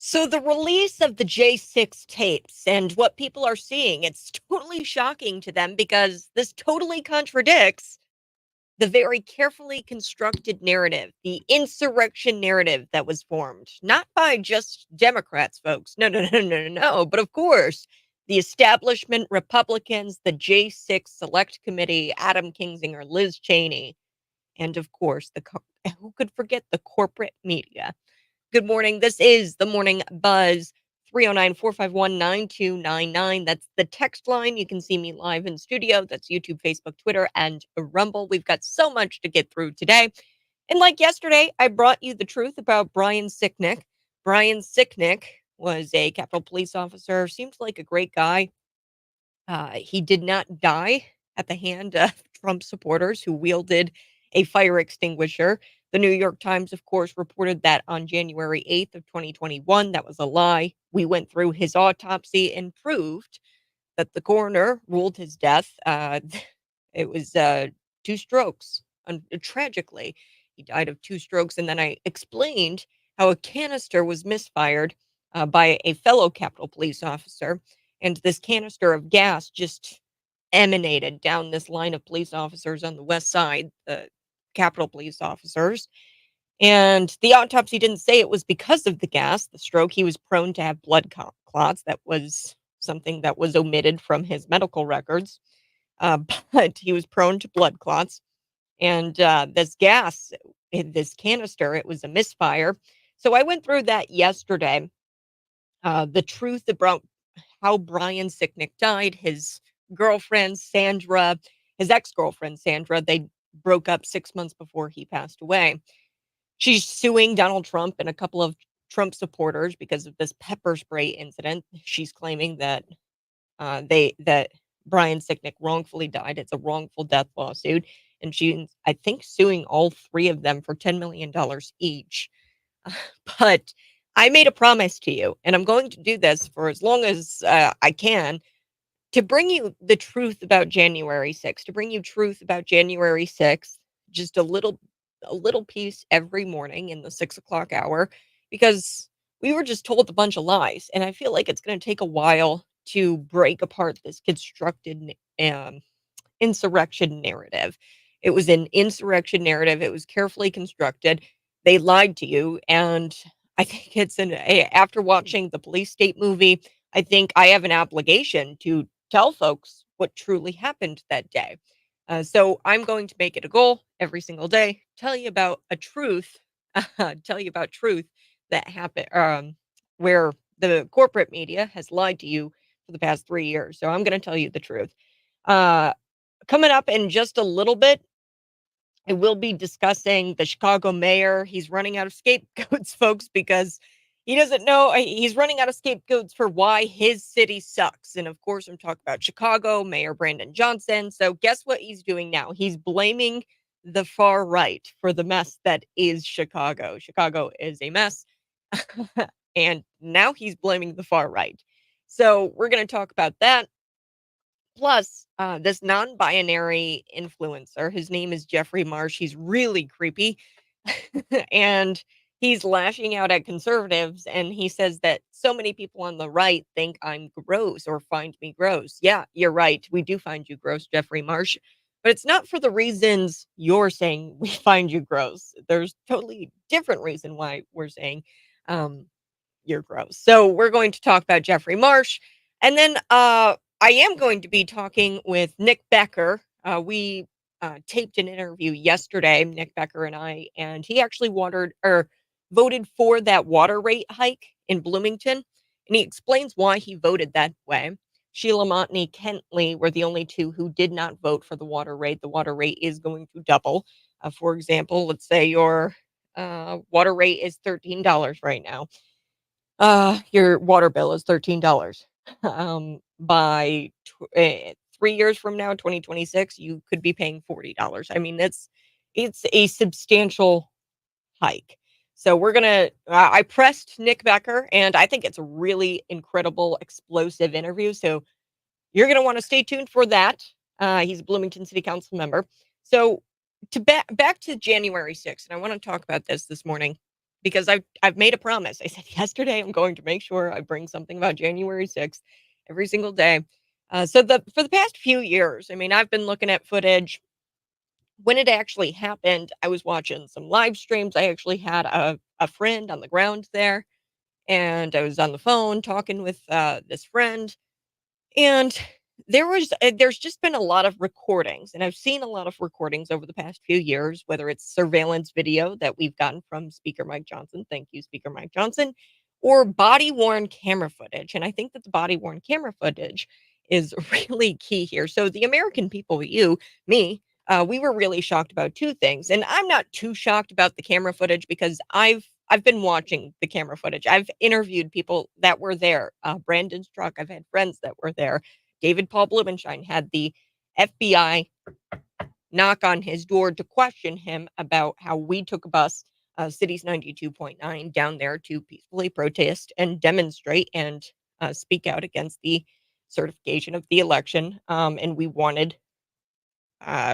So the release of the J6 tapes and what people are seeing, it's totally shocking to them because this totally contradicts the very carefully constructed narrative, the insurrection narrative that was formed, not by just Democrats, folks. No, no, no, no, no, no. But of course, the establishment Republicans, the J6 Select Committee, Adam Kinzinger, Liz Cheney, and of course, who could forget the corporate media. Good morning. This is the Morning Buzz. 309-451-9299. That's the text line. You can see me live in studio. That's YouTube, Facebook, Twitter, and Rumble. We've got so much to get through today. And like yesterday, I brought you the truth about Brian Sicknick. Brian Sicknick was a Capitol Police officer. Seems like a great guy. He did not die at the hand of Trump supporters who wielded a fire extinguisher. The New York Times, of course, reported that on January 8th of 2021. That was a lie. We went through his autopsy and proved that the coroner ruled his death. It was two strokes. Tragically, he died of two strokes. And then I explained how a canister was misfired by a fellow Capitol Police officer, and this canister of gas just emanated down this line of police officers on the west side, the Capitol Police officers. And the autopsy didn't say it was because of the gas, the stroke. He was prone to have blood clots. That was something that was omitted from his medical records. Uh, but he was prone to blood clots. And this gas in this canister, it was a misfire. So I went through that yesterday. The truth about how Brian Sicknick died, his girlfriend, Sandra, his ex girlfriend, Sandra, they broke up 6 months before he passed away. She's suing Donald Trump and a couple of Trump supporters because of this pepper spray incident. She's claiming that that Brian Sicknick wrongfully died. It's a wrongful death lawsuit, and she's, I think, suing all three of them for $10 million each. But I made a promise to you, and I'm going to do this for as long as I can to bring you the truth about January 6th, to bring you truth about January 6th, just a little piece every morning in the 6 o'clock hour, because we were just told a bunch of lies. And I feel like it's going to take a while to break apart this constructed insurrection narrative. It was an insurrection narrative. It was carefully constructed. They lied to you. And I think after watching the Police State movie, I think I have an obligation to tell folks what truly happened that day. So I'm going to make it a goal every single day, tell you about a truth, tell you about truth that happened, where the corporate media has lied to you for the past 3 years. So I'm going to tell you the truth. Uh, Coming up in just a little bit, I will be discussing the Chicago mayor. He's running out of scapegoats, folks, because he doesn't know. He's running out of scapegoats for why his city sucks. And of course, I'm talking about Chicago, Mayor Brandon Johnson. So, guess what he's doing now? He's blaming the far right for the mess that is Chicago. Chicago is a mess. And now he's blaming the far right. So, we're going to talk about that. Plus, this non-binary influencer, his name is Jeffrey Marsh. He's really creepy, and he's lashing out at conservatives. And he says that so many people on the right think I'm gross or find me gross. Yeah, you're right. We do find you gross, Jeffrey Marsh, but it's not for the reasons you're saying we find you gross. There's totally different reason why we're saying um, you're gross. So we're going to talk about Jeffrey Marsh, and then I am going to be talking with Nick Becker. We taped an interview yesterday, Nick Becker and he actually voted for that water rate hike in Bloomington, and he explains why he voted that way. Sheila Montney, Kentley were the only two who did not vote for the water rate. The water rate is going to double. For example, let's say your water rate is $13 right now. Your water bill is $13. By 3 years from now, 2026, you could be paying $40. I mean, it's a substantial hike. So we're gonna. I pressed Nick Becker, and I think it's a really incredible, explosive interview. So you're gonna want to stay tuned for that. He's a Bloomington City Council member. So back to January 6th, and I want to talk about this morning. because I've made a promise. I said yesterday I'm going to make sure I bring something about January 6th every single day. So the for the past few years, I mean, I've been looking at footage when it actually happened. I was watching some live streams. I actually had a friend on the ground there, and I was on the phone talking with this friend, and there's just been a lot of recordings, and I've seen a lot of recordings over the past few years, whether it's surveillance video that we've gotten from Speaker Mike Johnson, thank you, Speaker Mike Johnson, or body-worn camera footage, and I think that the body-worn camera footage is really key here. So the American people, you, me, we were really shocked about 2 things, and I'm not too shocked about the camera footage because I've been watching the camera footage. I've interviewed people that were there. Brandon Struck, I've had friends that were there. David Paul Blumenschein had the FBI knock on his door to question him about how we took a bus, Cities 92.9, down there to peacefully protest and demonstrate and speak out against the certification of the election. And we wanted,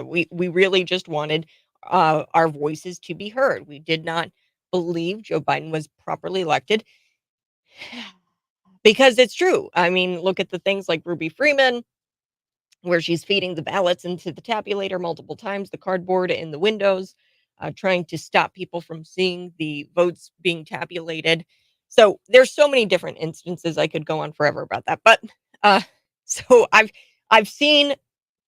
we really just wanted our voices to be heard. We did not believe Joe Biden was properly elected because it's true. I mean, look at the things like Ruby Freeman, where she's feeding the ballots into the tabulator multiple times, the cardboard in the windows, trying to stop people from seeing the votes being tabulated. So there's so many different instances. I could go on forever about that, but uh, so I've seen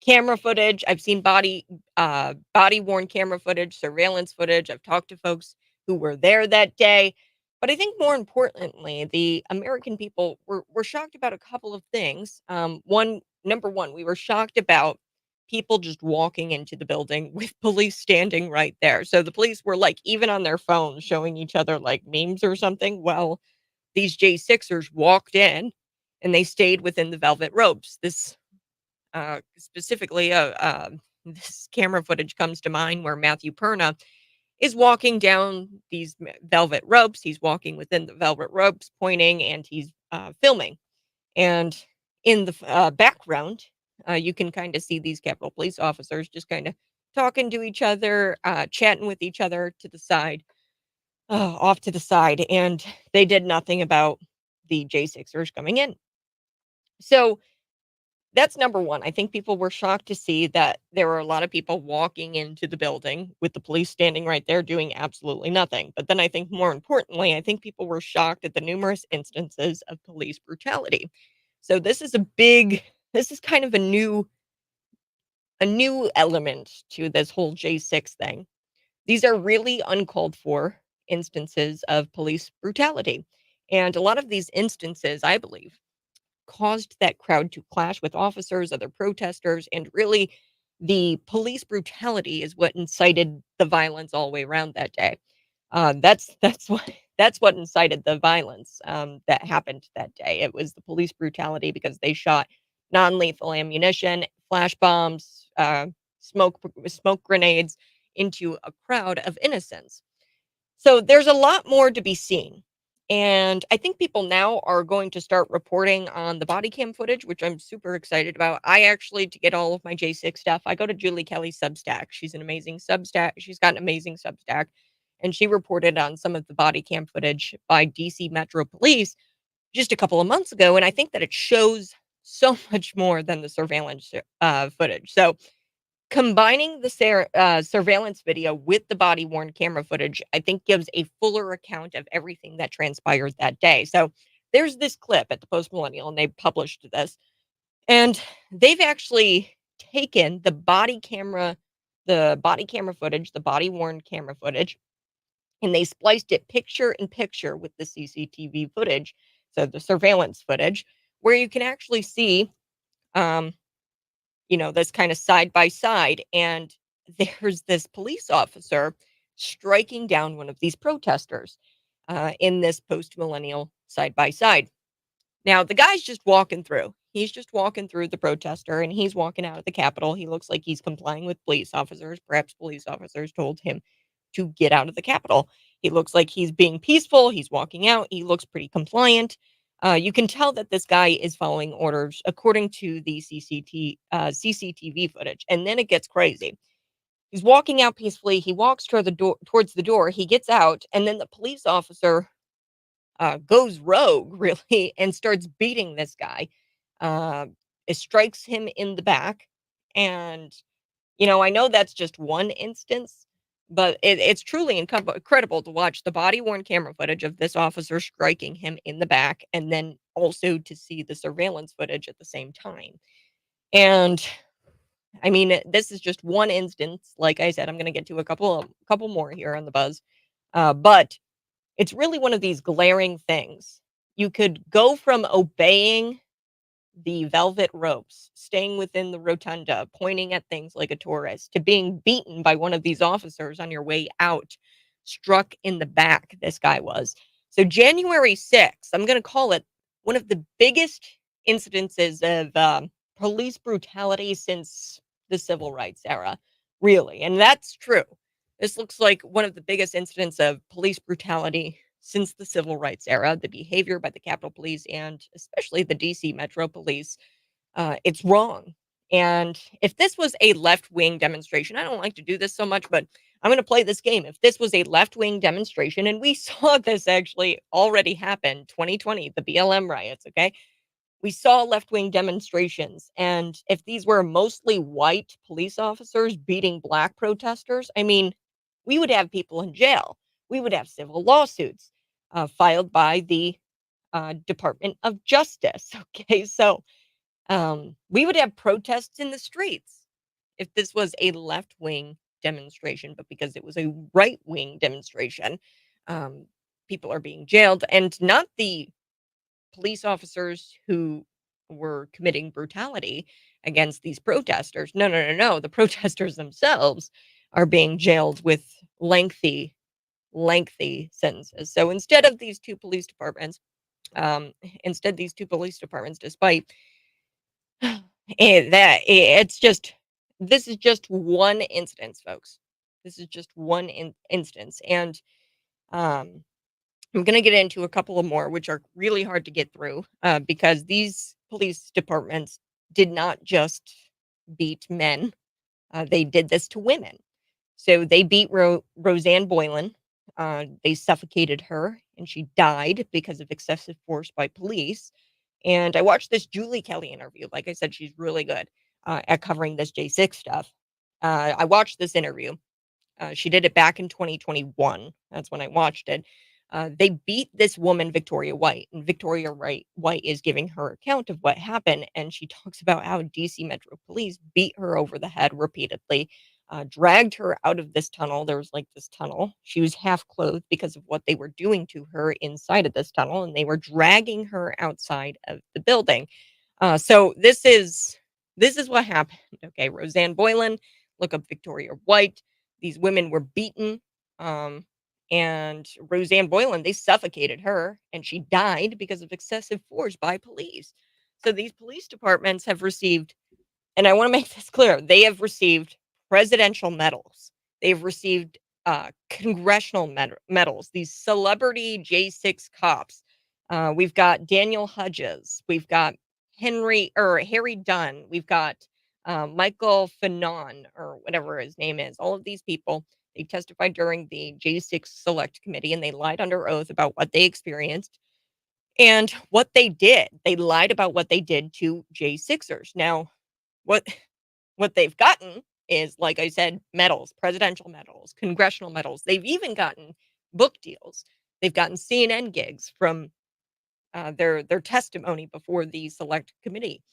camera footage. I've seen body worn camera footage, surveillance footage. I've talked to folks who were there that day. But I think more importantly, the American people were shocked about a couple of things. Number one, we were shocked about people just walking into the building with police standing right there. So the police were like even on their phones showing each other like memes or something. Well, these J6ers walked in and they stayed within the velvet ropes. Specifically, this camera footage comes to mind where Matthew Perna is walking down these velvet ropes. He's walking within the velvet ropes, pointing, and he's filming. And in the background, you can kind of see these Capitol Police officers just kind of talking to each other, chatting with each other to the side, off to the side. And they did nothing about the J6ers coming in. So that's number 1. I think people were shocked to see that there were a lot of people walking into the building with the police standing right there doing absolutely nothing. But then I think more importantly, I think people were shocked at the numerous instances of police brutality. So this is kind of a new element to this whole J6 thing. These are really uncalled for instances of police brutality. And a lot of these instances, I believe, caused that crowd to clash with officers, other protesters, and really the police brutality is what incited the violence all the way around that day. That's what incited the violence that happened that day. It was the police brutality because they shot non-lethal ammunition, flash bombs, smoke grenades into a crowd of innocents. So there's a lot more to be seen. And I think people now are going to start reporting on the body cam footage, which I'm super excited about. I actually, to get all of my J6 stuff, I go to Julie Kelly's Substack. She's an amazing Substack. She's got an amazing Substack. And she reported on some of the body cam footage by DC Metro Police just a couple of months ago. And I think that it shows so much more than the surveillance footage. So combining the surveillance video with the body worn camera footage, I think gives a fuller account of everything that transpired that day. So there's this clip at the Post Millennial, and they published this, and they've actually taken the body camera footage, the body worn camera footage, and they spliced it picture in picture with the CCTV footage, so the surveillance footage, where you can actually see um, this kind of side by side. And there's this police officer striking down one of these protesters in this post millennial side by side. Now, the guy's just walking through. He's just walking through the protester and he's walking out of the Capitol. He looks like he's complying with police officers. Perhaps police officers told him to get out of the Capitol. He looks like he's being peaceful. He's walking out. He looks pretty compliant. You can tell that this guy is following orders according to the CCTV footage. And then it gets crazy. He's walking out peacefully. He walks toward the door towards the door. He gets out, and then the police officer goes rogue, really, and starts beating this guy. Uh, it strikes him in the back, and I know that's just one instance, but it's truly incredible to watch the body worn camera footage of this officer striking him in the back, and then also to see the surveillance footage at the same time. And I mean, this is just one instance. Like I said, I'm going to get to a couple more here on the buzz, but it's really one of these glaring things. You could go from obeying the velvet ropes, staying within the rotunda, pointing at things like a tourist, to being beaten by one of these officers on your way out, struck in the back, this guy was. So, January 6th, I'm going to call it one of the biggest incidences of police brutality since the civil rights era, really. And that's true. This looks like one of the biggest incidents of police brutality since the civil rights era. The behavior by the Capitol Police and especially the DC Metro Police, it's wrong. And if this was a left wing demonstration, I don't like to do this so much, but I'm going to play this game. If this was a left wing demonstration, and we saw this actually already happen, 2020, the BLM riots, okay? We saw left wing demonstrations. And if these were mostly white police officers beating black protesters, I mean, we would have people in jail. We would have civil lawsuits filed by the Department of Justice. Okay. So we would have protests in the streets if this was a left wing demonstration. But because it was a right wing demonstration, um, people are being jailed, and not the police officers who were committing brutality against these protesters. No, no, no, no. The protesters themselves are being jailed with lengthy, lengthy sentences. So um, instead these two police departments, despite it's just this is just one instance, folks. This is just one instance, and um, I'm going to get into a couple of more, which are really hard to get through because these police departments did not just beat men, they did this to women. So they beat Roseanne Boylan. They suffocated her, and she died because of excessive force by police. And I watched this Julie Kelly interview. Like I said, she's really good at covering this J6 stuff. I watched this interview. She did it back in 2021. That's when I watched it. They beat this woman, Victoria White, and White is giving her account of what happened. And she talks about how DC Metro Police beat her over the head repeatedly, dragged her out of this tunnel. There was like this tunnel. She was half clothed because of what they were doing to her inside of this tunnel, and they were dragging her outside of the building. So this is what happened. Okay, Roseanne Boylan, look up Victoria White. These women were beaten. Um, and Roseanne Boylan, they suffocated her, and she died because of excessive force by police. So these police departments have received, and I want to make this clear, they have received presidential medals. They've received congressional medals. These celebrity J6 cops. We've got Daniel Hudges. We've got Harry Dunn. We've got Michael Fanon, or whatever his name is. All of these people, they testified during the J6 Select Committee, and they lied under oath about what they experienced and what they did. They lied about what they did to J6ers. Now, what what they've gotten is, like I said, medals, presidential medals, congressional medals. They've even gotten book deals. They've gotten CNN gigs from their testimony before the select committee.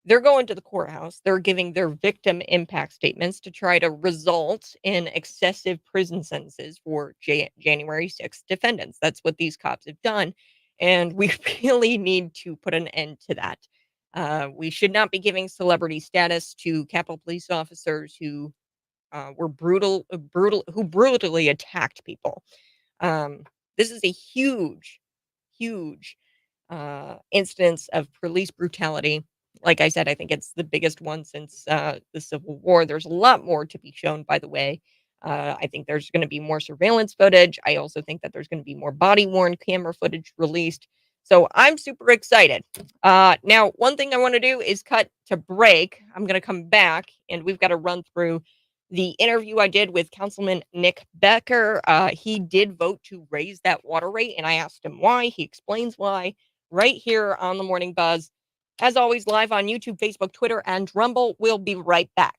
They're going to the courthouse. They're giving their victim impact statements to try to result in excessive prison sentences for January 6th defendants. That's what these cops have done. And we really need to put an end to that. We should not be giving celebrity status to Capitol Police officers who were who brutally attacked people. This is a huge, huge instance of police brutality. Like I said, I think it's the biggest one since the Civil War. There's a lot more to be shown, by the way. I think there's going to be more surveillance footage. I also think that there's going to be more body worn camera footage released. So I'm super excited. Now, one thing I want to do is cut to break. I'm going to come back, and we've got to run through The interview I did with Councilman Nick Becker, he did vote to raise that water rate, and I asked him why. He explains why right here on the Morning Buzz. As always, live on YouTube, Facebook, Twitter, and Rumble. We'll be right back.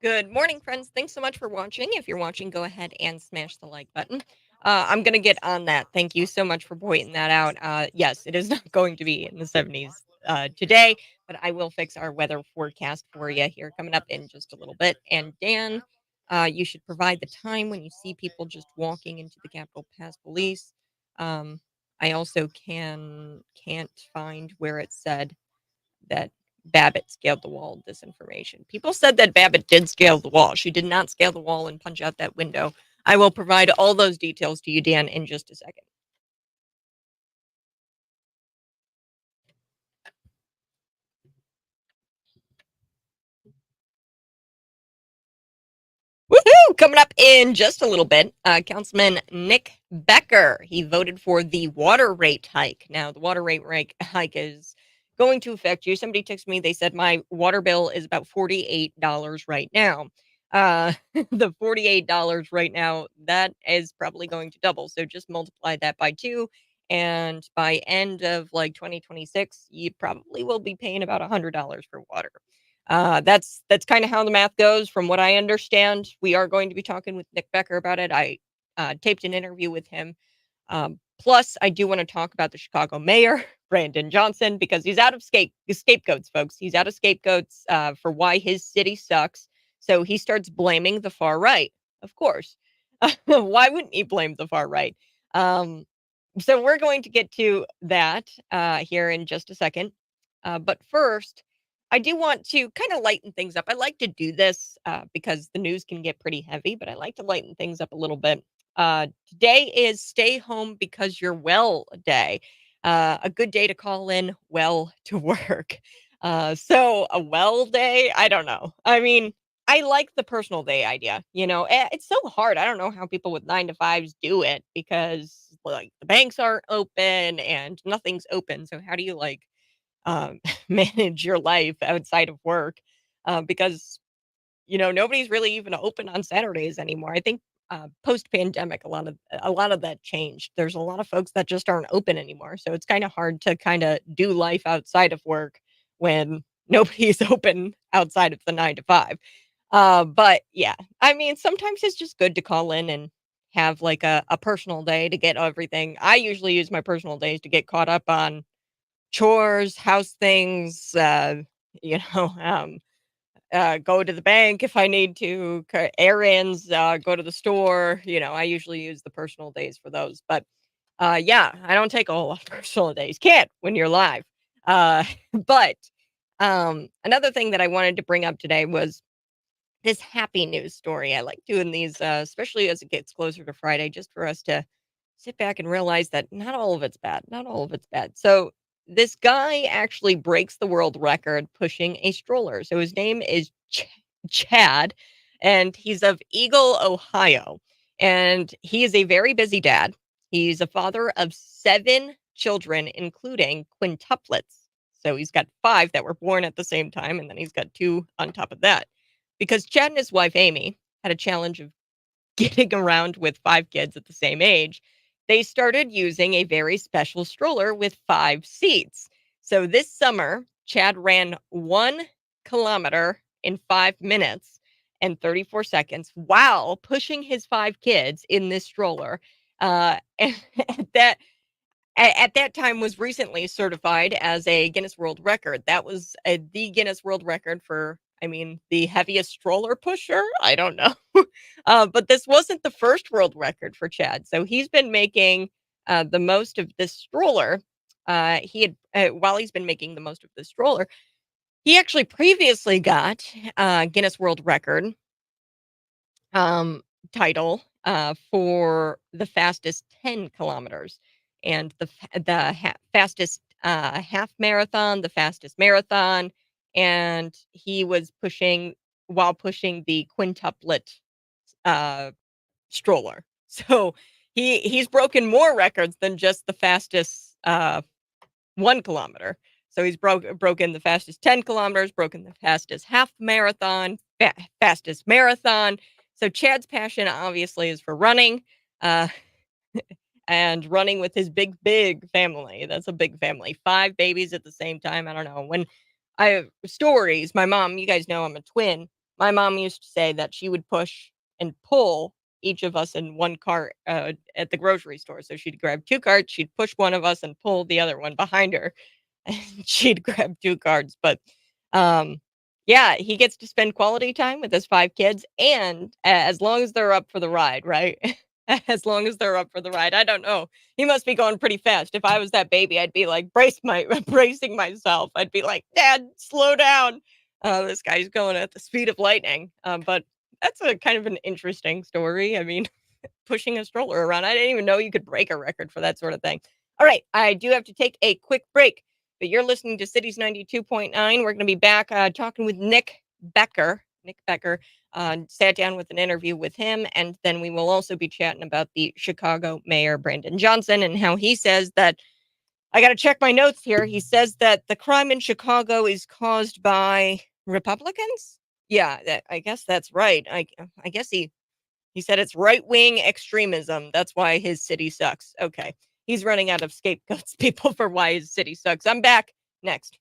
Good morning, friends. Thanks so much for watching. If you're watching, go ahead and smash the like button. I'm going to get on that. Thank you so much for pointing that out. Yes, it is not going to be in the 70s today, but I will fix our weather forecast for you here coming up in just a little bit. And Dan, you should provide the time when you see people just walking into the Capitol past police. Um, I also can't find where it said that Babbitt scaled the wall disinformation. People said that Babbitt did scale the wall. She did not scale the wall and punch out that window. I will provide all those details to you, Dan, in just a second. Woohoo! Coming up in just a little bit, Councilman Nick Becker. He voted for the water rate hike. Now, the hike is going to affect you. Somebody texted me. They said my water bill is about $48 right now. The $48 right now, that is probably going to double. So just multiply that by two. And by end of like 2026, you probably will be paying about $100 for water. That's kind of how the math goes, from what I understand. We are going to be talking with Nick Becker about it. I taped an interview with him. Plus, I do want to talk about the Chicago mayor, Brandon Johnson, because he's out of scapegoats, folks. He's out of scapegoats for why his city sucks. So he starts blaming the far right, of course. Why wouldn't he blame the far right? Um, so we're going to get to that here in just a second. But first, I do want to kind of lighten things up. I like to do this because the news can get pretty heavy, but I like to lighten things up a little bit. Today is Stay Home Because You're Well Day. A good day to call in well to work. So a well day, I don't know. I mean, I like the personal day idea. It's so hard. I don't know how people with 9 to 5s do it because like the banks aren't open and nothing's open. So how do you like manage your life outside of work? Because nobody's really even open on Saturdays anymore. I think post pandemic, a lot of that changed. There's a lot of folks that just aren't open anymore. So it's kind of hard to kind of do life outside of work when nobody's open outside of the 9 to 5. But yeah, I mean, sometimes it's just good to call in and have like a personal day to get everything. I usually use my personal days to get caught up on chores, house things, you know, um, go to the bank if I need to, errands, go to the store. I usually use the personal days for those. But yeah, I don't take a whole lot of personal days. Can't when you're live. Uh, but another thing that I wanted to bring up today was this happy news story. I like doing these, especially as it gets closer to Friday, just for us to sit back and realize that not all of it's bad. Not all of it's bad. So, this guy actually breaks the world record pushing a stroller. So, his name is Chad, and he's of Eagle, Ohio. And he is a very busy dad. He's a father of 7 children, including quintuplets. So, he's got 5 that were born at the same time, and then he's got 2 on top of that. Because Chad and his wife, Amy, had a challenge of getting around with 5 kids at the same age, they started using a very special stroller with 5 seats. So this summer, Chad ran 1 kilometer in 5 minutes and 34 seconds while pushing his 5 kids in this stroller. And that at that time was recently certified as a Guinness World Record. That was the Guinness World Record for, I mean, the heaviest stroller pusher. I don't know. But this wasn't the first world record for Chad. So he's been making the most of this stroller. While he's been making the most of this stroller, he actually previously got Guinness World Record um, title for the fastest 10 kilometers and fastest half marathon, the fastest marathon. And he was pushing while pushing the quintuplet uh, stroller. So he's broken more records than just the fastest 1 kilometer. So he's broken the fastest 10 kilometers, broken the fastest half marathon, fastest marathon. So Chad's passion obviously is for running, uh, and running with his big family. That's a big family. 5 babies at the same time. I don't know. When I stories, my mom, you guys know I'm a twin. My mom used to say that she would push and pull each of us in one cart, at the grocery store. So she'd grab 2 carts, she'd push one of us and pull the other one behind her, and she'd grab 2 carts, but, um, yeah, he gets to spend quality time with his 5 kids, and as long as they're up for the ride, right? As long as they're up for the ride, I don't know. He must be going pretty fast. If I was that baby, I'd be, like, bracing myself. I'd be like, "Dad, slow down." This guy's going at the speed of lightning, but that's a kind of an interesting story. I mean, pushing a stroller around. I didn't even know you could break a record for that sort of thing. All right, I do have to take a quick break, but you're listening to Cities 92.9. We're going to be back talking with Nick Becker. Nick Becker sat down with an interview with him, and then we will also be chatting about the Chicago Mayor Brandon Johnson and how he says that I got to check my notes here. He says that the crime in Chicago is caused by Republicans. Yeah, I guess that's right. I guess he said it's right-wing extremism. That's why his city sucks. Okay. He's running out of scapegoats, people, for why his city sucks. I'm back next.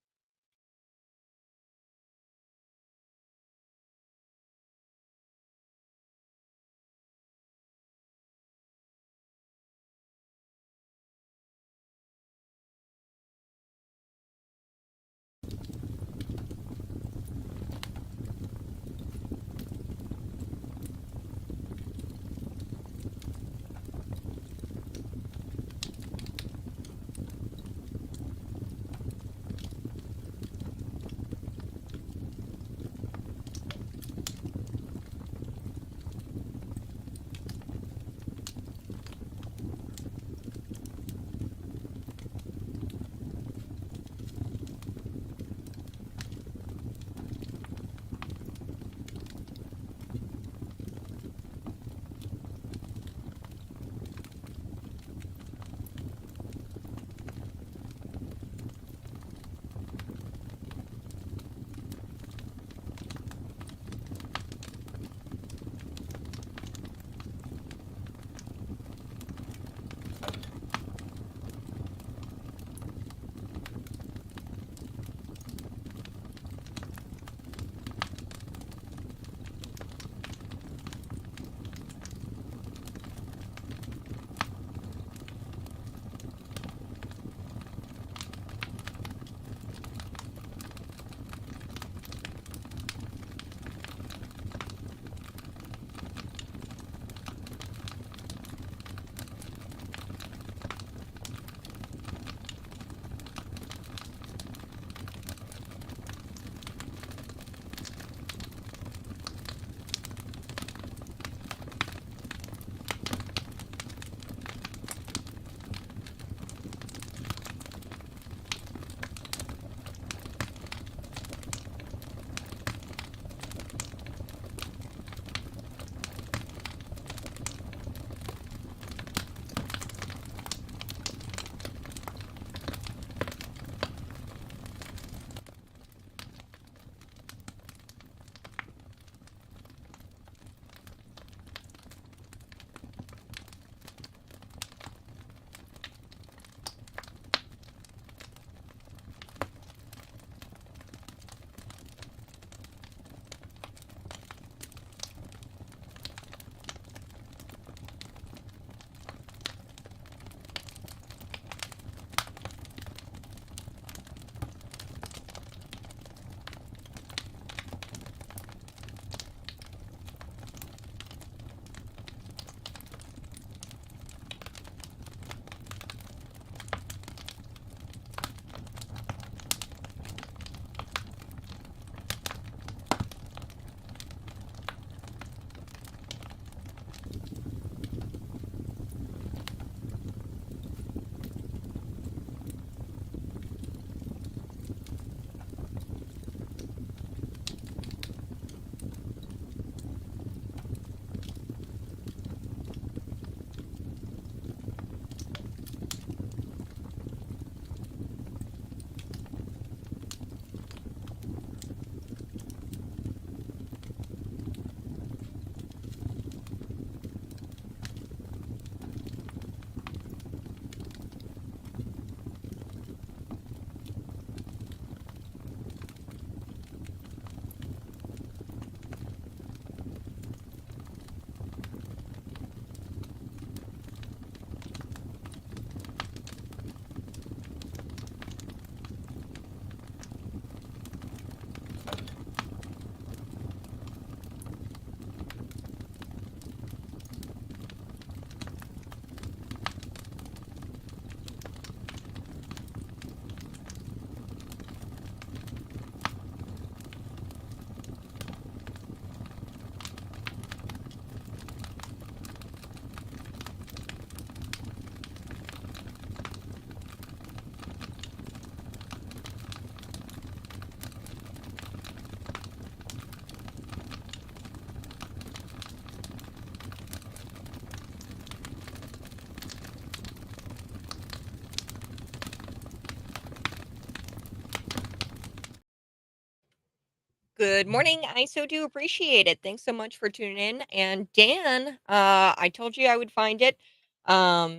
Good morning. I so do appreciate it. Thanks so much for tuning in. And Dan, I told you I would find it.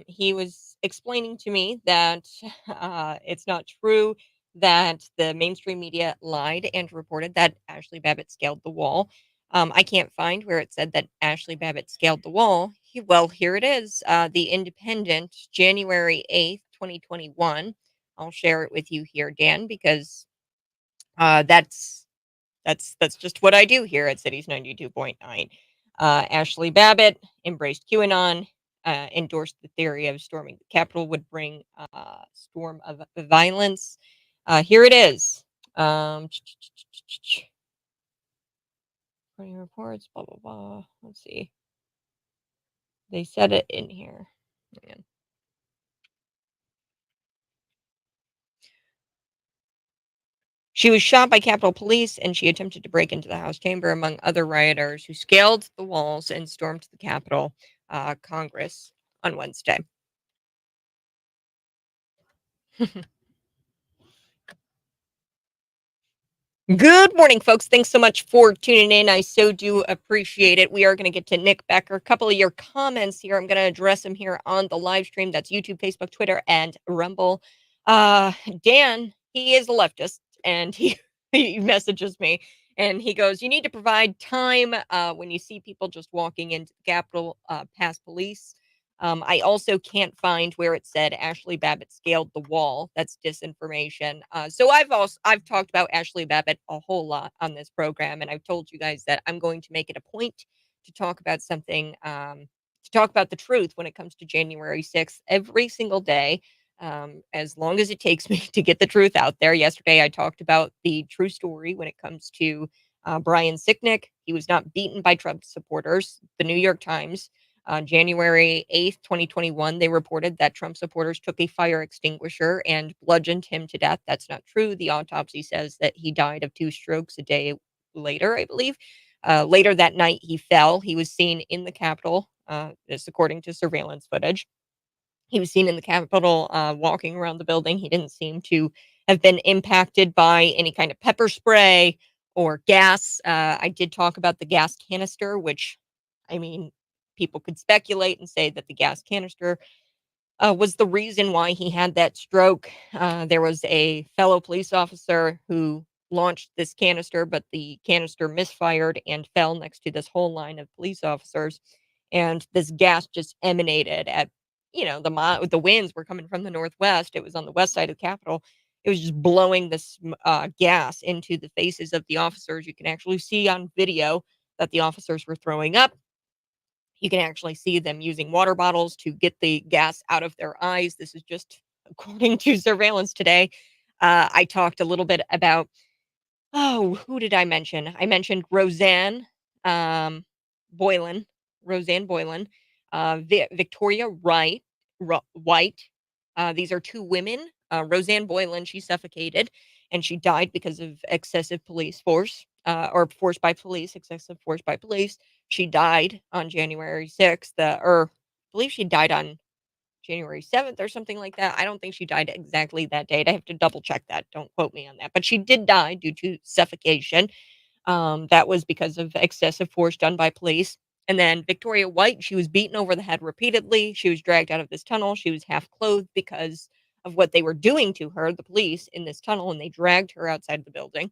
He was explaining to me that it's not true that the mainstream media lied and reported that Ashley Babbitt scaled the wall. I can't find where it said that Ashley Babbitt scaled the wall. Well, here it is. The Independent, January 8th, 2021. I'll share it with you here, Dan, because that's just what I do here at Cities 92.9. Ashley Babbitt embraced QAnon, endorsed the theory of storming the Capitol would bring storm of violence. Here it is. Um, 20 reports, blah, blah, blah. Let's see. They said it in here. Man. She was shot by Capitol Police and she attempted to break into the House chamber among other rioters who scaled the walls and stormed the Capitol Congress on Wednesday. Good morning, folks. Thanks so much for tuning in. I so do appreciate it. We are going to get to Nick Becker. A couple of your comments here. I'm going to address them here on the live stream. That's YouTube, Facebook, Twitter, and Rumble. Dan, he is a leftist, and he he messages me, and he goes, "You need to provide time when you see people just walking into the Capitol past police." I also can't find where it said Ashley Babbitt scaled the wall. That's disinformation. So I've talked about Ashley Babbitt a whole lot on this program, and I've told you guys that I'm going to make it a point to talk about something, to talk about the truth when it comes to January 6th every single day, as long as it takes me to get the truth out there. Yesterday, I talked about the true story when it comes to Brian Sicknick. He was not beaten by Trump supporters. The New York Times on January 8th, 2021, they reported that Trump supporters took a fire extinguisher and bludgeoned him to death. That's not true. The autopsy says that he died of two strokes a day later, I believe. Later that night, he fell. He was seen in the Capitol, this according to surveillance footage. He was seen in the Capitol walking around the building. He didn't seem to have been impacted by any kind of pepper spray or gas. I did talk about the gas canister, which, I mean, people could speculate and say that the gas canister was the reason why he had that stroke. There was a fellow police officer who launched this canister, but the canister misfired and fell next to this whole line of police officers. And this gas just emanated at, the winds were coming from the northwest. It was on the west side of the Capitol. It was just blowing this gas into the faces of the officers. You can actually see on video that the officers were throwing up. You can actually see them using water bottles to get the gas out of their eyes. This is just according to surveillance today. I talked a little bit about, oh, who did I mention? I mentioned um, Boylan, Roseanne Boylan, Victoria White. These are two women. Roseanne Boylan, she suffocated and she died because of excessive police force, or force by police, excessive force by police. She died on January 6th, or I believe she died on January 7th or something like that. I don't think she died exactly that date. I have to double check that. Don't quote me on that. But she did die due to suffocation. That was because of excessive force done by police. And then Victoria White, she was beaten over the head repeatedly. She was dragged out of this tunnel. She was half clothed because of what they were doing to her, the police, in this tunnel, and they dragged her outside the building.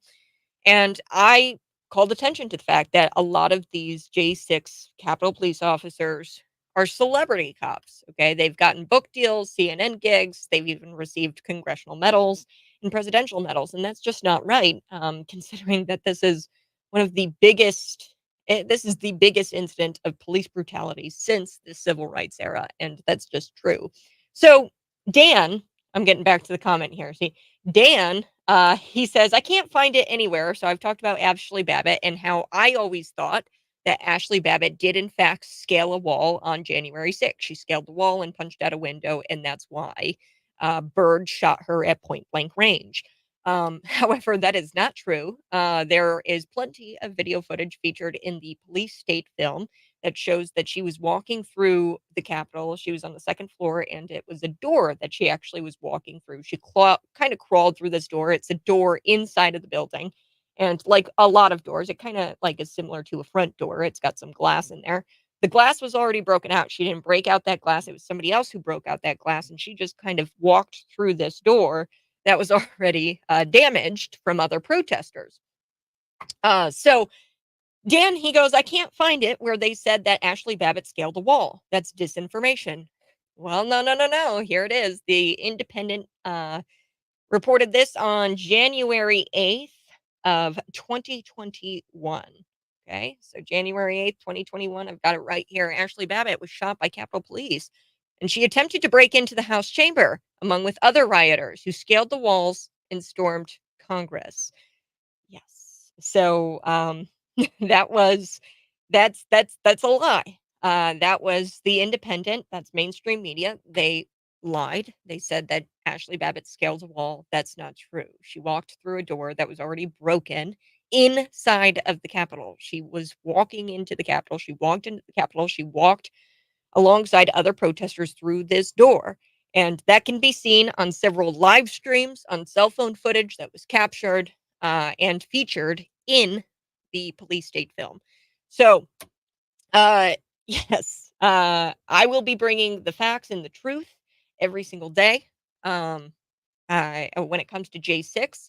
And I called attention to the fact that a lot of these J6 Capitol Police officers are celebrity cops. Okay. They've gotten book deals, CNN gigs, they've even received congressional medals and presidential medals. And that's just not right, considering that this is one of the biggest. This is the biggest incident of police brutality since the civil rights era, and that's just true. So, Dan, I'm getting back to the comment here. See, Dan, he says, I can't find it anywhere. So I've talked about Ashley Babbitt and how I always thought that Ashley Babbitt did, in fact, scale a wall on January 6th. She scaled the wall and punched out a window, and that's why Bird shot her at point blank range. However, that is not true. There is plenty of video footage featured in the police state film that shows that she was walking through the Capitol. She was on the second floor, and it was a door that she actually was walking through. She kind of crawled through this door. It's a door inside of the building, And like a lot of doors, it kind of like is similar to a front door. It's got some glass in there. The glass was already broken out. She didn't break out that glass. It was somebody else who broke out that glass, and she just kind of walked through this door that was already damaged from other protesters. So Dan, he goes, I can't find it where they said that Ashley Babbitt scaled a wall. That's disinformation. Well, no, no, no, no. Here it is. The Independent reported this on January 8th of 2021. Okay, so January 8th, 2021. I've got it right here. Ashley Babbitt was shot by Capitol Police, and she attempted to break into the House chamber, among with other rioters who scaled the walls and stormed Congress. Yes. So that was that's a lie. That was the Independent. That's mainstream media. They lied. They said that Ashley Babbitt scaled a wall. That's not true. She walked through a door that was already broken inside of the Capitol. She was walking into the Capitol. She walked into the Capitol. She walked alongside other protesters through this door. And that can be seen on several live streams, on cell phone footage that was captured and featured in the police state film. So, uh, yes, I will be bringing the facts and the truth every single day. When it comes to J6,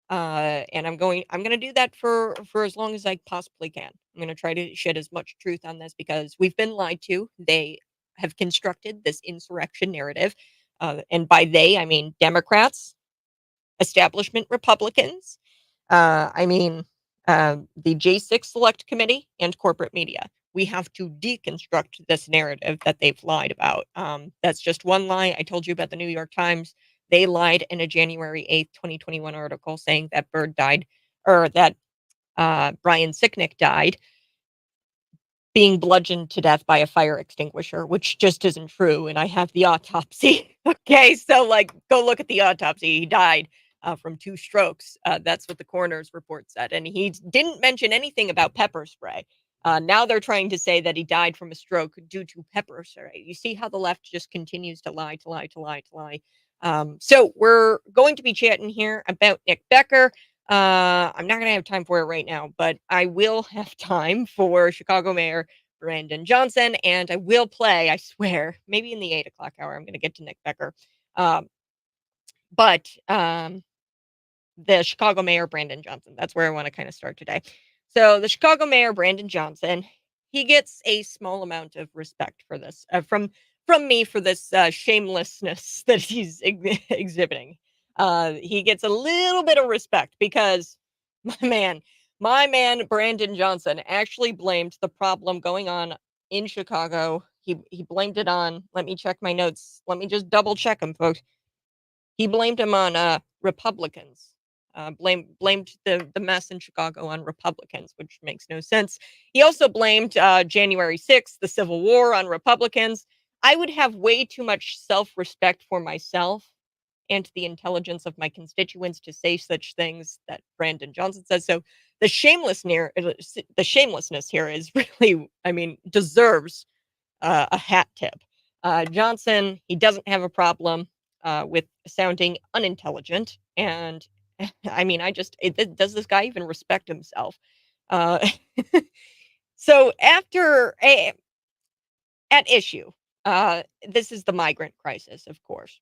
and I'm gonna do that for as long as I possibly can. I'm gonna try to shed as much truth on this because we've been lied to. They have constructed this insurrection narrative, and by they I mean Democrats, establishment Republicans, I mean the J6 Select Committee, and corporate media. We have to deconstruct this narrative that they've lied about. That's just one lie. I told you about the New York Times. They lied in a January 8th, 2021 article saying that Bird died, or that Brian Sicknick died being bludgeoned to death by a fire extinguisher, which just isn't true. And I have the autopsy. Okay, so like, go look at the autopsy. He died from 2 strokes. That's what the coroner's report said, and he didn't mention anything about pepper spray. Now they're trying to say that he died from a stroke due to pepper spray. You see how the left just continues to lie, to lie, to lie, to lie. So we're going to be chatting here about Nick Becker. I'm not going to have time for it right now, but I will have time for Chicago Mayor Brandon Johnson, and I will play, I swear, maybe in the 8 o'clock hour, I'm going to get to Nick Becker. But the Chicago Mayor Brandon Johnson, that's where I want to kind of start today. So the Chicago Mayor Brandon Johnson, he gets a small amount of respect for this from me for this shamelessness that he's exhibiting. He gets a little bit of respect because my man Brandon Johnson actually blamed the problem going on in Chicago. He blamed it on. Let me check my notes. Let me just double check them, folks. He blamed him on Republicans. Blamed the mess in Chicago on Republicans, which makes no sense. He also blamed January 6th, the Civil War, on Republicans. I would have way too much self-respect for myself and the intelligence of my constituents to say such things that Brandon Johnson says. So the shamelessness here is really, I mean, deserves a hat tip. Johnson, he doesn't have a problem with sounding unintelligent, and I mean, does this guy even respect himself? Uh, so at issue, this is the migrant crisis, of course.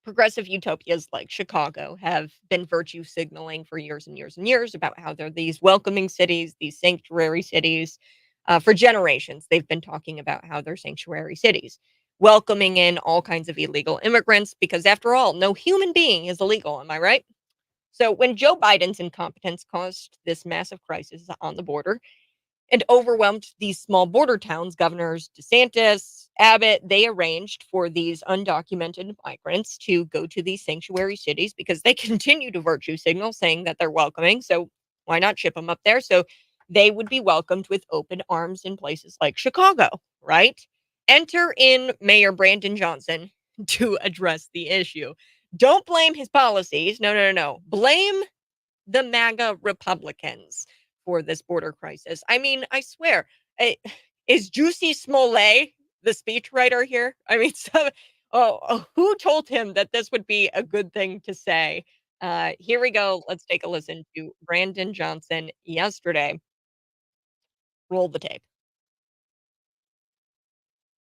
Progressive utopias like Chicago have been virtue signaling for years and years and years about how they're these welcoming cities, these sanctuary cities. For generations, they've been talking about how they're sanctuary cities, welcoming in all kinds of illegal immigrants, because after all, no human being is illegal. Am I right? So when Joe Biden's incompetence caused this massive crisis on the border, and overwhelmed these small border towns, Governors DeSantis, Abbott, they arranged for these undocumented migrants to go to these sanctuary cities because they continue to virtue signal saying that they're welcoming. So why not ship them up there? So they would be welcomed with open arms in places like Chicago, right? Enter in Mayor Brandon Johnson to address the issue. Don't blame his policies. No, no, no, no. Blame the MAGA Republicans for this border crisis. I mean, I swear, is Juicy Smollett the speechwriter here? I mean, who told him that this would be a good thing to say? Here we go. Let's take a listen to Brandon Johnson yesterday. Roll the tape.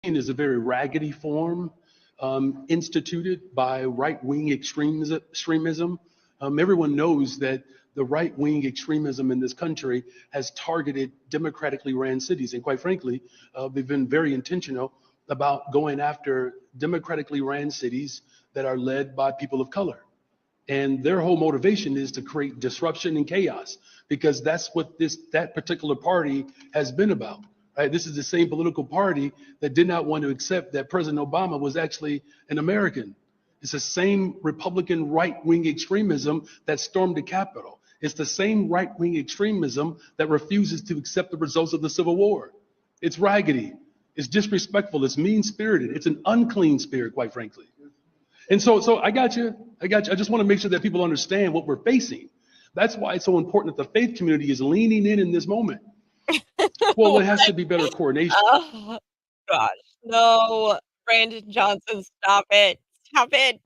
Is a very raggedy form instituted by right-wing extremism. Everyone knows that the right-wing extremism in this country has targeted democratically ran cities, and quite frankly, they've been very intentional about going after democratically ran cities that are led by people of color. And their whole motivation is to create disruption and chaos because that's what that particular party has been about. Right? This is the same political party that did not want to accept that President Obama was actually an American. It's the same Republican right-wing extremism that stormed the Capitol. It's the same right-wing extremism that refuses to accept the results of the Civil War. It's raggedy. It's disrespectful. It's mean-spirited. It's an unclean spirit, quite frankly. And so I got you. I got you. I just want to make sure that people understand what we're facing. That's why it's so important that the faith community is leaning in this moment. Well, there has to be better coordination. Oh, gosh. No, Brandon Johnson, stop it. Stop it.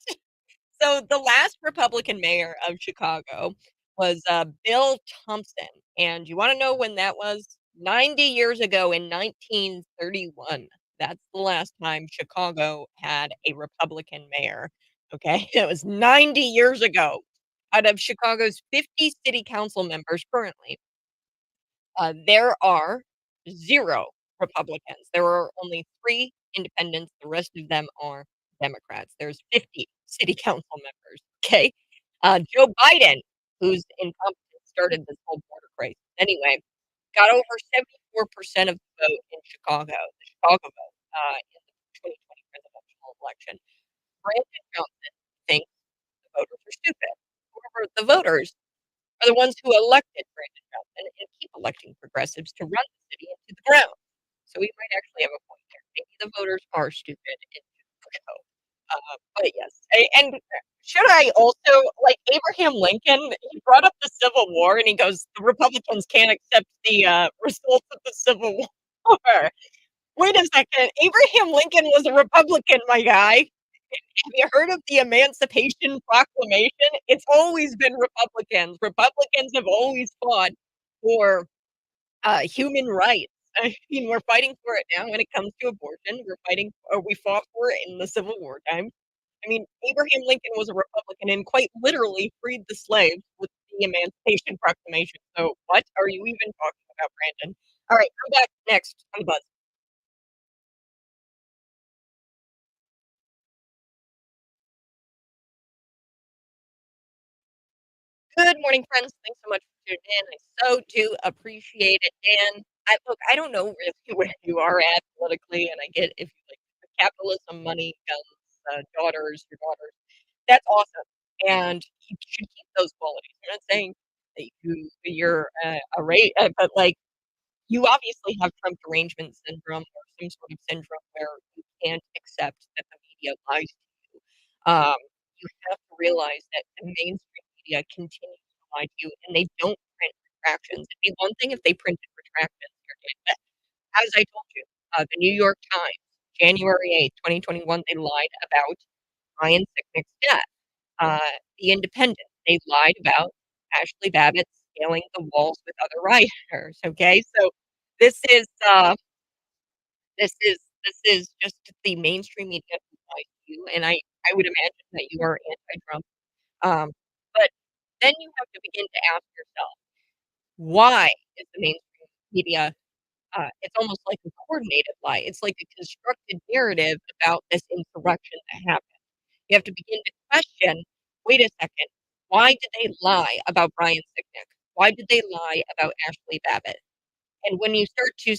So the last Republican mayor of Chicago was Bill Thompson. And you want to know when that was? 90 years ago in 1931. That's the last time Chicago had a Republican mayor. Okay. It was 90 years ago. Out of Chicago's 50 city council members currently, there are 0 Republicans. There are only 3 independents, the rest of them are Democrats. There's 50 city council members, okay? Joe Biden, who's incompetent, started this whole border crisis anyway, got over 74% of the vote in Chicago, the Chicago vote, in the 2020 presidential election. Brandon Johnson thinks the voters are stupid. However, the voters are the ones who elected Brandon Johnson and keep electing progressives to run the city into the ground. So we might actually have a point there. Maybe the voters are stupid in Chicago. But yes, and should I also like Abraham Lincoln? He brought up the Civil War, and he goes, "The Republicans can't accept the results of the Civil War." Wait a second, Abraham Lincoln was a Republican, my guy. Have you heard of the Emancipation Proclamation? It's always been Republicans. Republicans have always fought for human rights. I mean, we're fighting for it now when it comes to abortion. We're fighting, or we fought for it in the Civil War time. I mean, Abraham Lincoln was a Republican and quite literally freed the slaves with the Emancipation Proclamation. So, what are you even talking about, Brandon? All right, I'm back next on the buzz. Good morning, friends. Thanks so much for tuning in. I so do appreciate it. And I don't know really where you are at politically, and I get if you like capitalism, money, guns, your daughters. That's awesome, and you should keep those qualities. I'm not saying that you're a rate, but like you obviously have Trump derangement syndrome or some sort of syndrome where you can't accept that the media lies to you. You have to realize that the mainstream media continues to lie to you, and they don't print retractions. It'd be one thing if they printed retractions here, but as I told you, the New York Times, January 8th, 2021, they lied about Ryan Sicknick's death. The Independent, they lied about Ashley Babbitt scaling the walls with other rioters. Okay, so this is uh, this is just the mainstream media who lies to you, and I would imagine that you are anti-Trump. Um, but then you have to begin to ask yourself, why is the mainstream media? It's almost like a coordinated lie. It's like a constructed narrative about this insurrection that happened. You have to begin to question, wait a second, why did they lie about Brian Sicknick? Why did they lie about Ashley Babbitt? And when you start to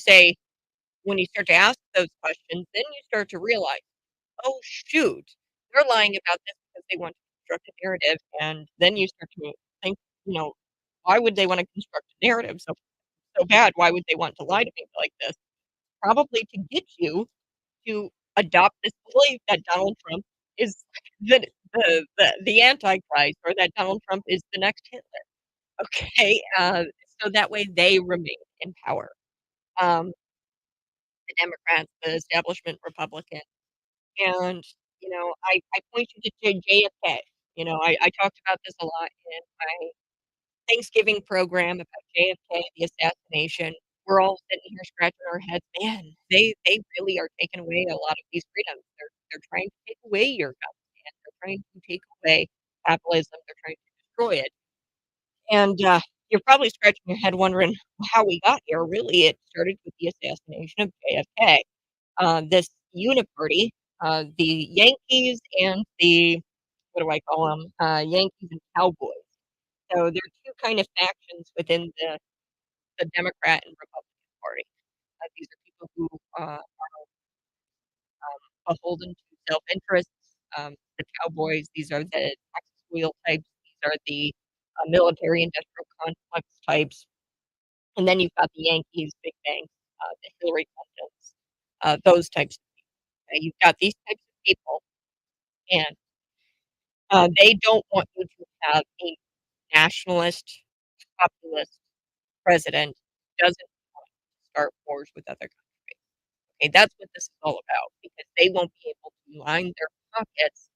ask those questions, then you start to realize, oh shoot, they're lying about this because they want to construct a narrative. And then you start to think, you know, why would they want to construct a narrative so bad? Why would they want to lie to me like this? Probably to get you to adopt this belief that Donald Trump is the Antichrist or that Donald Trump is the next Hitler. Okay, so that way they remain in power. Um, the Democrats, the establishment Republican, and I point you to JFK. I talked about this a lot in my Thanksgiving program about JFK, the assassination. We're all sitting here scratching our heads, man, they really are taking away a lot of these freedoms. They're trying to take away your guns, and they're trying to take away capitalism. They're trying to destroy it. And you're probably scratching your head wondering how we got here. Really, it started with the assassination of JFK. This uniparty, the Yankees and the what do I call them? Yankees and Cowboys. So there are 2 kind of factions within the Democrat and Republican Party. These are people who, beholden to self-interest. The Cowboys, these are the Texas wheel types. These are the, military industrial complex types. And then you've got the Yankees, big banks, the Hillary Clintons, those types of people. You've got these types of people, and, they don't want you to have a nationalist, populist president who doesn't want to start wars with other countries. Okay, that's what this is all about because they won't be able to line their pockets,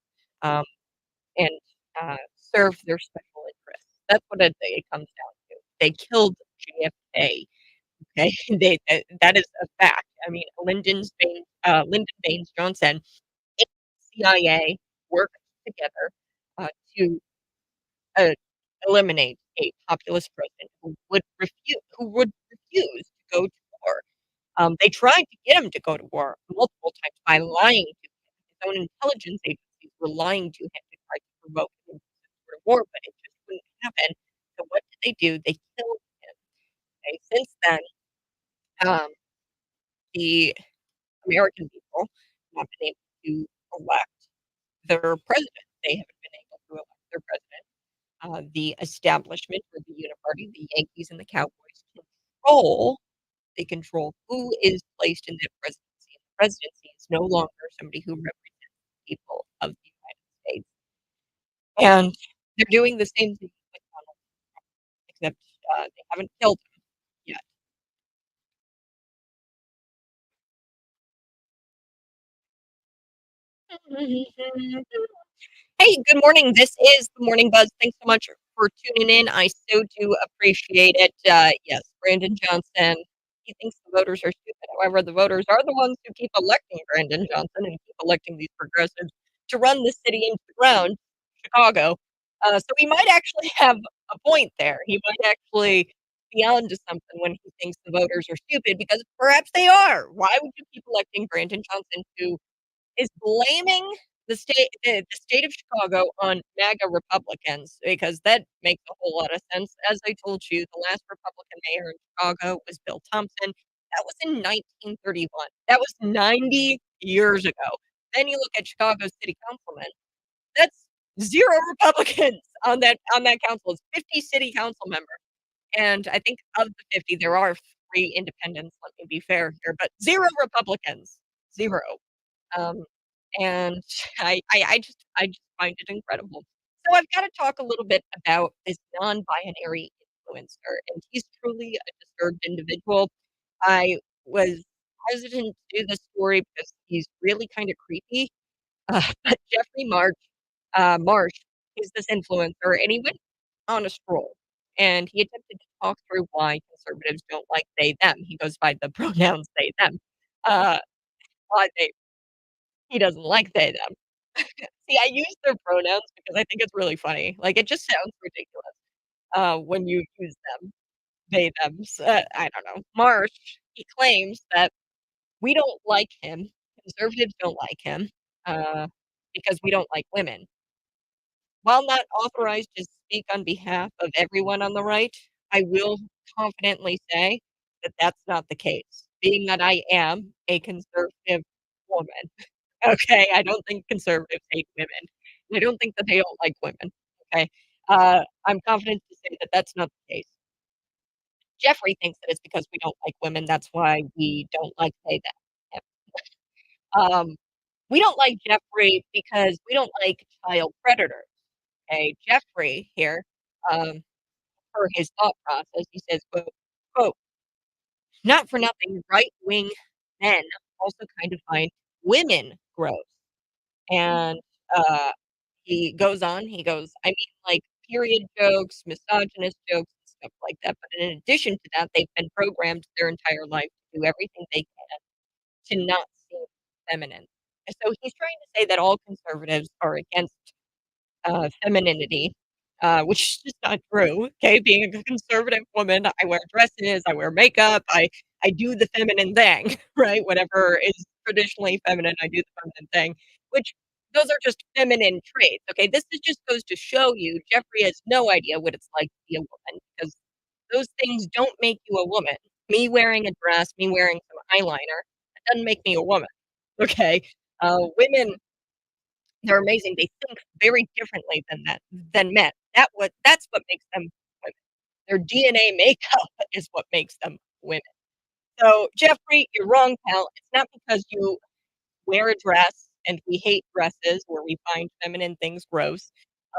um, and, serve their special interests. That's what it comes down to. They killed JFK, okay? That is a fact. I mean, Lyndon Baines Johnson and the CIA worked together, to, uh, eliminate a populist president who would refuse to go to war. They tried to get him to go to war multiple times by lying to him. His own intelligence agencies were lying to him to try to provoke him into some sort of war, but it just wouldn't happen. So what did they do? They killed him. Okay, since then, um, the American people have been able to elect their president. They haven't been able to elect their president. The establishment or the uniparty, the Yankees and the Cowboys control they control who is placed in the presidency. And the presidency is no longer somebody who represents the people of the United States. And they're doing the same thing with Donald Trump, except they haven't killed him yet. Hey, good morning. This is the Morning Buzz. Thanks so much for tuning in. I so do appreciate it. Yes, Brandon Johnson, he thinks the voters are stupid. However, the voters are the ones who keep electing Brandon Johnson and keep electing these progressives to run the city into the ground, Chicago. So he might actually have a point there. He might actually be onto something when he thinks the voters are stupid because perhaps they are. Why would you keep electing Brandon Johnson who is blaming the state of Chicago on MAGA Republicans, because that makes a whole lot of sense. As I told you, the last Republican mayor in Chicago was Bill Thompson. That was in 1931. That was 90 years ago. Then you look at Chicago's city councilmen, that's 0 Republicans on that council. It's 50 city council members, and I think of the 50, there are 3 independents, let me be fair here, but 0 Republicans. 0. Um, and I just find it incredible. So I've gotta talk a little bit about this non-binary influencer, and he's truly a disturbed individual. I was hesitant to do this story because he's really kinda creepy, but Jeffrey Marsh is this influencer, and he went on a stroll, and he attempted to talk through why conservatives don't like they, them. He goes by the pronouns they, them. Uh, why they he doesn't like they, them. See, I use their pronouns because I think it's really funny. Like, it just sounds ridiculous, when you use them, they, thems. I don't know. Marsh, he claims that we don't like him, conservatives don't like him, uh, because we don't like women. While not authorized to speak on behalf of everyone on the right, I will confidently say that that's not the case, being that I am a conservative woman. Okay, I don't think conservatives hate women. I don't think that they don't like women, okay? I'm confident to say that that's not the case. Jeffrey thinks that it's because we don't like women, that's why we don't like they, them. Um, we don't like Jeffrey because we don't like child predators, okay? Jeffrey here, um, per his thought process, he says, quote, "Not for nothing, right-wing men also kind of find women gross." And, uh, he goes on, he goes, "I mean, like, period jokes, misogynist jokes, and stuff like that, but in addition to that, they've been programmed their entire life to do everything they can to not seem feminine." And so he's trying to say that all conservatives are against femininity, which is just not true. Okay, being a conservative woman, I wear dresses, I wear makeup, I do the feminine thing, right? Whatever is traditionally feminine, I do the feminine thing, which those are just feminine traits. Okay, this is just goes to show you Jeffrey has no idea what it's like to be a woman because those things don't make you a woman. Me wearing a dress, me wearing some eyeliner, that doesn't make me a woman. Okay, women they're amazing. They think very differently than men. That's what makes them women. Their DNA makeup is what makes them women. So, Jeffrey, you're wrong, pal. It's not because you wear a dress and we hate dresses or we find feminine things gross.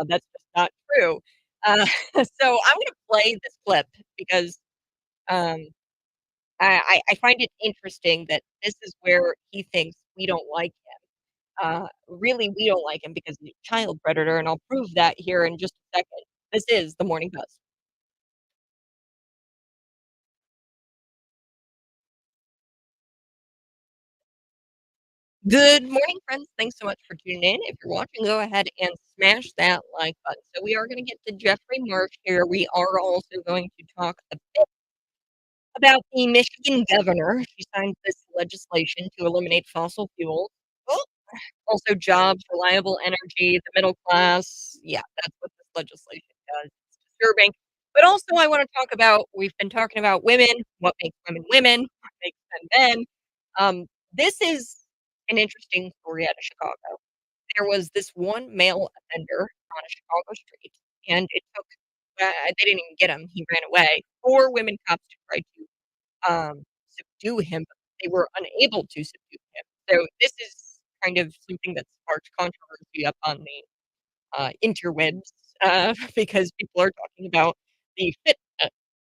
That's just not true. So I'm gonna play this clip because, um, I find it interesting that this is where he thinks we don't like really, we don't like him because he's a child predator, and I'll prove that here in just a second. This is the Morning Buzz. Good morning, friends. Thanks so much for tuning in. If you're watching, go ahead and smash that like button. So we are going to get to Jeffrey Marsh here. We are also going to talk a bit about the Michigan governor. She signed this legislation to eliminate fossil fuels. Oh, also jobs, reliable energy, the middle class. Yeah, that's what this legislation does. It's disturbing. But also I wanna talk about we've been talking about women, what makes women women, what makes men men. This is an interesting story out of Chicago. There was this one male offender on a Chicago street, and it took they didn't even get him, he ran away. 4 women cops to try to subdue him, but they were unable to subdue him. So this is kind of something that sparked controversy up on the interwebs because people are talking about the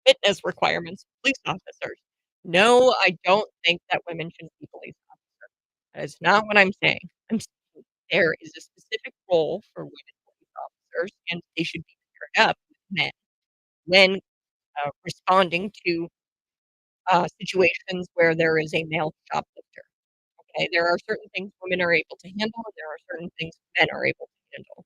fitness requirements of police officers. No, I don't think that women should be police officers. That is not what I'm saying. I'm saying there is a specific role for women police officers, and they should be paired up with men when responding to situations where there is a male shoplifter. Okay, there are certain things women are able to handle, and there are certain things men are able to handle.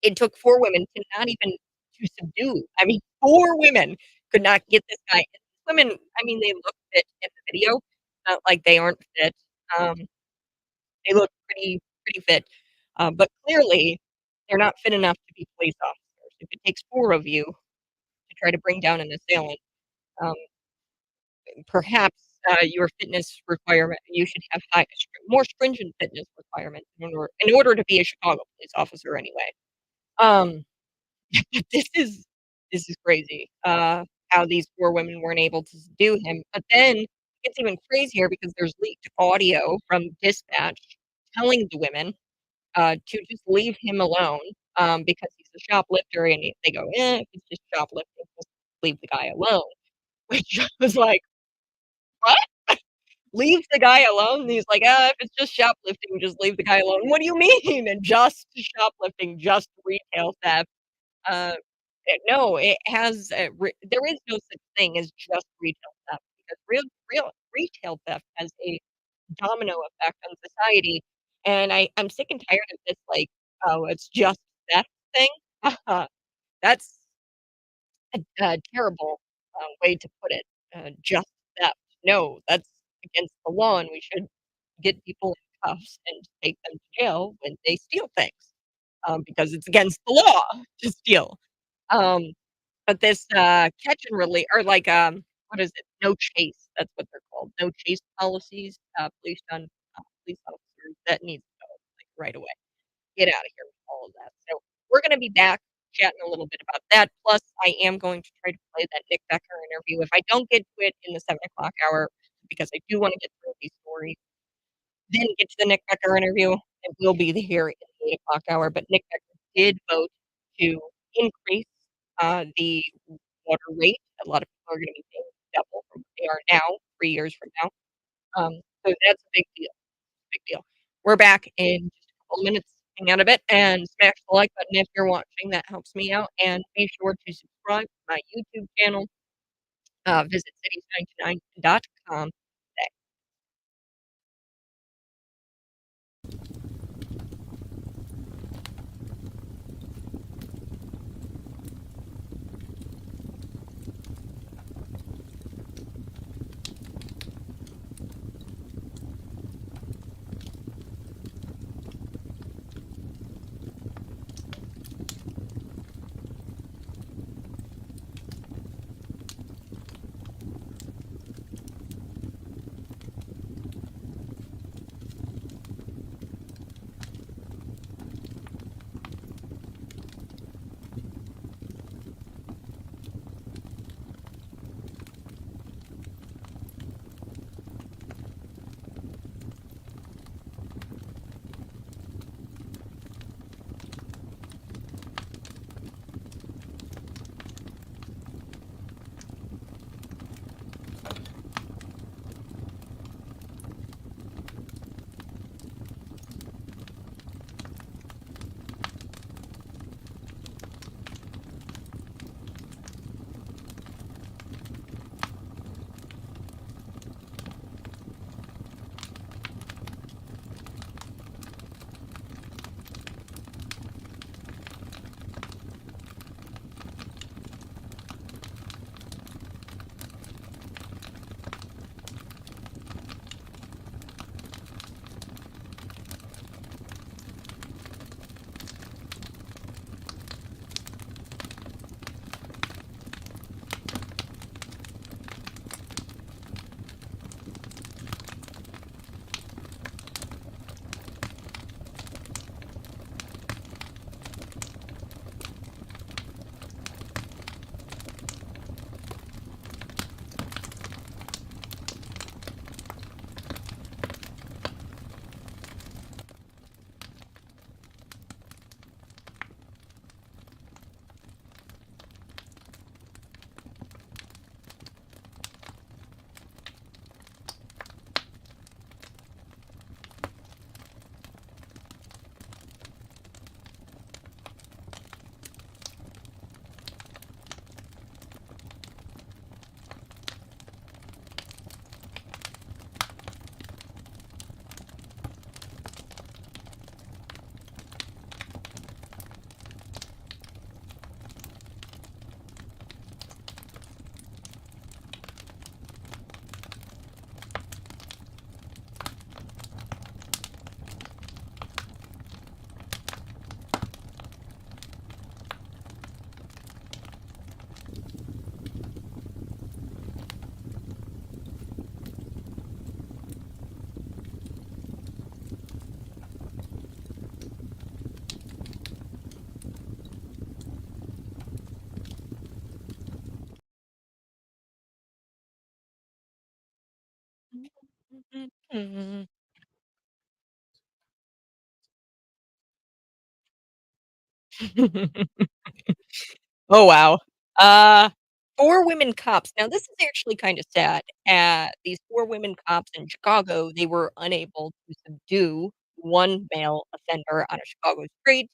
It took 4 women to not even to subdue. I mean, 4 women could not get this guy. And women, I mean, they look fit in the video, not like they aren't fit. Um, they look pretty fit, but clearly they're not fit enough to be police officers. If it takes 4 of you to try to bring down an assailant, um, perhaps, your fitness requirement you should have more stringent fitness requirements in order to be a Chicago police officer anyway. Um, this is this is crazy, how these 4 women weren't able to subdue him, but then it gets even crazier because there's leaked audio from dispatch telling the women, to just leave him alone, because he's a shoplifter, and they go, "Eh, if it's just shoplifting, just leave the guy alone," which was like, "What? Leave the guy alone?" And he's like, if it's just shoplifting, just leave the guy alone." "What do you mean?" "And just shoplifting, just retail theft." Uh, no, it has there is no such thing as just retail theft because real retail theft has a domino effect on society, and I'm sick and tired of this, like, "Oh, it's just theft" thing. That's a terrible, way to put it, just theft. No, that's against the law, and we should get people in cuffs and take them to jail when they steal things, because it's against the law to steal. Um, but this, catch and release or like, what is it? No chase, that's what they're called. No chase policies, placed on, police officers, that needs to go, like, right away. Get out of here with all of that. So, we're gonna be back chatting a little bit about that, plus I am going to try to play that Nick Becker interview. If I don't get to it in the 7 o'clock hour, because I do wanna get through these stories, then get to the Nick Becker interview, it will be here in the 8 o'clock hour, but Nick Becker did vote to increase, the water rate. A lot of people are gonna be paying double from what they are now, 3 years from now. So that's a big deal, big deal. We're back in just a couple of minutes. looking at a bit, and smash the like button if you're watching, that helps me out, and be sure to subscribe to my YouTube channel, visit cities99.com. Oh, wow. Uh, 4 women cops. Now this is actually kinda sad. These 4 women cops in Chicago, they were unable to subdue 1 male offender on a Chicago street,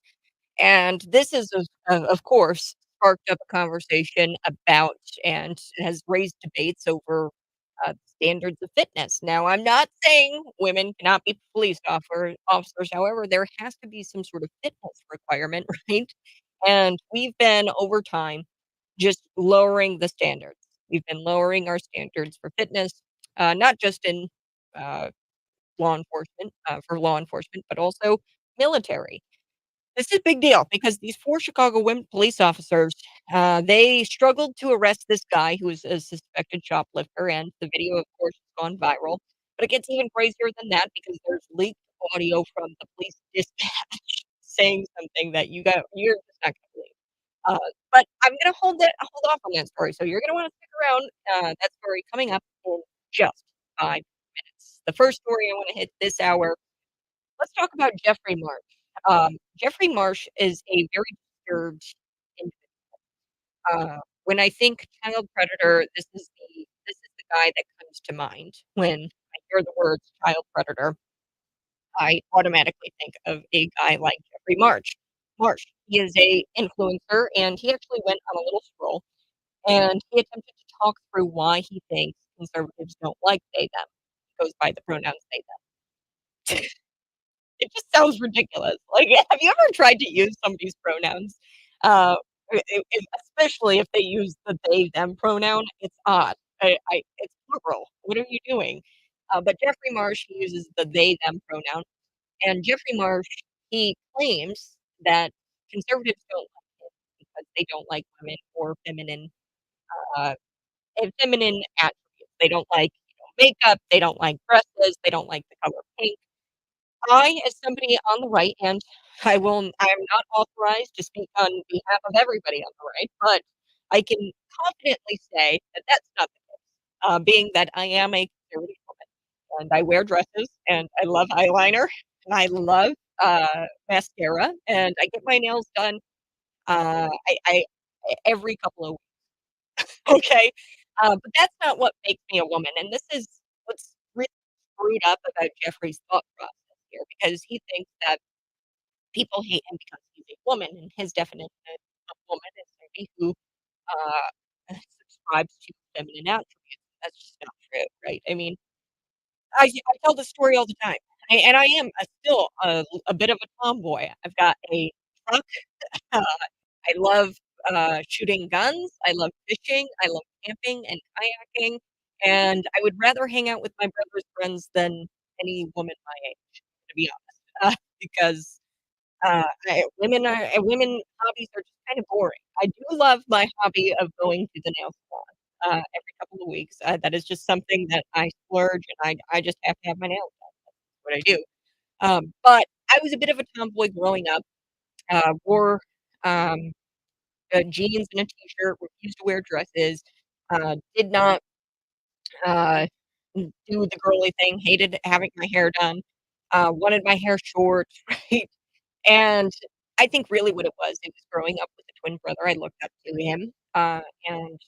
and this is of course, sparked up a conversation about and has raised debates over, standards of fitness. Now, I'm not saying women cannot be police officers, however, there has to be some sort of fitness requirement, right? And we've been, over time, just lowering the standards. We've been lowering our standards for fitness, not just in, uh, for law enforcement, but also military. This is a big deal because these 4 Chicago women police officers, they struggled to arrest this guy who was a suspected shoplifter, and the video, of course, has gone viral. But it gets even crazier than that because there's leaked audio from the police dispatch saying something that you're just not gonna believe. But I'm gonna hold off on that story, so you're gonna wanna stick around, that story coming up in just 5 minutes. The first story I wanna hit this hour. Let's talk about Jeffrey Marsh. Jeffrey Marsh is a very disturbed individual. When I think child predator, this is the guy that comes to mind when I hear the words child predator. I automatically think of a guy like Jeffrey March. Marsh. He is a influencer, and he actually went on a little stroll, and he attempted to talk through why he thinks conservatives don't like they them. He goes by the pronouns they them. It just sounds ridiculous. Like, have you ever tried to use somebody's pronouns? Especially if they use the they them pronoun, it's odd. It's plural. What are you doing? But Jeffrey Marsh uses the they them pronoun, and Jeffrey Marsh, he claims that conservatives don't like him because they don't like women or uh, feminine attributes. They don't like, makeup. They don't like dresses. They don't like the color pink. I, as somebody on the right, and I am not authorized to speak on behalf of everybody on the right, but I can confidently say that that's not the case, being that I am a conservative woman, and I wear dresses, and I love eyeliner, and I love, mascara, and I get my nails done, I every couple of okay? But that's not what makes me a woman, and this is what's really screwed up about Jeffrey's thought process here, because he thinks that people hate him because he's a woman, and his definition of woman is somebody who, subscribes to feminine attributes. That's just not true, right? I mean, I tell this story all the time, and I am still a bit of a tomboy. I've got a truck. I love, shooting guns, I love fishing, I love camping and kayaking, and I would rather hang out with my brother's friends than any woman my age, to be honest, because, women hobbies are just kind of boring. I do love my hobby of going to the nail salon, every couple of weeks, that is just something that I splurge, and I just have to have my nails done. That's what I do. But I was a bit of a tomboy growing up, wore, um jeans and a t-shirt, refused to wear dresses, did not, do the girly thing, hated having my hair done, wanted my hair short, right? And I think really what it was growing up with a twin brother, I looked up to him, and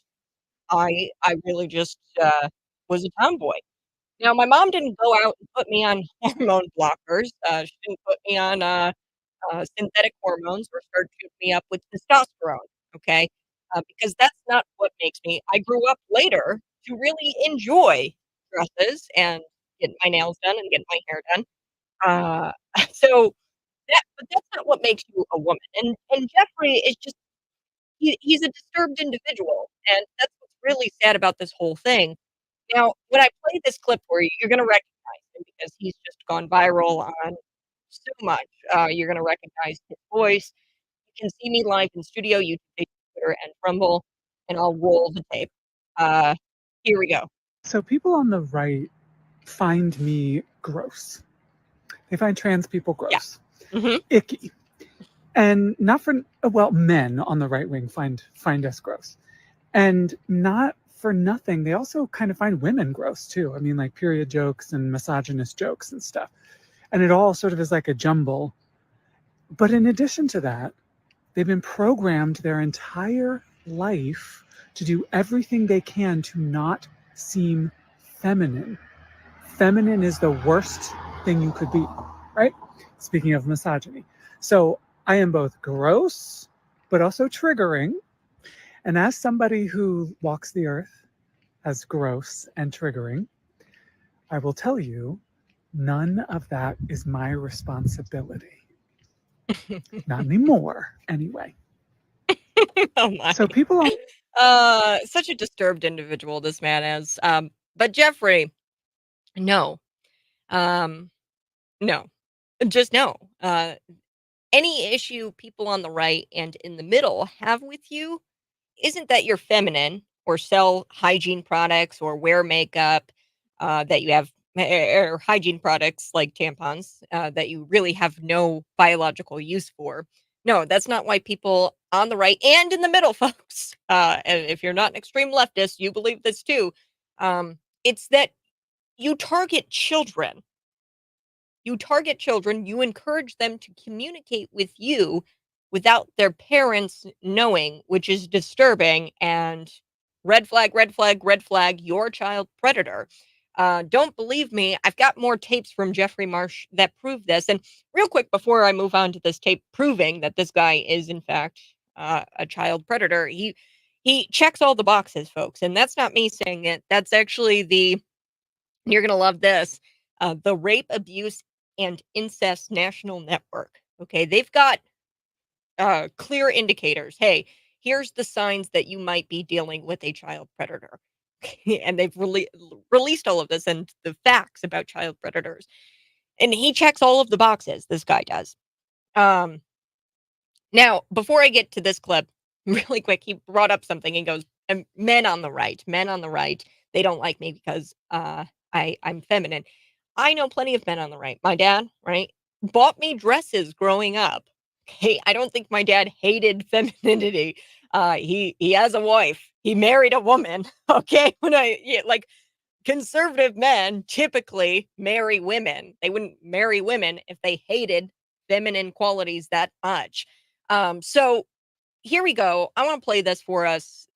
I really just, was a tomboy. Now, my mom didn't go out and put me on hormone blockers, she didn't put me on, synthetic hormones or start shooting me up with testosterone, okay? Because that's not what makes me I grew up later to really enjoy dresses and getting my nails done and getting my hair done. Uh, so but that's not what makes you a woman, and Jeffrey is just he's a disturbed individual, and that's what's really sad about this whole thing. Now, when I play this clip for you, you're gonna recognize him because he's just gone viral on so much. You're gonna recognize his voice. You can see me live in studio, YouTube, Facebook, Twitter, and Rumble, and I'll roll the tape. Uh, Here we go. So people on the right find me gross. They find trans people Yeah. gross, Mhm. icky, and not for well, men on the right wing find us gross, and not for nothing. They also kind of find women gross too. I mean, like period jokes and misogynist jokes and stuff, and it all sort of is like a jumble. But in addition to that, they've been programmed their entire life to do everything they can to not seem feminine. Feminine is the worst thing you could be, right? Speaking of misogyny. So I am both gross, but also triggering. And as somebody who walks the earth as gross and triggering, I will tell you, none of that is my responsibility. Not anymore, anyway. Oh my. So people on Such a disturbed individual this man is. But Jeffrey, no. Um, no. Just no. Any issue people on the right and in the middle have with you isn't that you're feminine or sell hygiene products or wear makeup, that you have or hygiene products like tampons, that you really have no biological use for. No, that's not why people on the right and in the middle, folks, and if you're not an extreme leftist, you believe this too. It's that you target children. You target children, you encourage them to communicate with you without their parents knowing, which is disturbing and red flag, red flag, red flag, your child predator. Don't believe me? I've got more tapes from Jeffrey Marsh that prove this. And real quick, before I move on to this tape proving that this guy is in fact a child predator, he checks all the boxes, folks. And that's not me saying it. That's actually the you're gonna love this the Rape, Abuse, and Incest National Network. Okay, they've got clear indicators. Hey, here's the signs that you might be dealing with a child predator. And they've released all of this and the facts about child predators. And he checks all of the boxes. This guy does. Um, Now, before I get to this clip, really quick, he brought up something and goes, men on the right, they don't like me because I'm feminine. I know plenty of men on the right. My dad, right, bought me dresses growing up. Okay, I don't think my dad hated femininity. He has a wife. He married a woman. Okay, like conservative men typically marry women. They wouldn't marry women if they hated feminine qualities that much. So here we go. I want to play this for us.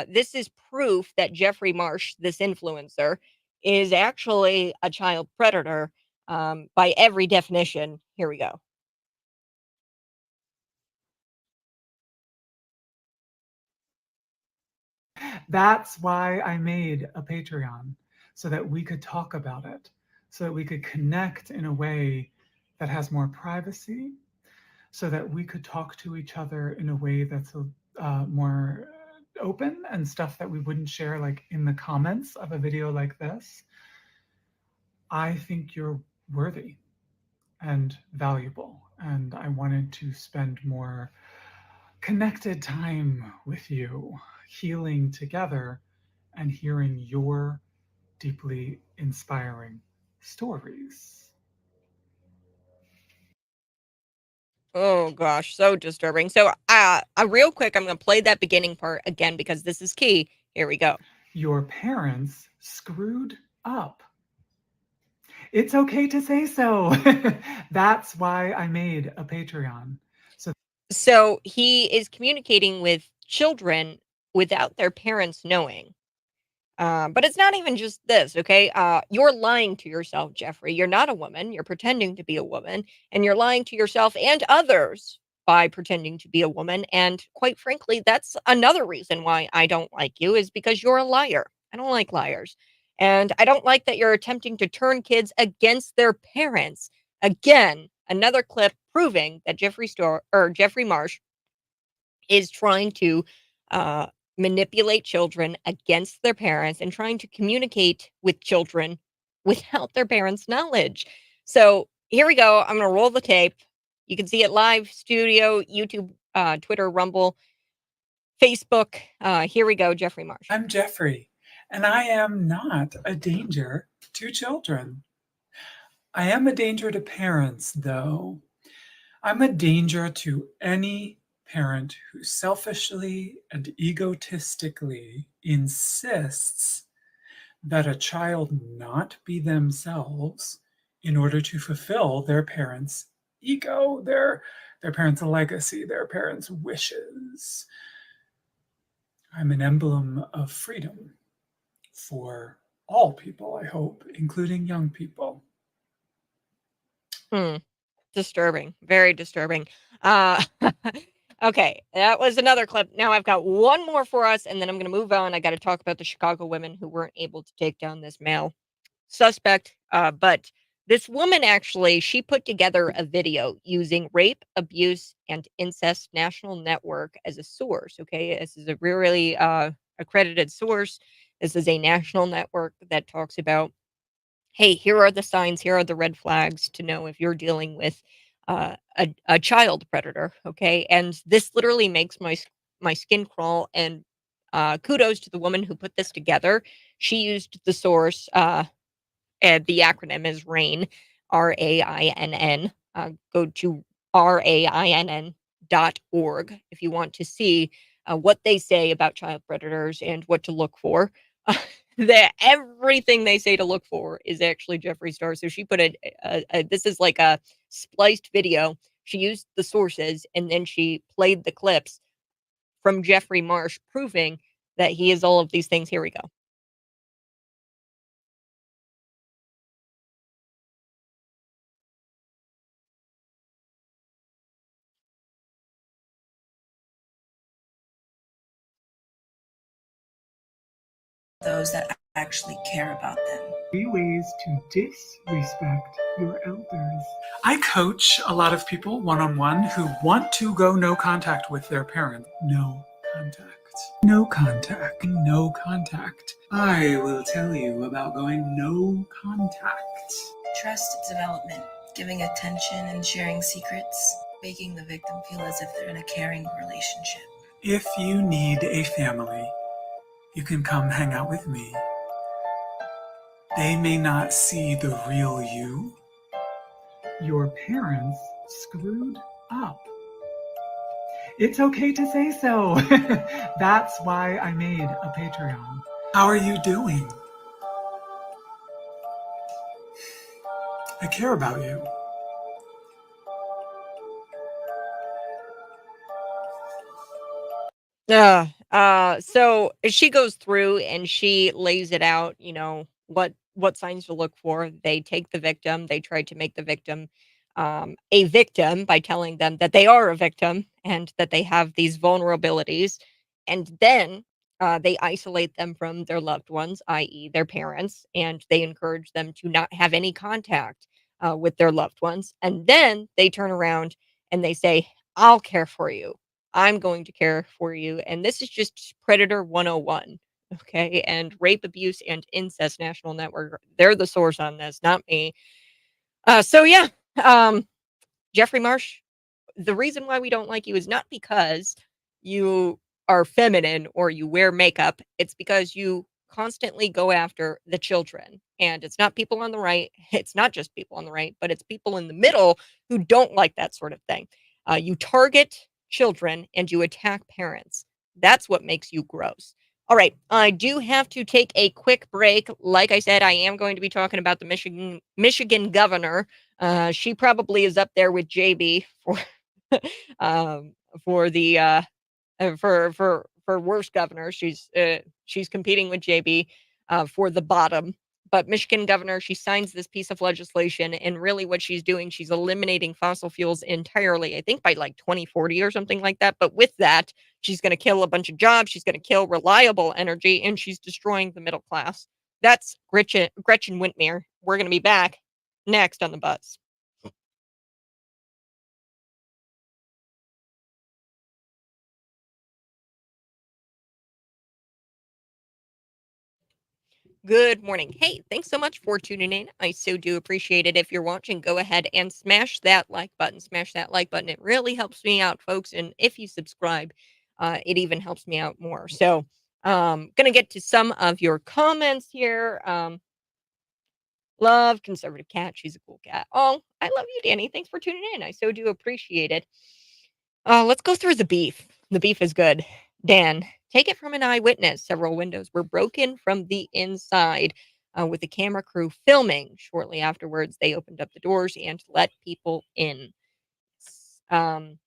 This is proof that Jeffrey Marsh, this influencer, is actually a child predator by every definition. Here we go. That's why I made a Patreon, so that we could talk about it, so that we could connect in a way that has more privacy, so that we could talk to each other in a way that's more open and stuff that we wouldn't share like in the comments of a video like this. I think you're worthy and valuable, and I wanted to spend more connected time with you, healing together and hearing your deeply inspiring stories. Oh gosh, so disturbing. So, real quick, I'm going to play that beginning part again because this is key. Here we go. Your parents screwed up. It's okay to say so. That's why I made a Patreon. So he is communicating with children without their parents knowing. But it's not even just this, okay? You're lying to yourself, Jeffrey. You're not a woman. You're pretending to be a woman, and you're lying to yourself and others by pretending to be a woman. And quite frankly, that's another reason why I don't like you is because you're a liar. I don't like liars. And I don't like that you're attempting to turn kids against their parents. Again, another clip proving that Jeffrey Marsh is trying to uh, manipulate children against their parents and trying to communicate with children without their parents' knowledge. So here we go. I'm going to roll the tape. You can see it live, studio, YouTube, Twitter, Rumble, Facebook. Here we go, Jeffrey Marsh. I'm Jeffrey, and I am not a danger to children. I am a danger to parents, though. I'm a danger to any parent who selfishly and egotistically insists that a child not be themselves in order to fulfill their parents' ego, their parents' legacy, their parents' wishes. I'm an emblem of freedom for all people, I hope, including young people. Hmm. Disturbing. Very disturbing. Uh, okay, that was another clip. Now I've got one more for us, and then I'm going to move on. I got to talk about the Chicago women who weren't able to take down this male suspect. But this woman actually, she put together a video using Rape, Abuse, and Incest National Network as a source. Okay, this is a really accredited source. This is a national network that talks about, hey, here are the signs, here are the red flags to know if you're dealing with a child predator. Okay, and this literally makes my skin crawl. And kudos to the woman who put this together. She used the source. The acronym is RAIN, RAINN. Go to RAINN.org if you want to see what they say about child predators and what to look for. Everything they say to look for is actually Jeffree Star. So she put this is like a spliced video. She used the sources and then she played the clips from Jeffrey Marsh proving that he is all of these things. Here we go. those that actually care about them. 3 ways to disrespect your elders. I coach a lot of people one-on-one who want to go no contact with their parents. No contact. No contact. No contact. I will tell you about going no contact. Trust development, giving attention and sharing secrets, making the victim feel as if they're in a caring relationship. If you need a family, you can come hang out with me. They may not see the real you. Your parents screwed up. It's okay to say so. That's why I made a Patreon. How are you doing? I care about you. So she goes through and she lays it out, what signs to look for. They take the victim, they try to make the victim a victim by telling them that they are a victim and that they have these vulnerabilities. And then they isolate them from their loved ones, i.e., their parents, and they encourage them to not have any contact with their loved ones. And then they turn around and they say, I'll care for you. I'm going to care for you. And this is just Predator 101. Okay. And Rape, Abuse, and Incest National Network. They're the source on this, not me. So yeah. Um, Jeffrey Marsh, the reason why we don't like you is not because you are feminine or you wear makeup. It's because you constantly go after the children. And it's not people on the right. It's not just people on the right, but it's people in the middle who don't like that sort of thing. You target children and you attack parents. That's what makes you gross. All right, I do have to take a quick break. Like I said, I am going to be talking about the Michigan governor. She probably is up there with JB um, for the for worst governor. She's competing with JB for the bottom. But Michigan governor, she signs this piece of legislation, and really what she's doing, she's eliminating fossil fuels entirely. I think by like 2040 or something like that. But with that, she's going to kill a bunch of jobs. She's going to kill reliable energy, and she's destroying the middle class. That's Gretchen Whitmer. We're going to be back next on the Buzz. Good morning. Hey, thanks so much for tuning in. I so do appreciate it. If you're watching, go ahead and smash that like button. Smash that like button. It really helps me out, folks. And if you subscribe, it even helps me out more. So, gonna get to some of your comments here. Love conservative cat. She's a cool cat. Oh, I love you, Danny. Thanks for tuning in. I so do appreciate it. Let's go through the beef. The beef is good. Dan, take it from an eyewitness. Several windows were broken from the inside. With the camera crew filming. Shortly afterwards, they opened up the doors and let people in. Um,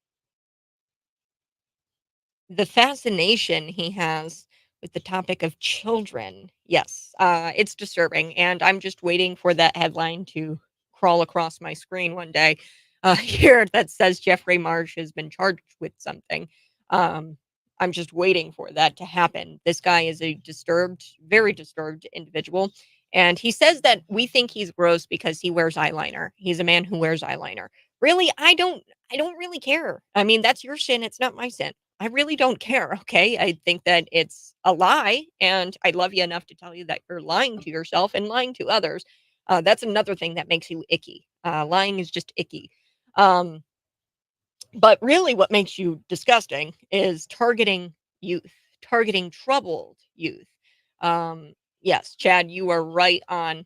the fascination he has with the topic of children. Yes, it's disturbing. And I'm just waiting for that headline to crawl across my screen one day here that says Jeffrey Marsh has been charged with something. Um, I'm just waiting for that to happen. This guy is a disturbed, very disturbed individual. And he says that we think he's gross because he wears eyeliner. He's a man who wears eyeliner. Really, I don't really care. I mean, that's your sin. It's not my sin. I really don't care, okay? I think that it's a lie, and I love you enough to tell you that you're lying to yourself and lying to others. That's another thing that makes you icky. Lying is just icky. Um, but really, what makes you disgusting is targeting youth, targeting troubled youth. Yes, Chad, you are right on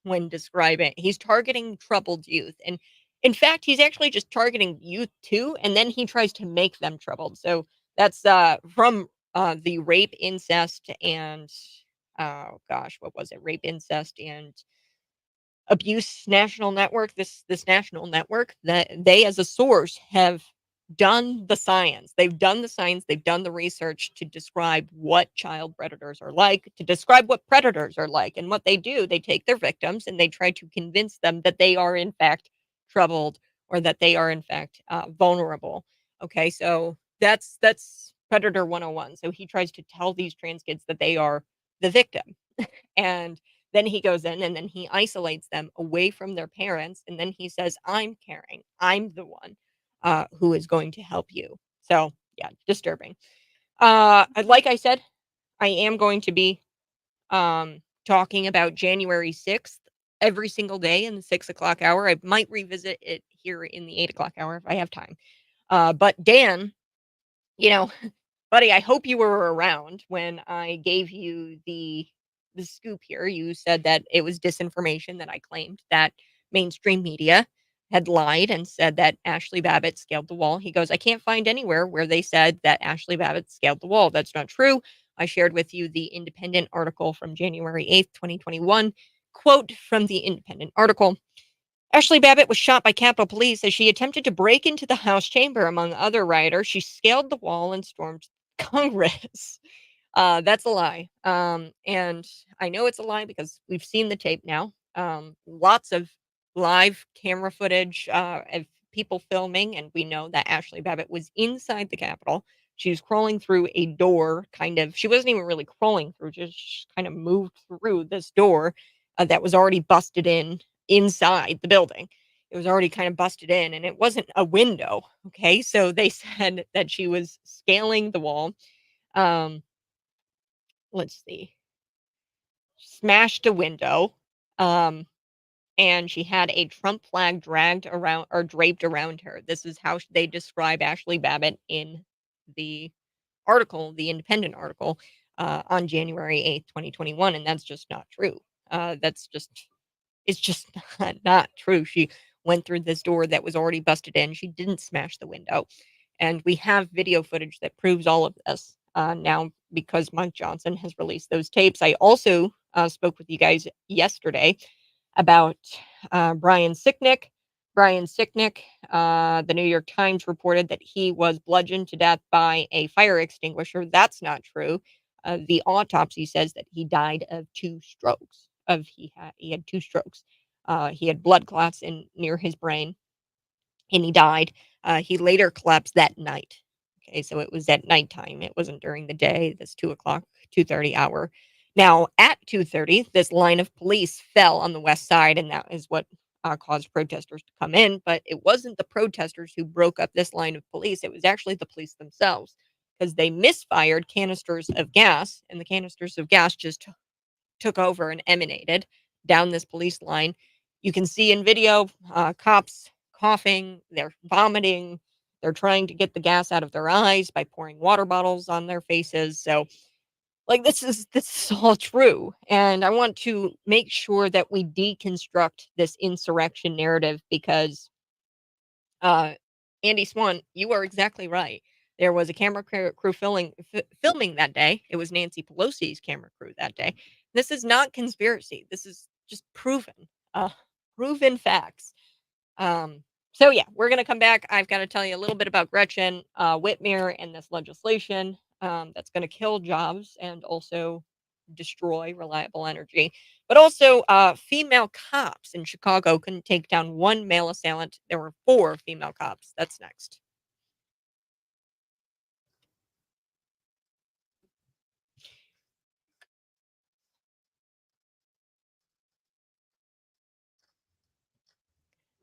when describing. He's targeting troubled youth, and in fact, he's actually just targeting youth too, and then he tries to make them troubled. So that's from the rape, incest, and oh gosh, what was it? Rape, incest, and abuse national network, this national network, that they as a source have done the science. They've done the science, they've done the research to describe what child predators are like, to describe what predators are like. And what they do, they take their victims and they try to convince them that they are in fact troubled or that they are in fact vulnerable. Okay, so that's Predator 101. So he tries to tell these trans kids that they are the victim. And then he goes in and then he isolates them away from their parents. And then he says, I'm caring. I'm the one who is going to help you. So, yeah, disturbing. Like I said, I am going to be talking about January 6th every single day in the 6 o'clock hour. I might revisit it here in the 8 o'clock hour if I have time. But Dan, you know, buddy, I hope you were around when I gave you the scoop here. You said that it was disinformation that I claimed that mainstream media had lied and said that Ashley Babbitt scaled the wall. He goes, I can't find anywhere where they said that Ashley Babbitt scaled the wall. That's not true. I shared with you the Independent article from January 8th, 2021. Quote from the Independent article. Ashley Babbitt was shot by Capitol Police as she attempted to break into the House chamber. Among other rioters, she scaled the wall and stormed Congress. That's a lie. And I know it's a lie because we've seen the tape now. Lots of live camera footage of people filming, and we know that Ashley Babbitt was inside the Capitol. She was crawling through a door, kind of. She wasn't even really crawling through, just kind of moved through this door that was already busted in inside the building. It was already kind of busted in, and it wasn't a window. Okay, so they said that she was scaling the wall. Um, let's see, smashed a window, um, and she had a Trump flag dragged around or draped around her. This is how they describe Ashley Babbitt in the article, the Independent article, on January 8th, 2021, and that's just not true. That's just it's just not true. She went through this door that was already busted in. She didn't smash the window. And we have video footage that proves all of this now because Mike Johnson has released those tapes. I also spoke with you guys yesterday about Brian Sicknick. Brian Sicknick, the New York Times reported that he was bludgeoned to death by a fire extinguisher. That's not true. The autopsy says that he died of two strokes. He had two strokes. He had blood clots in near his brain, and he died. He later collapsed that night. Okay, so it was at nighttime. It wasn't during the day. This 2 o'clock, 2:30 hour. Now at 2:30, this line of police fell on the west side, and that is what caused protesters to come in. But it wasn't the protesters who broke up this line of police. It was actually the police themselves because they misfired canisters of gas, and the canisters of gas just took over and emanated down this police line. You can see in video cops coughing, they're vomiting, they're trying to get the gas out of their eyes by pouring water bottles on their faces. So, like, this is all true, and I want to make sure that we deconstruct this insurrection narrative because uh, Andy Swan, you are exactly right. There was a camera crew filming that day. It was Nancy Pelosi's camera crew that day. This is not conspiracy. This is just uh, proven facts. So yeah, we're gonna come back. I've got to tell you a little bit about Gretchen Whitmer and this legislation that's going to kill jobs and also destroy reliable energy. But also, female cops in Chicago couldn't take down one male assailant. There were four female cops. That's next.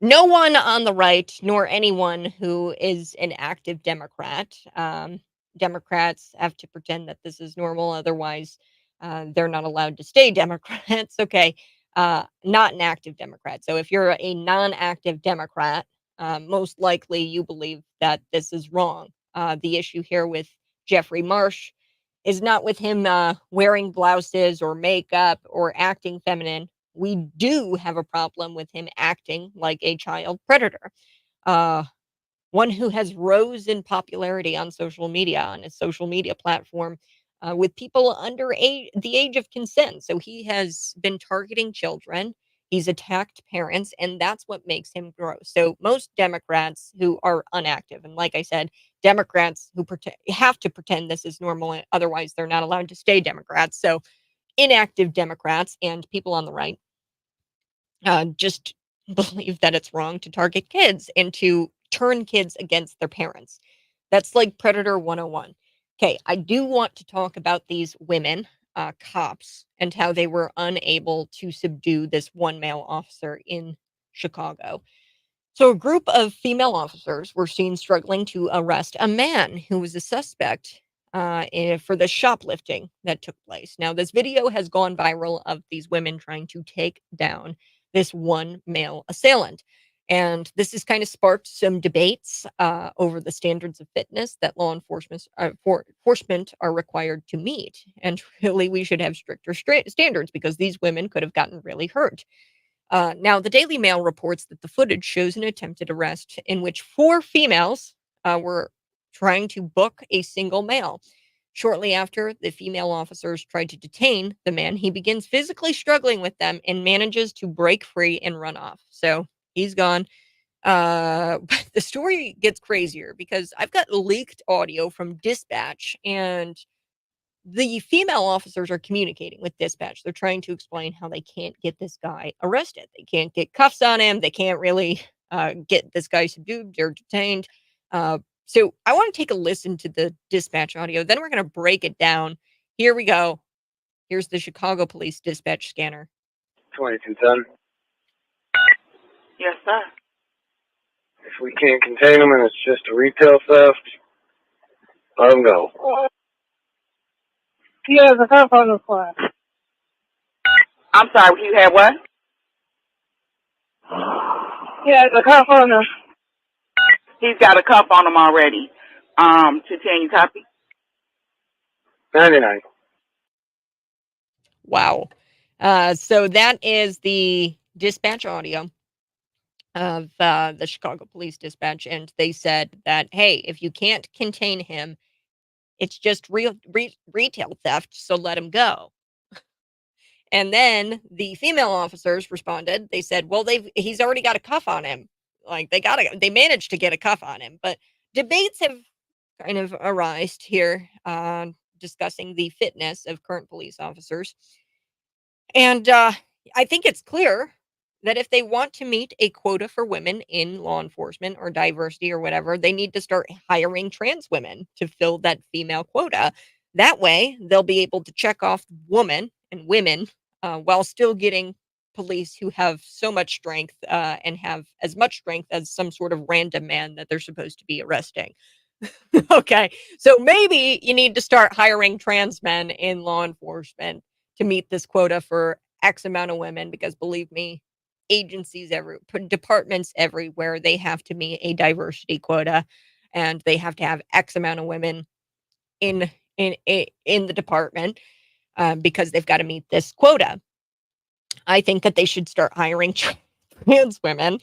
No one on the right, nor anyone who is an active Democrat. Democrats have to pretend that this is normal, otherwise, they're not allowed to stay Democrats. Okay, not an active Democrat. So if you're a non-active Democrat, most likely you believe that this is wrong. The issue here with Jeffrey Marsh is not with him wearing blouses or makeup or acting feminine. We do have a problem with him acting like a child predator. Uh, one who has rose in popularity on social media, on his social media platform, with people under the age of consent. So he has been targeting children. He's attacked parents, and that's what makes him gross. So most Democrats who are unactive, and like I said, Democrats who have to pretend this is normal, otherwise they're not allowed to stay Democrats. So inactive Democrats and people on the right just believe that it's wrong to target kids and to turn kids against their parents. That's like Predator 101. Okay, I do want to talk about these women cops and how they were unable to subdue this one male officer in Chicago. So, a group of female officers were seen struggling to arrest a man who was a suspect for the shoplifting that took place. Now, this video has gone viral of these women trying to take down this one male assailant. And this has kind of sparked some debates over the standards of fitness that law enforcement are required to meet. And really, we should have stricter standards because these women could have gotten really hurt. Now, the Daily Mail reports that the footage shows an attempted arrest in which four females were trying to book a single male. Shortly after, the female officers tried to detain the man. He begins physically struggling with them and manages to break free and run off. So he's gone. But the story gets crazier because I've got leaked audio from dispatch, and the female officers are communicating with dispatch. They're trying to explain how they can't get this guy arrested. They can't get cuffs on him. They can't really get this guy subdued or detained. So I want to take a listen to the dispatch audio. Then we're going to break it down. Here we go. Here's the Chicago Police dispatch scanner. 2210. Yes, sir. If we can't contain them and it's just a retail theft, let them go. He has a cuff on the fly. I'm sorry, you had what? He has a cuff on him. He's got a cuff on him already. To 10, you copy? 99. Wow. So that is the dispatch audio of the Chicago Police dispatch. And they said that, hey, if you can't contain him, it's just retail theft, so let him go. And then the female officers responded. They said, well, he's already got a cuff on him. Like they managed to get a cuff on him. But debates have kind of arisen here discussing the fitness of current police officers. And I think it's clear that if they want to meet a quota for women in law enforcement or diversity or whatever, they need to start hiring trans women to fill that female quota. That way, they'll be able to check off women and women while still getting police who have so much strength and have as much strength as some sort of random man that they're supposed to be arresting. Okay, so maybe you need to start hiring trans men in law enforcement to meet this quota for X amount of women, because believe me, agencies departments everywhere, they have to meet a diversity quota, and they have to have X amount of women in the department because they've got to meet this quota. I think that they should start hiring trans women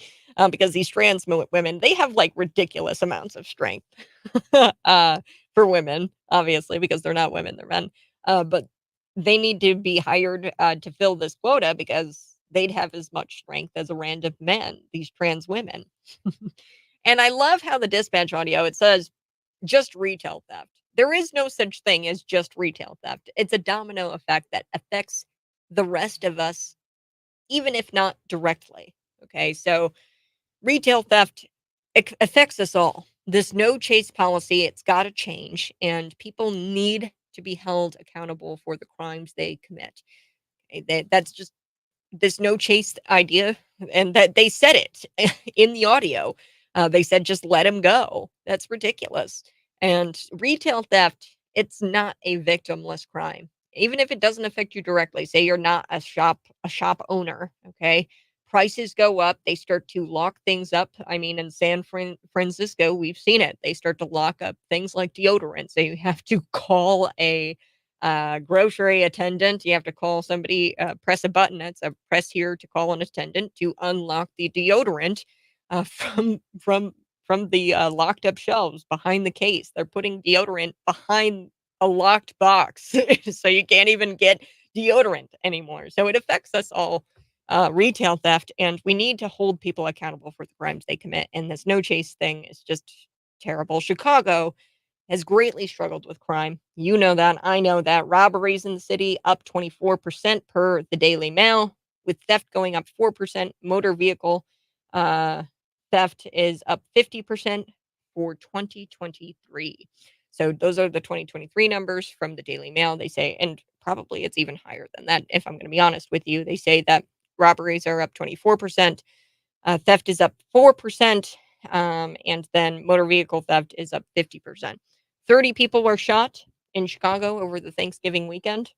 because these trans women, they have like ridiculous amounts of strength for women, obviously, because they're not women, they're men. But they need to be hired to fill this quota because they'd have as much strength as a random man, these trans women. And I love how the dispatch audio, it says just retail theft. There is no such thing as just retail theft. It's a domino effect that affects the rest of us, even if not directly. Okay, so retail theft affects us all. This no chase policy, it's got to change, and people need to be held accountable for the crimes they commit. Okay, that's just this no chase idea, and that they said it in the audio. They said just let him go. That's ridiculous. And retail theft, it's not a victimless crime. Even if it doesn't affect you directly, say you're not a shop owner, okay? Prices go up, they start to lock things up. I mean, in San Francisco, we've seen it. They start to lock up things like deodorant. So you have to call a grocery attendant. You have to call somebody, press a button. It's a press here to call an attendant to unlock the deodorant from the locked up shelves behind the case. They're putting deodorant behind a locked box, so you can't even get deodorant anymore. So it affects us all. Retail theft, and we need to hold people accountable for the crimes they commit. And this no chase thing is just terrible. Chicago has greatly struggled with crime. You know that. I know that. Robberies in the city up 24% per the Daily Mail, with theft going up 4%. Motor vehicle theft is up 50% for 2023. So those are the 2023 numbers from the Daily Mail. They say, and probably it's even higher than that, if I'm going to be honest with you. They say that robberies are up 24%, theft is up 4%, and then motor vehicle theft is up 50%. 30 people were shot in Chicago over the Thanksgiving weekend.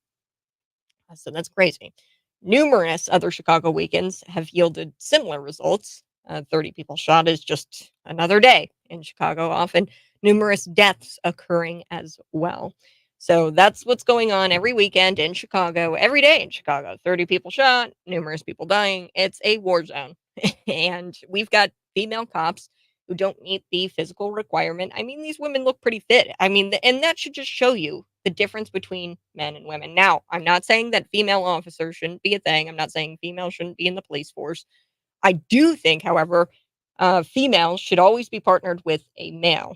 So that's crazy. Numerous other Chicago weekends have yielded similar results. 30 people shot is just another day in Chicago, often numerous deaths occurring as well. So that's what's going on every weekend in Chicago, every day in Chicago. 30 people shot, numerous people dying. It's a war zone. And we've got female cops who don't meet the physical requirement. I mean, these women look pretty fit. I mean, and that should just show you the difference between men and women. Now, I'm not saying that female officers shouldn't be a thing. I'm not saying females shouldn't be in the police force. I do think, however, females should always be partnered with a male.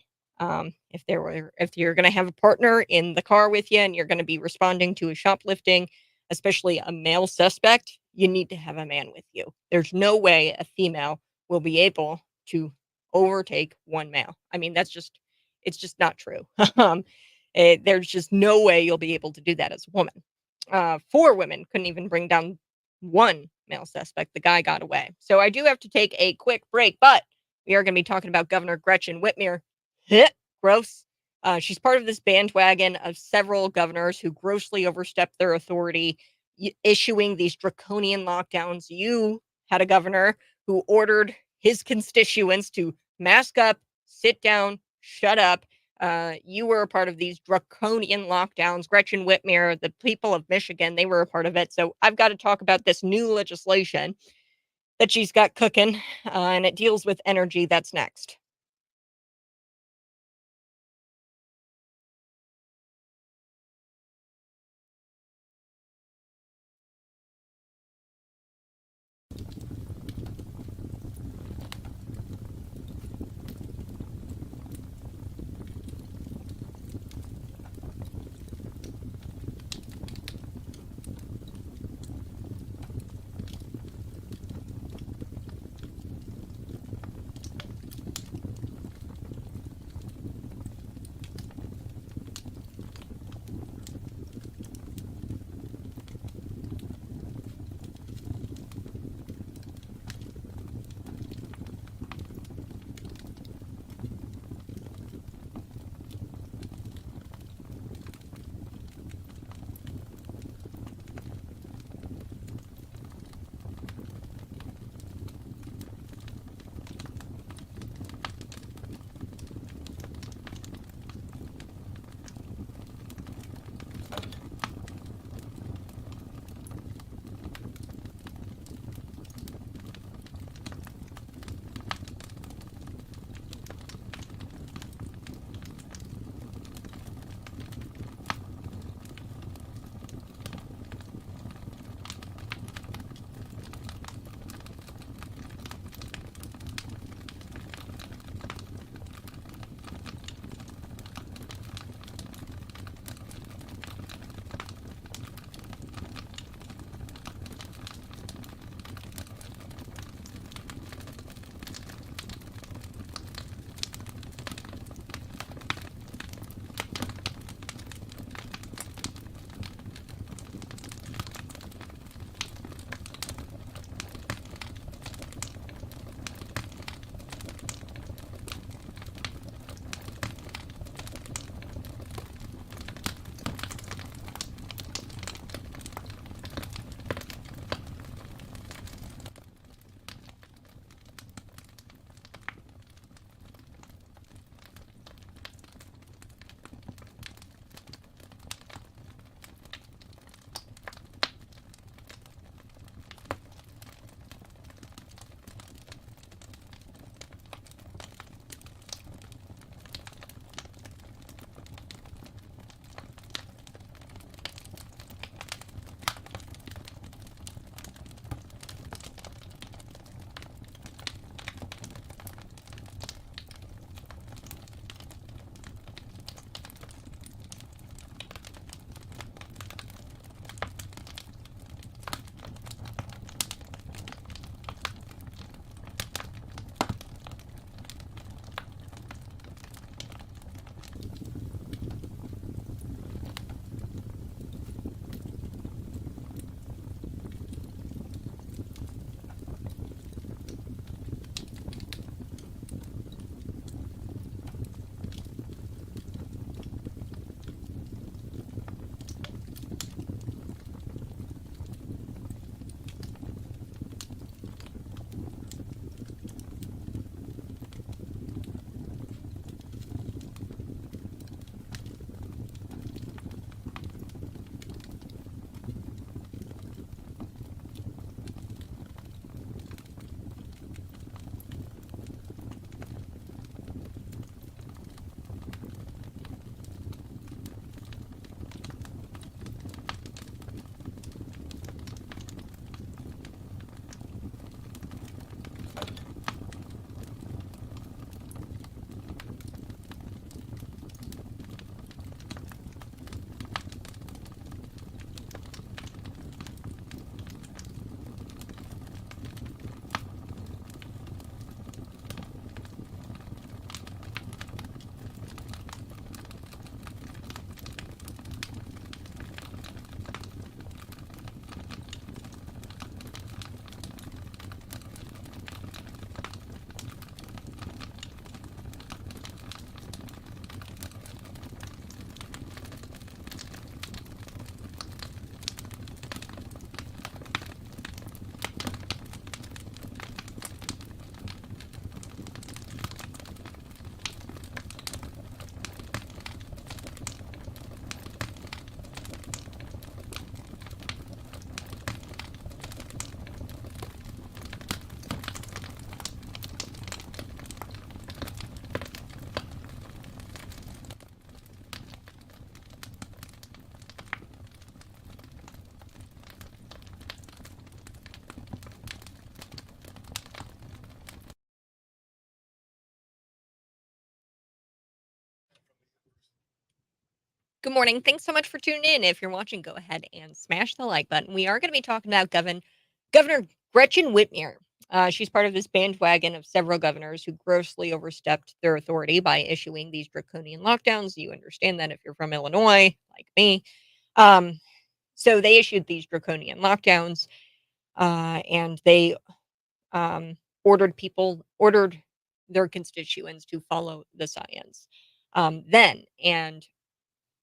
If you're going to have a partner in the car with you and you're going to be responding to a shoplifting, especially a male suspect, you need to have a man with you. There's no way a female will be able to overtake one male. I mean, it's just not true. There's just no way you'll be able to do that as a woman. 4 women couldn't even bring down one male suspect. The guy got away. So I do have to take a quick break, but we are going to be talking about Governor Gretchen Whitmer. Gross. She's part of this bandwagon of several governors who grossly overstepped their authority, issuing these draconian lockdowns. You had a governor who ordered his constituents to mask up, sit down, shut up. You were a part of these draconian lockdowns. Gretchen Whitmer, the people of Michigan, they were a part of it. So I've got to talk about this new legislation that she's got cooking, and it deals with energy. That's next. Good morning. Thanks so much for tuning in. If you're watching, go ahead and smash the like button. We are going to be talking about Governor Gretchen Whitmer. She's part of this bandwagon of several governors who grossly overstepped their authority by issuing these draconian lockdowns. You understand that if you're from Illinois, like me. Um, so they issued these draconian lockdowns, and they um, ordered their constituents to follow the science. Then and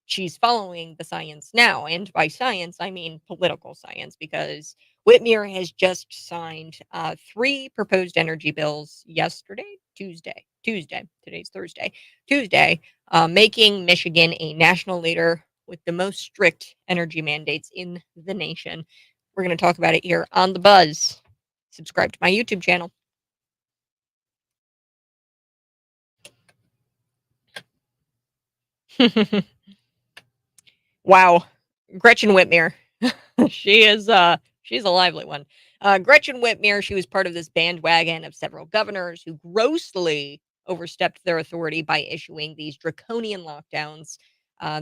she's following the science now. And by science, I mean political science, because Whitmer has just signed 3 proposed energy bills yesterday, Tuesday. Today's Thursday, Tuesday, making Michigan a national leader with the most strict energy mandates in the nation. We're going to talk about it here on The Buzz. Subscribe to my YouTube channel. Wow. Gretchen Whitmer. She's a lively one. Gretchen Whitmer, she was part of this bandwagon of several governors who grossly overstepped their authority by issuing these draconian lockdowns.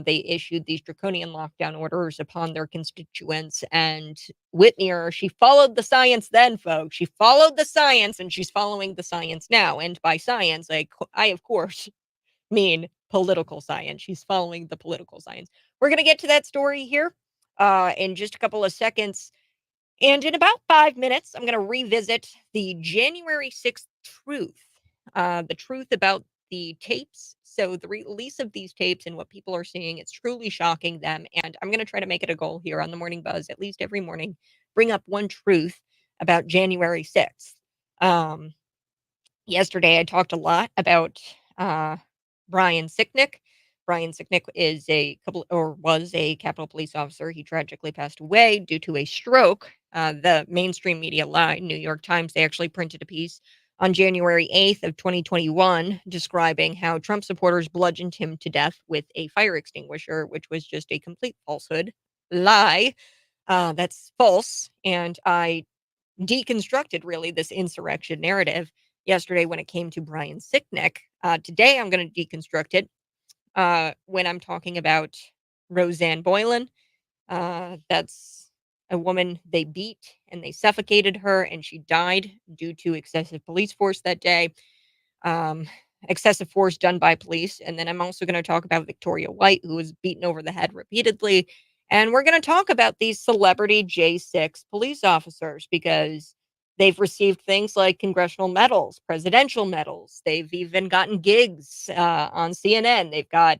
They issued these draconian lockdown orders upon their constituents, and Whitmer, she followed the science then, folks. She followed the science, and she's following the science now. And by science, I of course mean political science. She's following the political science. We're going to get to that story here in just a couple of seconds. And in about 5 minutes, I'm going to revisit the January 6th truth, the truth about the tapes. So the release of these tapes and what people are seeing, it's truly shocking them. And I'm going to try to make it a goal here on the Morning Buzz, at least every morning, bring up one truth about January 6th. Yesterday, I talked a lot about Brian Sicknick. Brian Sicknick was a Capitol Police officer. He tragically passed away due to a stroke. The mainstream media lied. New York Times, they actually printed a piece on January 8th of 2021 describing how Trump supporters bludgeoned him to death with a fire extinguisher, which was just a complete falsehood, lie. That's false. And I deconstructed really this insurrection narrative yesterday when it came to Brian Sicknick. Today, I'm going to deconstruct it when I'm talking about Roseanne Boylan. That's a woman they beat and they suffocated her, and she died due to excessive police force that day. Excessive force done by police. And then I'm also going to talk about Victoria White, who was beaten over the head repeatedly. And we're going to talk about these celebrity J6 police officers because they've received things like congressional medals, presidential medals. They've even gotten gigs on CNN. They've got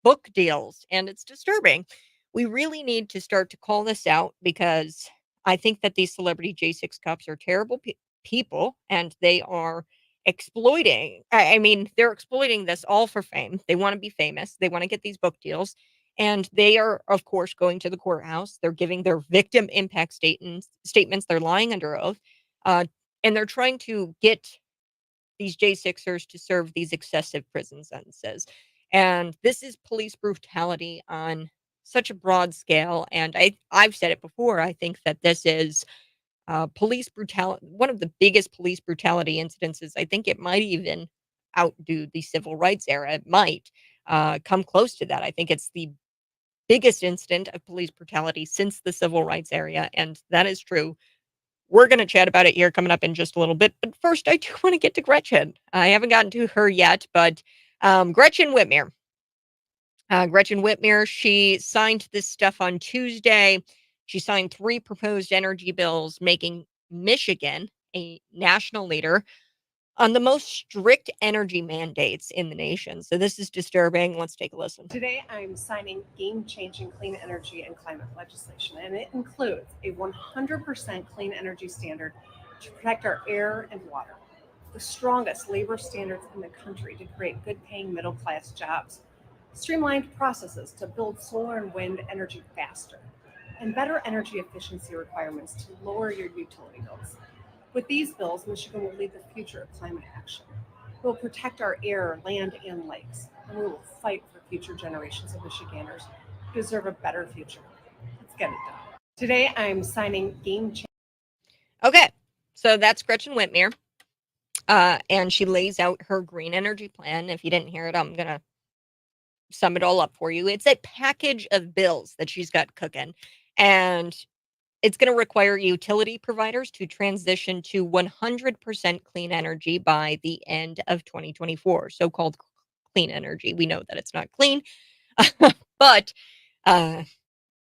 book deals, and it's disturbing. We really need to start to call this out because I think that these celebrity J6 cops are terrible people, and they are exploiting. I mean, they're exploiting this all for fame. They want to be famous. They want to get these book deals. And they are, of course, going to the courthouse. They're giving their victim impact statements. They're lying under oath. Uh, and they're trying to get these J6ers to serve these excessive prison sentences. And this is police brutality on such a broad scale. And I've said it before. I think that this is police brutality, one of the biggest police brutality incidences. I think it might even outdo the civil rights era. It might come close to that. I think it's the biggest incident of police brutality since the civil rights era, and that is true. We're going to chat about it here coming up in just a little bit. But first, I do want to get to Gretchen. I haven't gotten to her yet, but Gretchen Whitmer. Gretchen Whitmer, she signed this stuff on Tuesday. She signed 3 proposed energy bills, making Michigan a national leader on the most strict energy mandates in the nation. So this is disturbing. Let's take a listen. Today, I'm signing game-changing clean energy and climate legislation, and it includes a 100% clean energy standard to protect our air and water, the strongest labor standards in the country to create good-paying middle-class jobs, streamlined processes to build solar and wind energy faster, and better energy efficiency requirements to lower your utility bills. With these bills, Michigan will lead the future of climate action. We will protect our air, land, and lakes, and we will fight for future generations of Michiganders who deserve a better future. Let's get it done. Today, I'm signing game-changing. Okay, so that's Gretchen Whitmer, and she lays out her green energy plan. If you didn't hear it, I'm going to sum it all up for you. It's a package of bills that she's got cooking, and it's going to require utility providers to transition to 100% clean energy by the end of 2024. So-called clean energy. We know that it's not clean, but uh,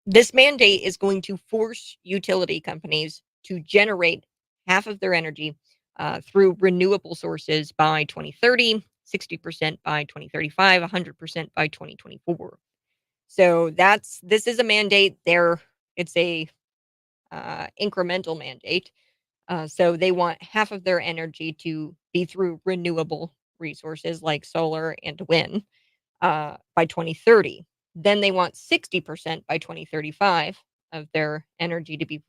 this mandate is going to force utility companies to generate half of their energy through renewable sources by 2030, 60% by 2035, 100% by 2024. So this is a mandate. It's a incremental mandate. So they want half of their energy to be through renewable resources like solar and wind by 2030. Then they want 60% by 2035 of their energy to be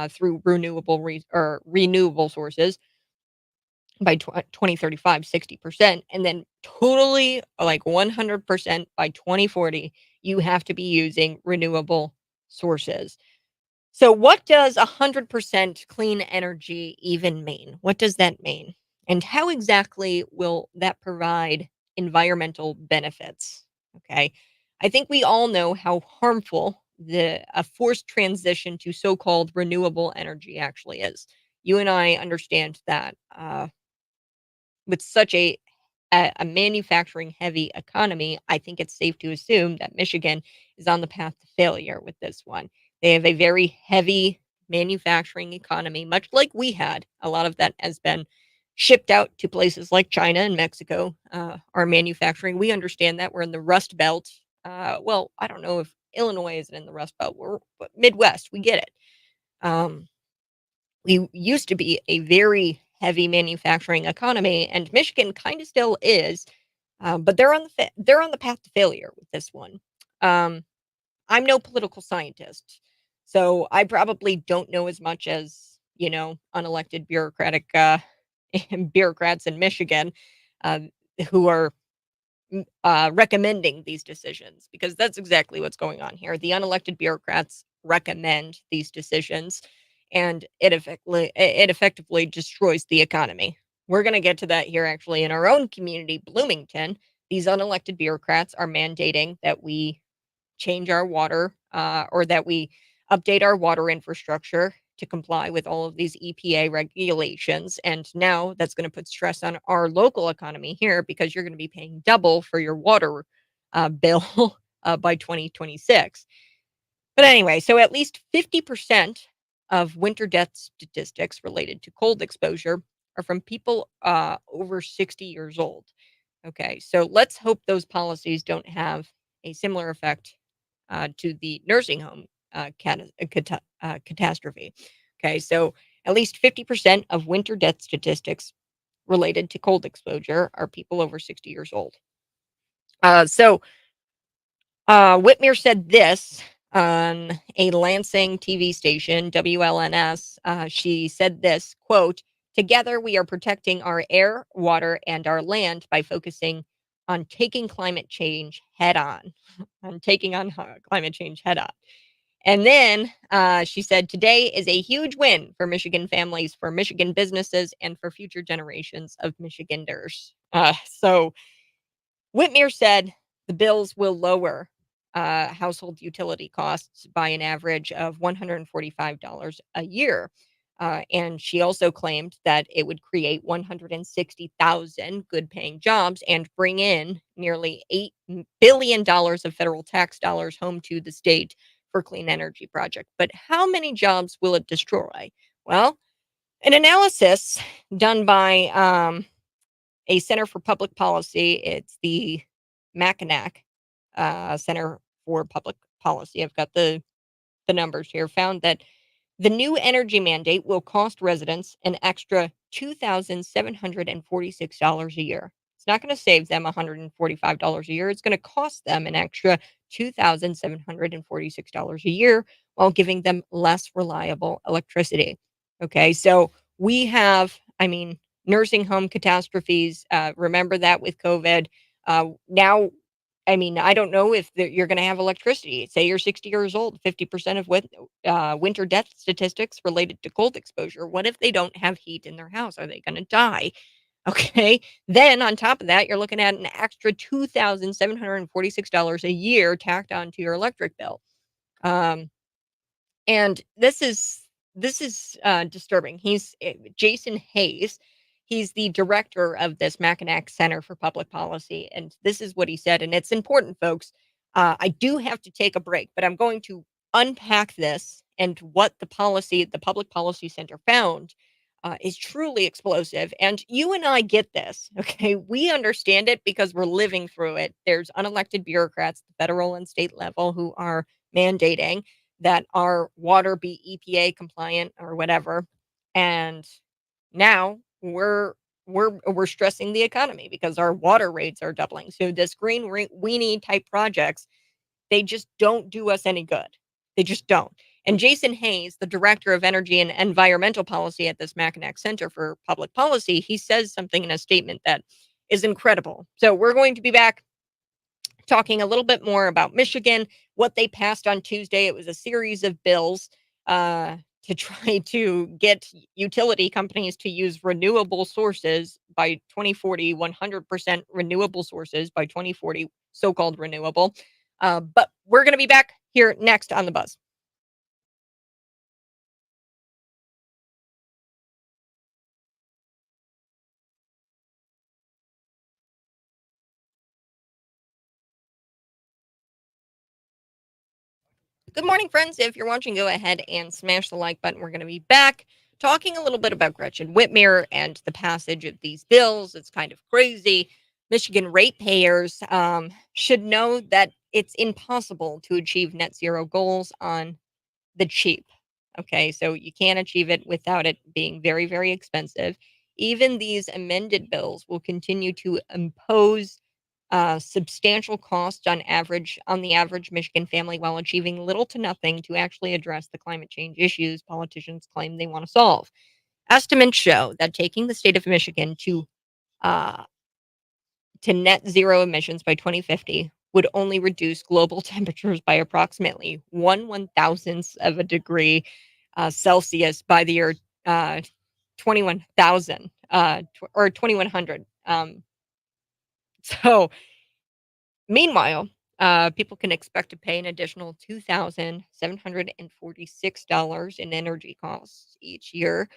through or renewable sources by 2035, 60%. And then totally like 100% by 2040, you have to be using renewable sources. So, what does 100% clean energy even mean? What does that mean? And how exactly will that provide environmental benefits? Okay. I think we all know how harmful the a forced transition to so-called renewable energy actually is. You and I understand that with such a manufacturing heavy economy, I think it's safe to assume that Michigan is on the path to failure with this one. They have a very heavy manufacturing economy, much like we had. A lot of that has been shipped out to places like China and Mexico. Our manufacturing, we understand that we're in the Rust Belt. Well, I don't know if Illinois isn't in the Rust Belt. We're but Midwest. We get it. Um, we used to be a very heavy manufacturing economy, and Michigan kind of still is, but they're on the path to failure with this one. Um, I'm no political scientist, so I probably don't know as much as unelected bureaucratic bureaucrats in Michigan uh, who are recommending these decisions, because that's exactly what's going on here. The unelected bureaucrats recommend these decisions, and it effectively destroys the economy. We're going to get to that here actually in our own community, Bloomington. These unelected bureaucrats are mandating that we change our water or that we update our water infrastructure to comply with all of these EPA regulations. And now that's going to put stress on our local economy here, because you're going to be paying double for your water bill by 2026. But anyway, so at least 50% of winter death statistics related to cold exposure are from people over 60 years old. Okay, so let's hope those policies don't have a similar effect to the nursing home catastrophe. Okay, so at least 50% of winter death statistics related to cold exposure are people over 60 years old. Whitmer said this on a Lansing TV station, WLNS. She said this, quote, "Together we are protecting our air, water, and our land by focusing on taking climate change head on." On taking on climate change head on. And then she said, "Today is a huge win for Michigan families, for Michigan businesses, and for future generations of Michiganders." So Whitmer said the bills will lower household utility costs by an average of $145 a year. And she also claimed that it would create 160,000 good paying jobs and bring in nearly $8 billion of federal tax dollars home to the state for clean energy project. But how many jobs will it destroy? Well, an analysis done by a Center for Public Policy, it's the Mackinac Center for Public Policy. I've got the numbers here, found that the new energy mandate will cost residents an extra $2,746 a year. It's not going to save them $145 a year. It's going to cost them an extra $2,746 a year while giving them less reliable electricity. Okay, so we have, nursing home catastrophes. Remember that with COVID. Now, I don't know if you're going to have electricity. Say you're 60 years old, 50% of winter death statistics related to cold exposure. What if they don't have heat in their house? Are they going to die? Okay. Then on top of that, you're looking at an extra $2,746 a year tacked onto your electric bill. Um, and this is disturbing. Jason Hayes. He's the director of this Mackinac Center for Public Policy, and this is what he said. And it's important, folks. I do have to take a break, but I'm going to unpack this and what the Public Policy Center found. Is truly explosive. And you and I get this, okay? We understand it because we're living through it. There's unelected bureaucrats at the federal and state level who are mandating that our water be EPA compliant or whatever. And now we're stressing the economy because our water rates are doubling. So this weenie type projects, they just don't do us any good. They just don't. And Jason Hayes, the director of energy and environmental policy at this Mackinac Center for Public Policy, he says something in a statement that is incredible. So we're going to be back talking a little bit more about Michigan, what they passed on Tuesday. It was a series of bills to try to get utility companies to use renewable sources by 2040, 100% renewable sources by 2040, so called renewable. But we're going to be back here next on The Buzz. Good morning, friends. If you're watching, go ahead and smash the like button. We're going to be back talking a little bit about Gretchen Whitmer and the passage of these bills. It's kind of crazy. Michigan ratepayers should know that it's impossible to achieve net zero goals on the cheap. Okay, so you can't achieve it without it being very, very expensive. Even these amended bills will continue to impose substantial costs on the average Michigan family while achieving little to nothing to actually address the climate change issues politicians claim they want to solve. Estimates show that taking the state of Michigan uh, to net zero emissions by 2050 would only reduce global temperatures by approximately 1/1000th of a degree Celsius by the year 21,000 or 2100. So Meanwhile, people can expect to pay an additional $2,746 in energy costs each year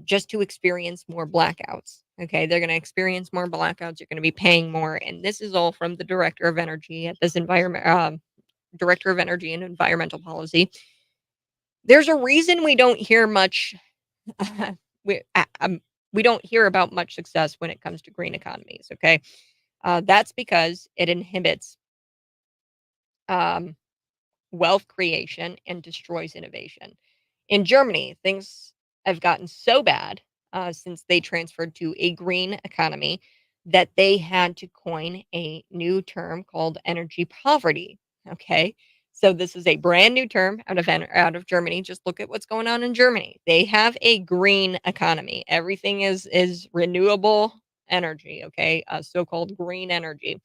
just to experience more blackouts. Okay, they're going to experience more blackouts. You're going to be paying more, and this is all from the director of energy at this director of energy and environmental policy. There's a reason we don't hear much. we we don't hear about much success when it comes to green economies. Okay, that's because it inhibits um, wealth creation and destroys innovation. In Germany, things have gotten so bad since they transferred to a green economy that they had to coin a new term called energy poverty. Okay. So this is a brand new term out of Germany. Just look at what's going on in Germany. They have a green economy. Everything is renewable energy. Okay, so-called green energy.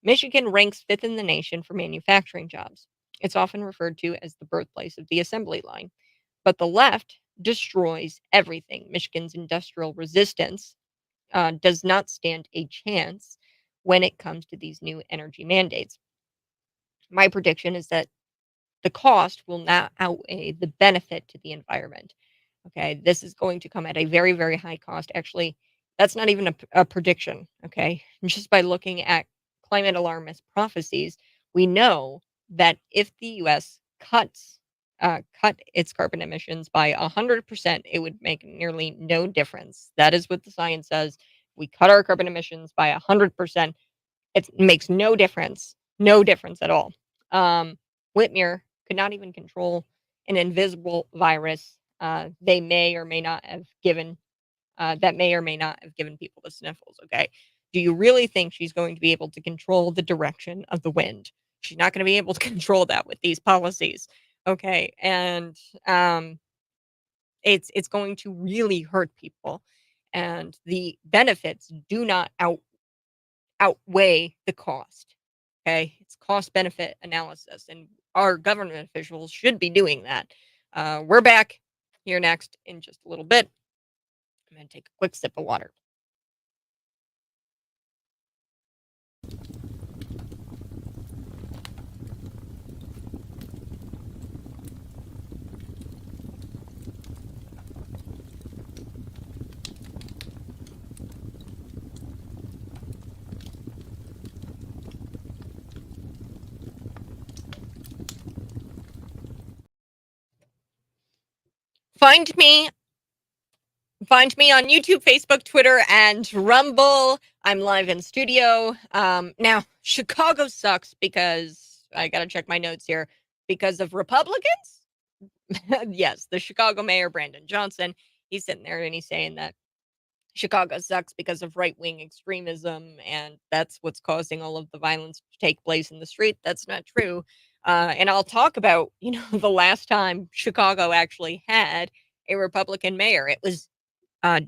Michigan ranks fifth in the nation for manufacturing jobs. It's often referred to as the birthplace of the assembly line. But the left destroys everything. Michigan's industrial resistance does not stand a chance when it comes to these new energy mandates. My prediction is that the cost will not outweigh the benefit to the environment. Okay, this is going to come at a very, very high cost. Actually, that's not even a prediction. Okay, just by looking at climate alarmist prophecies, we know that if the U.S. cut its carbon emissions by 100%, it would make nearly no difference. That is what the science says. We cut our carbon emissions by 100%. It makes no difference at all. Whitmer could not even control an invisible virus. They may or may not have given that may or may not have given people the sniffles. Okay, do you really think she's going to be able to control the direction of the wind? She's not going to be able to control that with these policies. Okay, and it's going to really hurt people, and the benefits do not outweigh the cost. Okay, it's cost benefit analysis, and our government officials should be doing that. We're back here next in just a little bit. I'm going to take a quick sip of water. Find me on YouTube, Facebook, Twitter, and Rumble. I'm live in studio. Now, Chicago sucks because I got to check my notes here because of Republicans. Yes, the Chicago mayor, Brandon Johnson, he's sitting there and he's saying that Chicago sucks because of right-wing extremism, and that's what's causing all of the violence to take place in the street. That's not true. And I'll talk about, the last time Chicago actually had a Republican mayor. It was uh,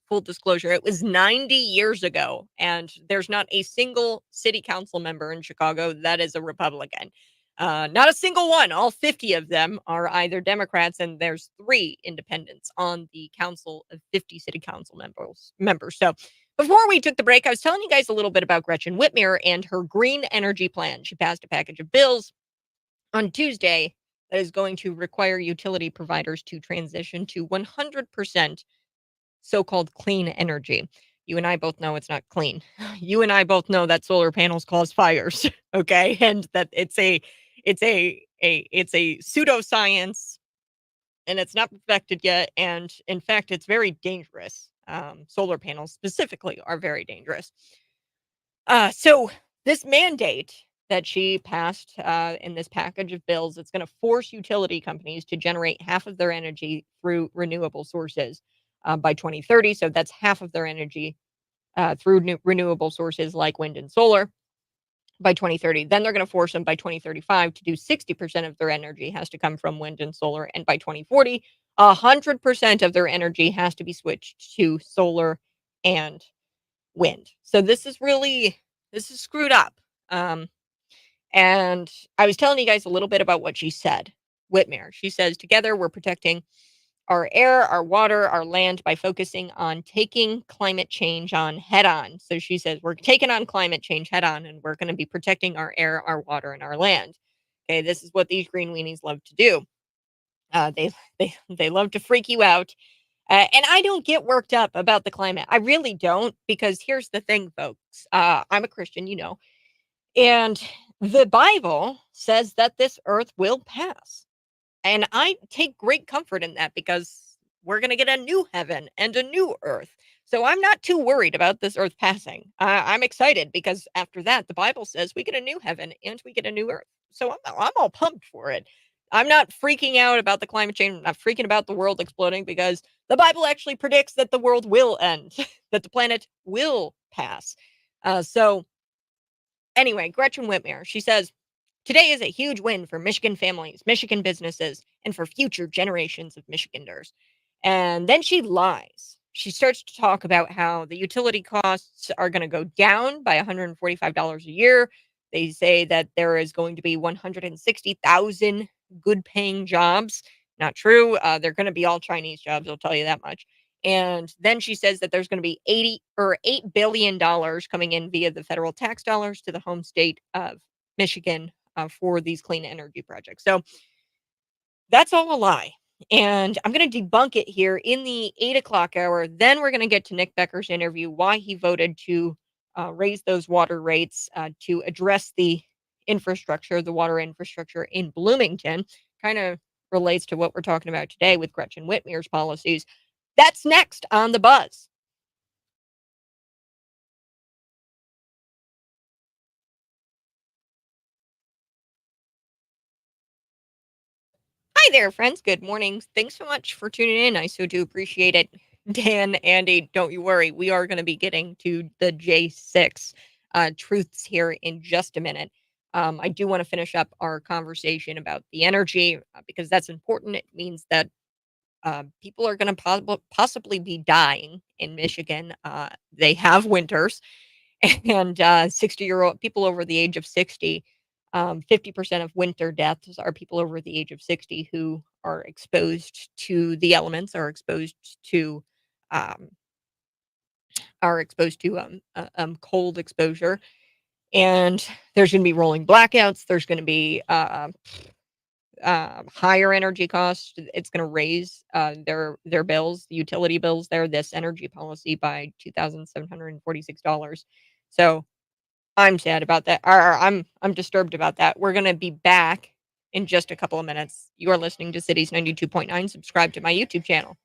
full disclosure, it was 90 years ago, and there's not a single city council member in Chicago that is a Republican. Not a single one. All 50 of them are either Democrats, and there's 3 independents on the council of 50 city council members. So before we took the break, I was telling you guys a little bit about Gretchen Whitmer and her green energy plan. She passed a package of bills on Tuesday that is going to require utility providers to transition to 100% so-called clean energy. You and I both know it's not clean. You and I both know that solar panels cause fires, okay? And that it's a pseudoscience, and it's not perfected yet, and in fact it's very dangerous. Solar panels specifically are very dangerous. So this mandate that she passed in this package of bills, it's going to force utility companies to generate half of their energy through renewable sources by 2030. So that's half of their energy through renewable sources like wind and solar by 2030. Then they're going to force them by 2035 to do 60% of their energy has to come from wind and solar. And by 2040, 100% of their energy has to be switched to solar and wind. So this is screwed up. And I was telling you guys a little bit about what she said. Whitmer, she says, together we're protecting our air, our water, our land by focusing on taking climate change on head on. So she says, we're taking on climate change head on, and we're going to be protecting our air, our water, and our land. Okay, this is what these green weenies love to do. They love to freak you out. And I don't get worked up about the climate. I really don't, because here's the thing, folks. I'm a Christian, and the Bible says that this earth will pass. And I take great comfort in that because we're going to get a new heaven and a new earth. So I'm not too worried about this earth passing. I'm excited because after that, the Bible says we get a new heaven and we get a new earth. So I'm all pumped for it. I'm not freaking out about the climate change. I'm not freaking about the world exploding because the Bible actually predicts that the world will end, that the planet will pass. So anyway, Gretchen Whitmer, she says, today is a huge win for Michigan families, Michigan businesses, and for future generations of Michiganders. And then she lies. She starts to talk about how the utility costs are going to go down by $145 a year. They say that there is going to be 160,000 good paying jobs. Not true. They're going to be all Chinese jobs, I'll tell you that much. And then she says that there's going to be $8 billion coming in via the federal tax dollars to the home state of Michigan for these clean energy projects. So that's all a lie. And I'm going to debunk it here in the 8 o'clock hour. Then we're going to get to Nick Becker's interview, why he voted to raise those water rates to address the infrastructure, the water infrastructure in Bloomington. Kind of relates to what we're talking about today with Gretchen Whitmer's policies. That's next on The Buzz. Hi there, friends. Good morning. Thanks so much for tuning in. I so do appreciate it. Dan, Andy, don't you worry. We are going to be getting to the J6 truths here in just a minute. I do want to finish up our conversation about the energy because that's important. It means that people are going to possibly be dying in Michigan. They have winters, and 60-year-old people over the age of 60, 50% of winter deaths are people over the age of 60 who are exposed to the elements, um, are exposed to cold exposure. And there's going to be rolling blackouts. There's going to be higher energy costs. It's going to raise their bills, the utility bills there, this energy policy by $2,746. So I'm sad about that. Or I'm disturbed about that. We're going to be back in just a couple of minutes. You are listening to Cities 92.9. Subscribe to my YouTube channel.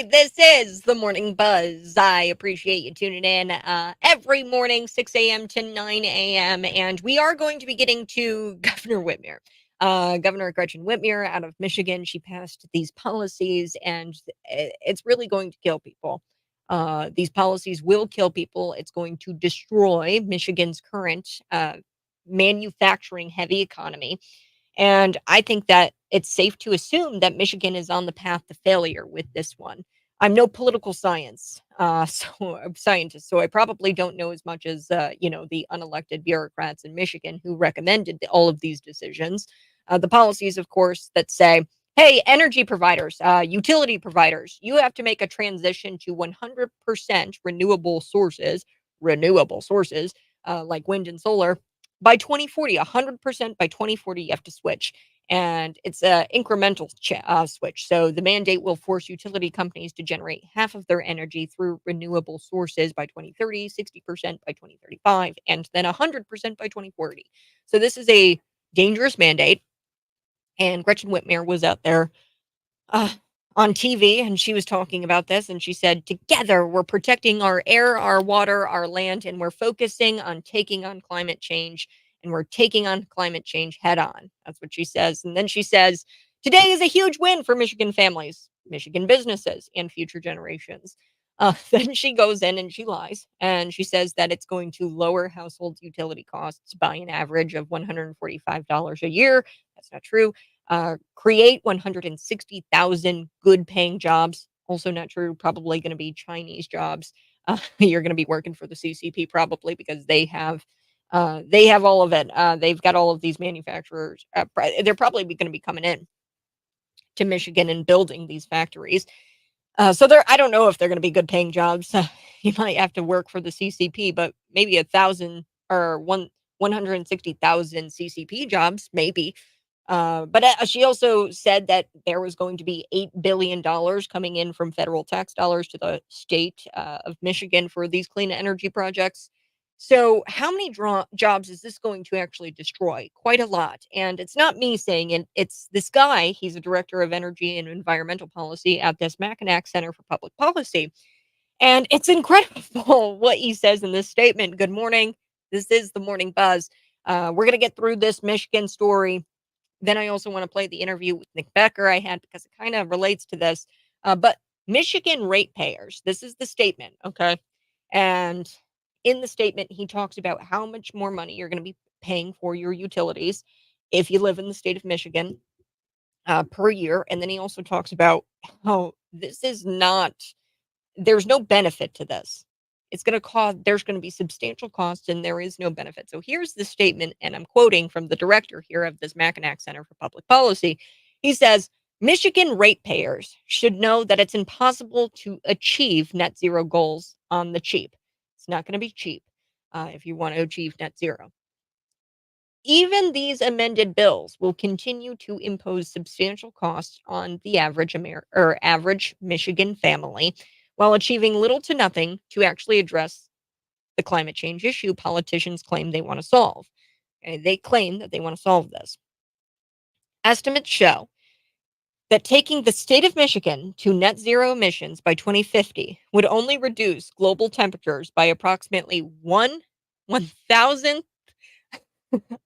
right, this is the Morning Buzz. I appreciate you tuning in every morning, 6 a.m. to 9 a.m. And we are going to be getting to Governor Whitmer. Governor Gretchen Whitmer out of Michigan, she passed these policies, and it's really going to kill people. These policies will kill people. It's going to destroy Michigan's current manufacturing heavy economy. And I think that it's safe to assume that Michigan is on the path to failure with this one. I'm no political scientist, so I probably don't know as much as the unelected bureaucrats in Michigan who recommended all of these decisions. The policies, of course, that say, "Hey, energy providers, utility providers, you have to make a transition to 100% renewable sources like wind and solar by 2040, 100% by 2040, you have to switch. And it's an incremental switch. So the mandate will force utility companies to generate half of their energy through renewable sources by 2030, 60% by 2035, and then 100% by 2040. So this is a dangerous mandate. And Gretchen Whitmer was out there uh, on TV, and she was talking about this, and she said, "Together, we're protecting our air, our water, our land, and we're focusing on taking on climate change, and we're taking on climate change head on." That's what she says. And then she says, "Today is a huge win for Michigan families, Michigan businesses, and future generations." Then she goes in and she lies, and she says that it's going to lower household utility costs by an average of $145 a year. That's not true. Create 160,000 good paying jobs. Also not true. Probably going to be Chinese jobs. You're going to be working for the CCP probably because they have all of it. They've got all of these manufacturers. They're probably going to be coming in to Michigan and building these factories. So I don't know if they're going to be good paying jobs. You might have to work for the CCP, but maybe 160,000 CCP jobs, maybe. But she also said that there was going to be $8 billion coming in from federal tax dollars to the state of Michigan for these clean energy projects. So, how many jobs is this going to actually destroy? Quite a lot. And it's not me saying it, it's this guy. He's a director of energy and environmental policy at this Mackinac Center for Public Policy. And it's incredible what he says in this statement. Good morning. This is the Morning Buzz. We're going to get through this Michigan story. Then I also want to play the interview with Nick Becker I had because it kind of relates to this. But Michigan ratepayers, this is the statement, okay? And in the statement, he talks about how much more money you're going to be paying for your utilities if you live in the state of Michigan per year. And then he also talks about how this is not, there's no benefit to this. It's going to cost, there's going to be substantial costs and there is no benefit. So here's the statement, and I'm quoting from the director here of this Mackinac Center for Public Policy. He says, "Michigan ratepayers should know that it's impossible to achieve net zero goals on the cheap. It's not going to be cheap if you want to achieve net zero. Even these amended bills will continue to impose substantial costs on the average Michigan family while achieving little to nothing to actually address the climate change issue politicians claim they want to solve." Okay, they claim that they want to solve this. Estimates show that taking the state of Michigan to net zero emissions by 2050 would only reduce global temperatures by approximately 1,000th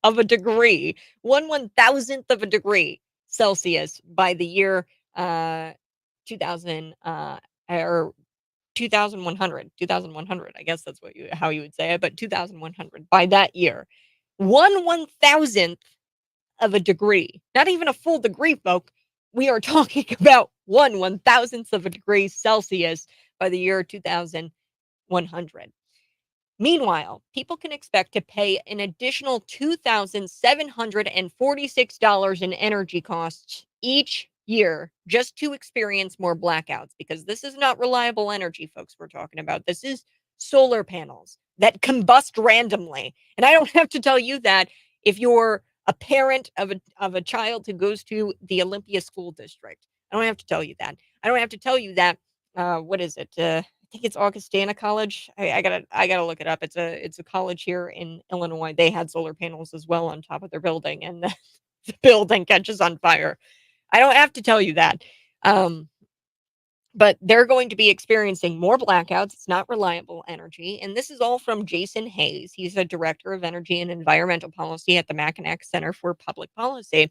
of a degree, 1/1000th of a degree Celsius by the year 2000 or 2100. I guess that's how you would say it, but 2100 by that year. 1/1000th of a degree, not even a full degree, folk. We are talking about 1/1000th of a degree Celsius by the year 2100. Meanwhile, people can expect to pay an additional $2,746 in energy costs each year just to experience more blackouts, because this is not reliable energy, folks, we're talking about. This is solar panels that combust randomly. And I don't have to tell you that if you're a parent of a child who goes to the Olympia School District. I don't have to tell you that. I don't have to tell you that. What is it? I think it's Augustana College. I gotta look it up. It's a college here in Illinois. They had solar panels as well on top of their building, and the building catches on fire. I don't have to tell you that. Um, But they're going to be experiencing more blackouts. It's not reliable energy. And this is all from Jason Hayes. He's a director of energy and environmental policy at the Mackinac Center for Public Policy.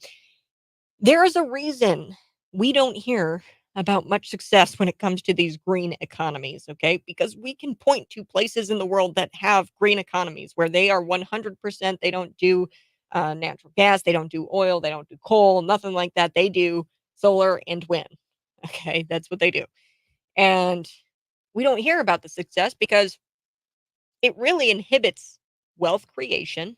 There is a reason we don't hear about much success when it comes to these green economies, okay? Because we can point to places in the world that have green economies where they are 100%, they don't do natural gas, they don't do oil, they don't do coal, nothing like that. They do solar and wind. Okay, that's what they do. And we don't hear about the success because it really inhibits wealth creation,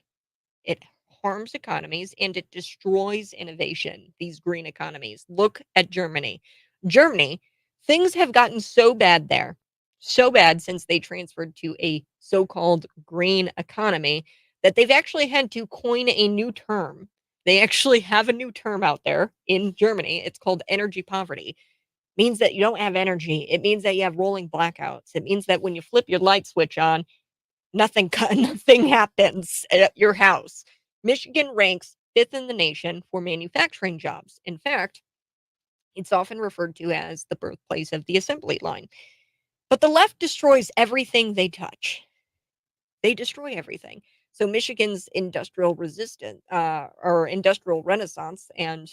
it harms economies, and it destroys innovation, these green economies. Look at Germany. Germany, things have gotten so bad there, so bad since they transferred to a so called green economy that they've actually had to coin a new term. They actually have a new term out there in Germany. It's called energy poverty. Means that you don't have energy. It means that you have rolling blackouts. It means that when you flip your light switch on, nothing happens at your house. Michigan ranks 5th in the nation for manufacturing jobs. In fact, it's often referred to as the birthplace of the assembly line. But the left destroys everything they touch. They destroy everything. So Michigan's industrial resistance or industrial renaissance and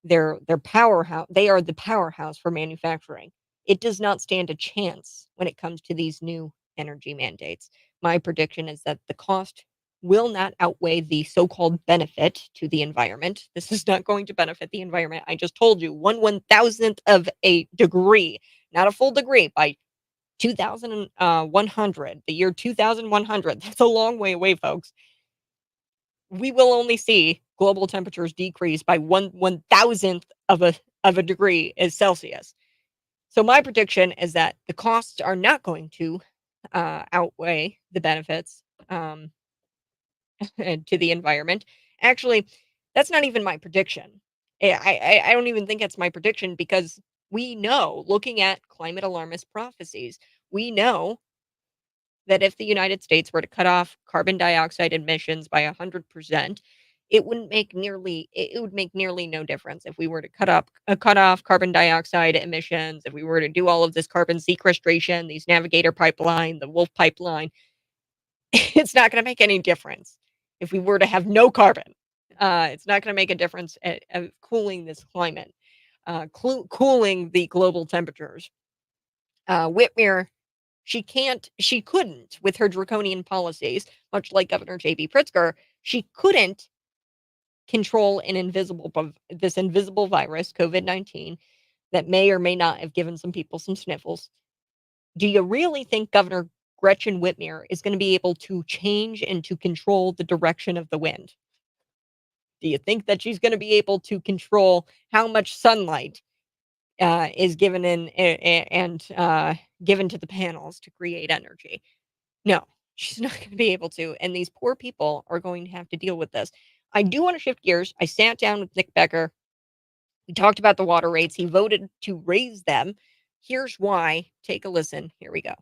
their powerhouse, they are the powerhouse for manufacturing. It does not stand a chance when it comes to these new energy mandates. My prediction is that the cost will not outweigh the so-called benefit to the environment. This is not going to benefit the environment. I just told you, 1/1000th of a degree, not a full degree, by 2100, the year 2100. That's a long way away, folks. We will only see global temperatures decrease by 1/1000th of a degree as Celsius. So my prediction is that the costs are not going to outweigh the benefits to the environment. Actually, that's not even my prediction. I don't even think it's my prediction because we know, looking at climate alarmist prophecies, we know that if the United States were to cut off carbon dioxide emissions by 100%, it would make nearly no difference if we were to cut off carbon dioxide emissions, if we were to do all of this carbon sequestration, these Navigator pipeline, the Wolf pipeline. It's not going to make any difference if we were to have no carbon. It's not going to make a difference at cooling this climate, cooling the global temperatures. Whitmer, she couldn't, with her draconian policies, much like Governor J.B. Pritzker, she couldn't control this invisible virus, COVID-19, that may or may not have given some people some sniffles. Do you really think Governor Gretchen Whitmer is going to be able to change and to control the direction of the wind? Do you think that she's going to be able to control how much sunlight is given given to the panels to create energy? No, she's not going to be able to. And these poor people are going to have to deal with this. I do want to shift gears. I sat down with Nick Becker. We talked about the water rates. He voted to raise them. Here's why. Take a listen. Here we go.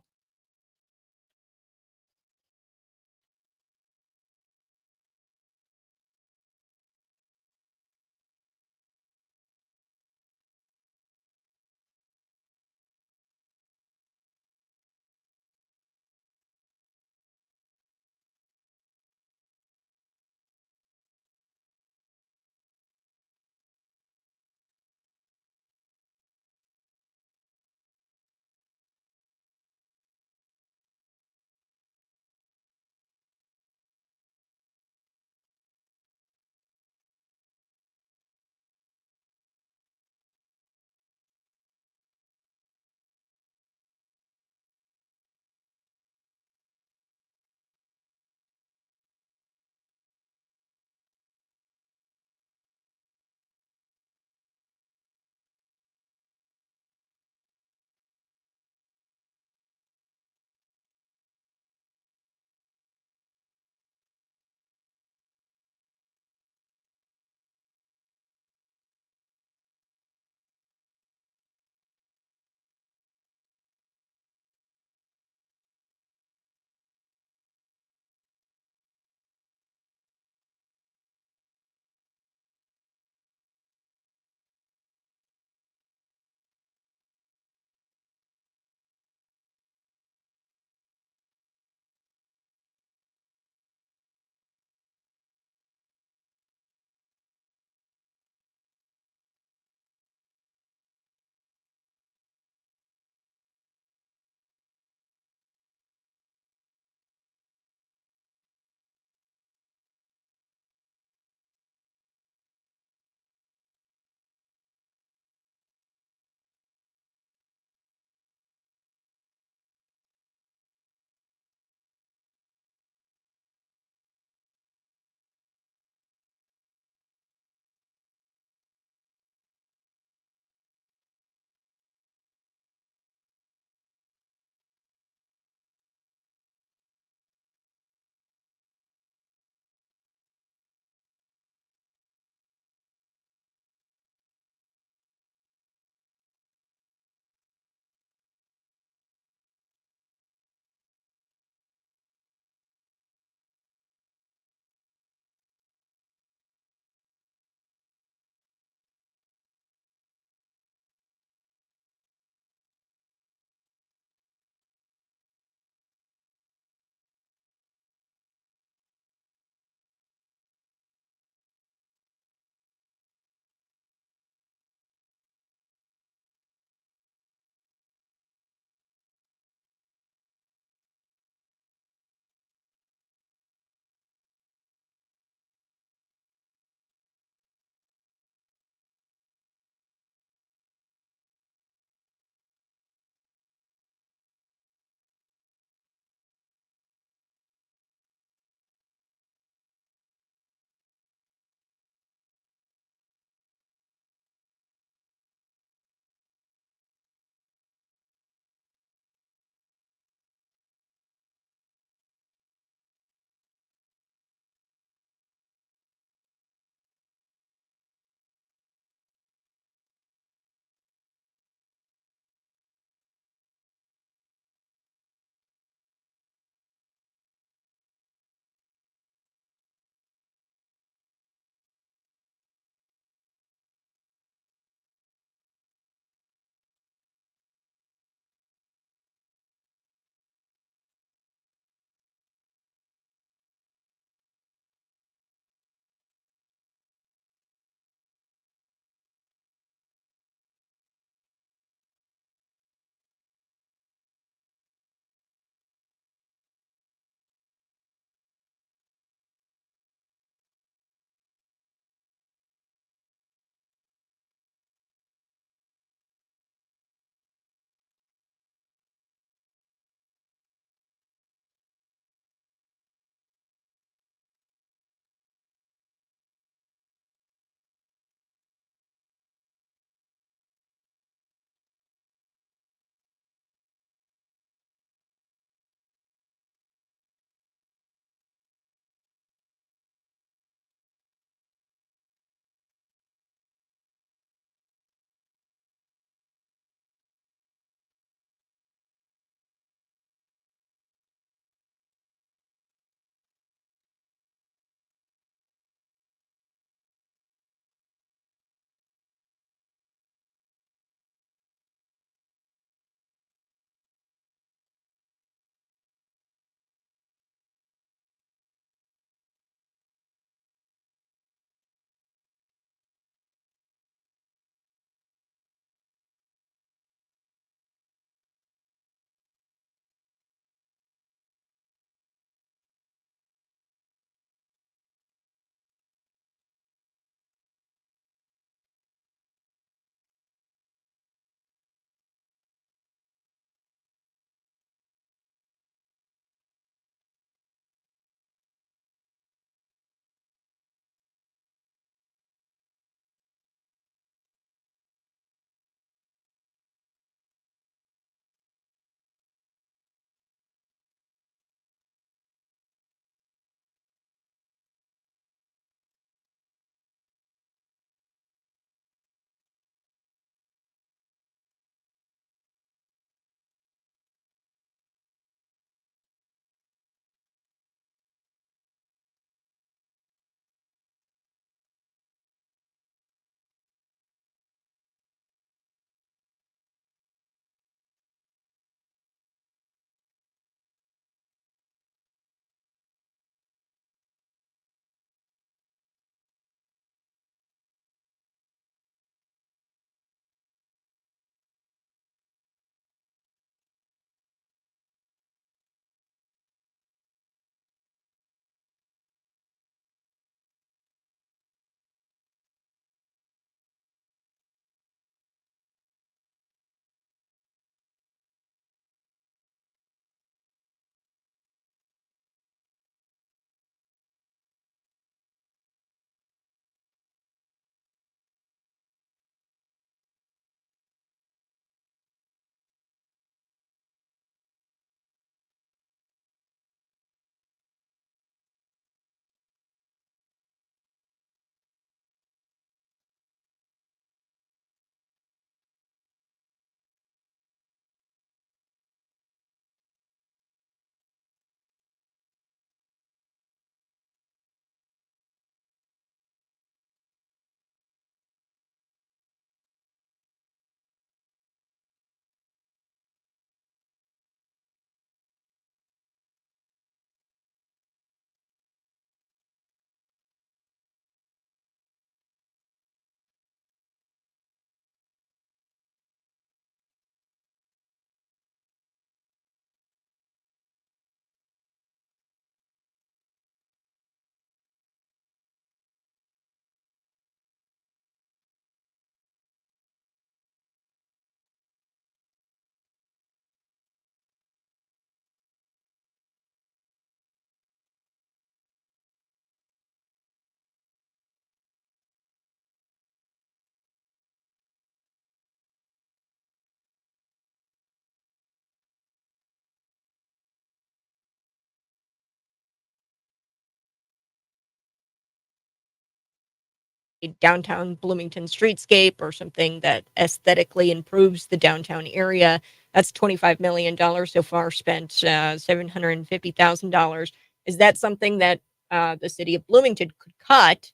downtown Bloomington streetscape or something that aesthetically improves the downtown area. That's $25 million so far spent, $750,000. Is that something that the city of Bloomington could cut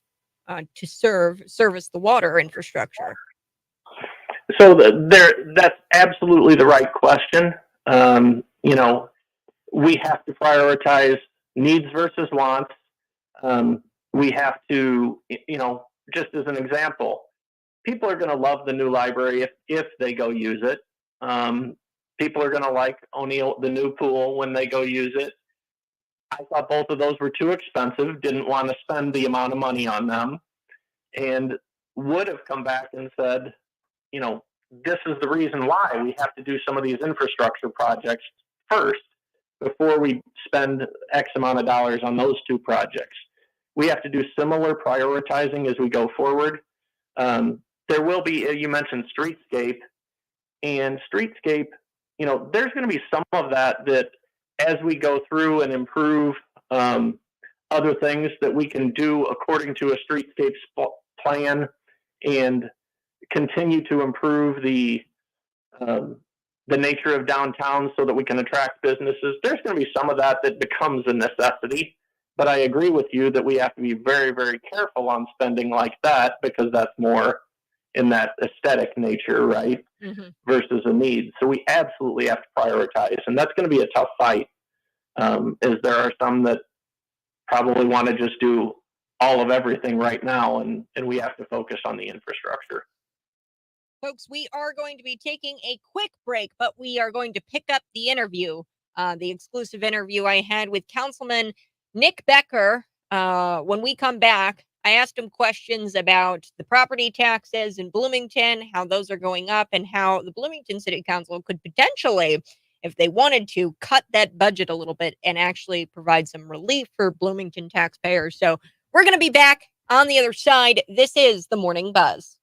to service the water infrastructure? So that's absolutely the right question. You know, we have to prioritize needs versus wants. We have to, you know, just as an example, people are going to love the new library if they go use it. People are going to like O'Neill, the new pool, when they go use it. I thought both of those were too expensive, didn't want to spend the amount of money on them, and would have come back and said, you know, this is the reason why we have to do some of these infrastructure projects first before we spend X amount of dollars on those two projects. We have to do similar prioritizing as we go forward. There will be, you mentioned streetscape, and streetscape, you know, there's going to be some of that as we go through and improve other things that we can do according to a streetscape plan and continue to improve the nature of downtown so that we can attract businesses. There's going to be some of that becomes a necessity, but I agree with you that we have to be very, very careful on spending like that, because that's more in that aesthetic nature, right? Mm-hmm. Versus a need. So we absolutely have to prioritize, and that's going to be a tough fight, as there are some that probably want to just do all of everything right now, and we have to focus on the infrastructure. Folks, we are going to be taking a quick break, but we are going to pick up the interview, the exclusive interview I had with Councilman Nick Becker. When we come back, I asked him questions about the property taxes in Bloomington, how those are going up, and how the Bloomington City Council could potentially, if they wanted to, cut that budget a little bit and actually provide some relief for Bloomington taxpayers. So we're going to be back on the other side. This is the Morning Buzz.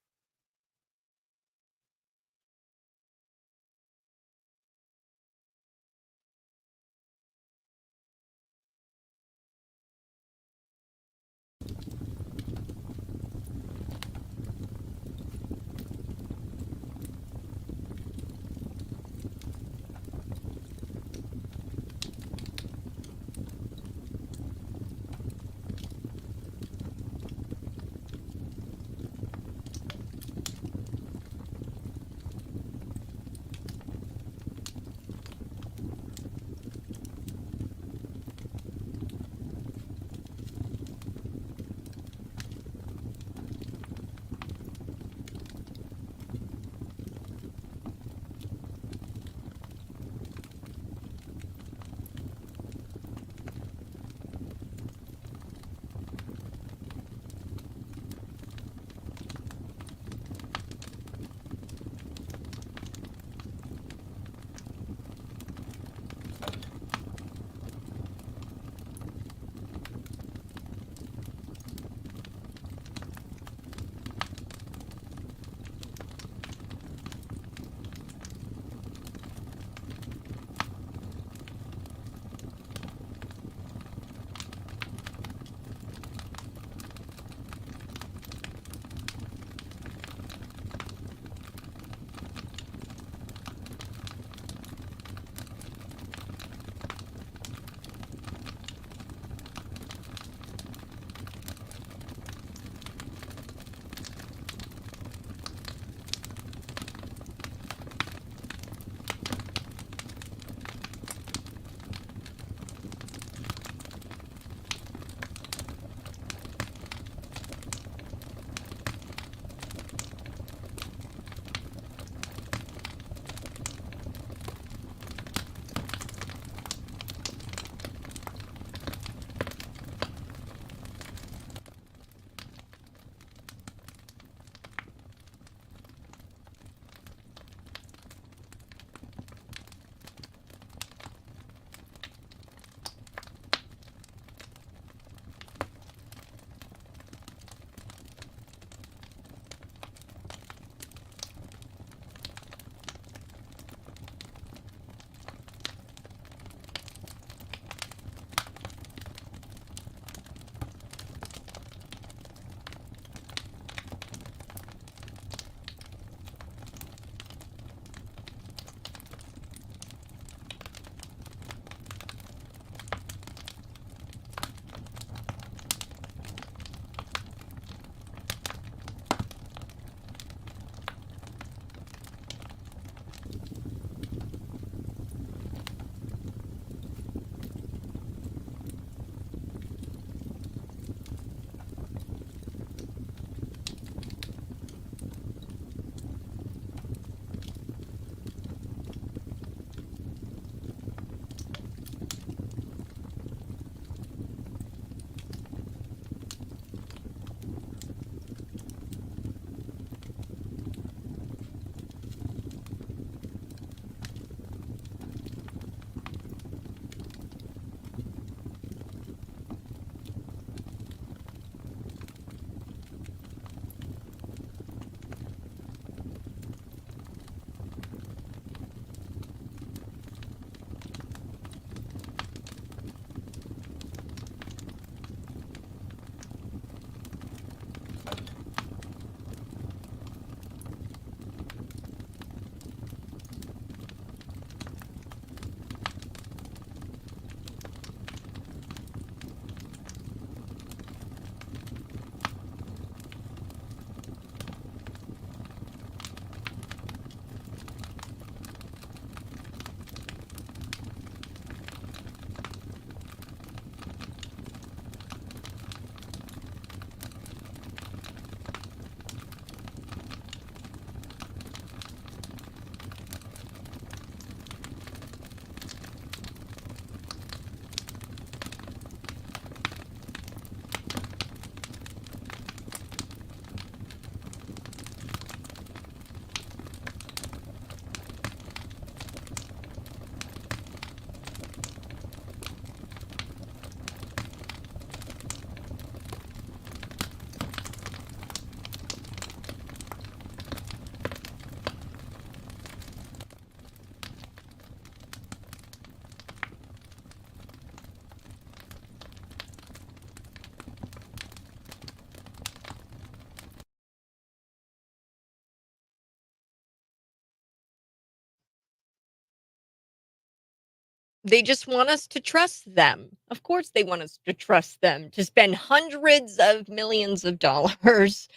They just want us to trust them. Of course they want us to trust them to spend hundreds of millions of dollars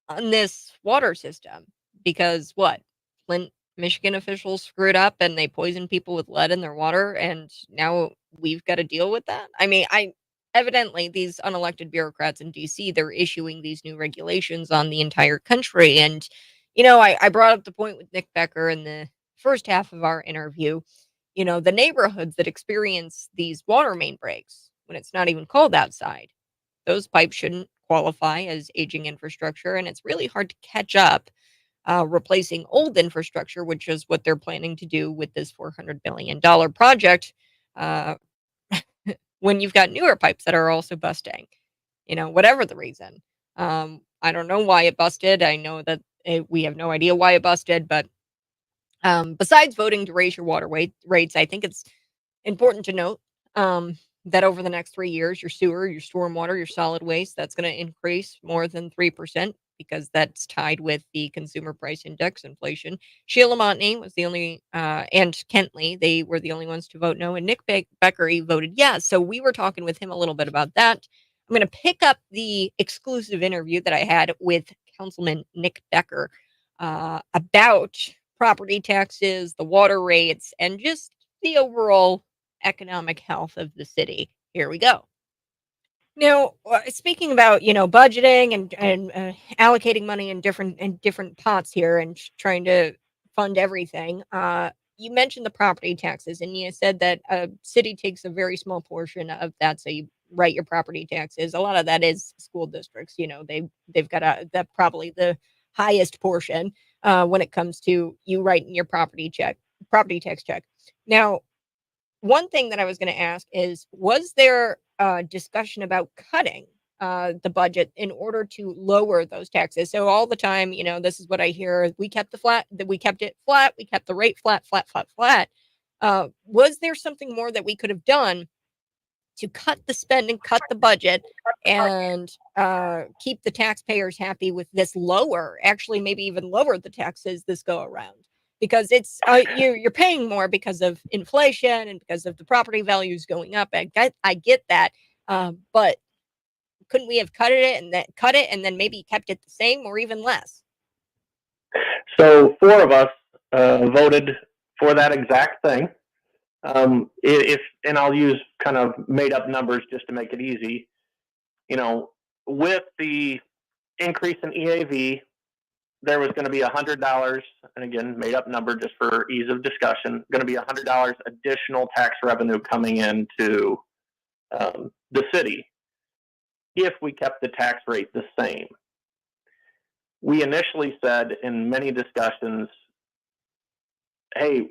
on this water system because what? Flint, Michigan officials screwed up and they poisoned people with lead in their water, and now we've got to deal with that. I mean, I evidently these unelected bureaucrats in DC, they're issuing these new regulations on the entire country. And I brought up the point with Nick Becker in the first half of our interview. The neighborhoods that experience these water main breaks when it's not even cold outside, those pipes shouldn't qualify as aging infrastructure, and it's really hard to catch up replacing old infrastructure, which is what they're planning to do with this $400 billion project. Uh, when you've got newer pipes that are also busting, whatever the reason. I don't know why it busted. I know that we have no idea why it busted, but besides voting to raise your water rates, I think it's important to note that over the next 3 years, your sewer, your stormwater, your solid waste, that's going to increase more than 3% because that's tied with the consumer price index inflation. Sheila Montney was the only, and Kentley, they were the only ones to vote no, and Nick Becker voted yes. So we were talking with him a little bit about that. I'm going to pick up the exclusive interview that I had with Councilman Nick Becker about property taxes, the water rates, and just the overall economic health of the city. Here we go. Now, speaking about budgeting and allocating money in different pots here and trying to fund everything, you mentioned the property taxes, and you said that a city takes a very small portion of that. So you write your property taxes. A lot of that is school districts. They've got that probably the highest portion when it comes to you writing your property tax check. Now, one thing that I was going to ask is, was there a discussion about cutting the budget in order to lower those taxes? So all the time, this is what I hear: we kept it flat, we kept the rate flat, flat, flat, flat. Was there something more that we could have done to cut the spending, cut the budget, and keep the taxpayers happy with this actually maybe even lower the taxes this go around? Because it's you're paying more because of inflation and because of the property values going up. I get that, but couldn't we have cut it and then maybe kept it the same or even less? So 4 of us voted for that exact thing. And I'll use kind of made up numbers just to make it easy. With the increase in EAV, there was going to be $100, and again, made up number just for ease of discussion, going to be $100 additional tax revenue coming into the city if we kept the tax rate the same. We initially said in many discussions, hey,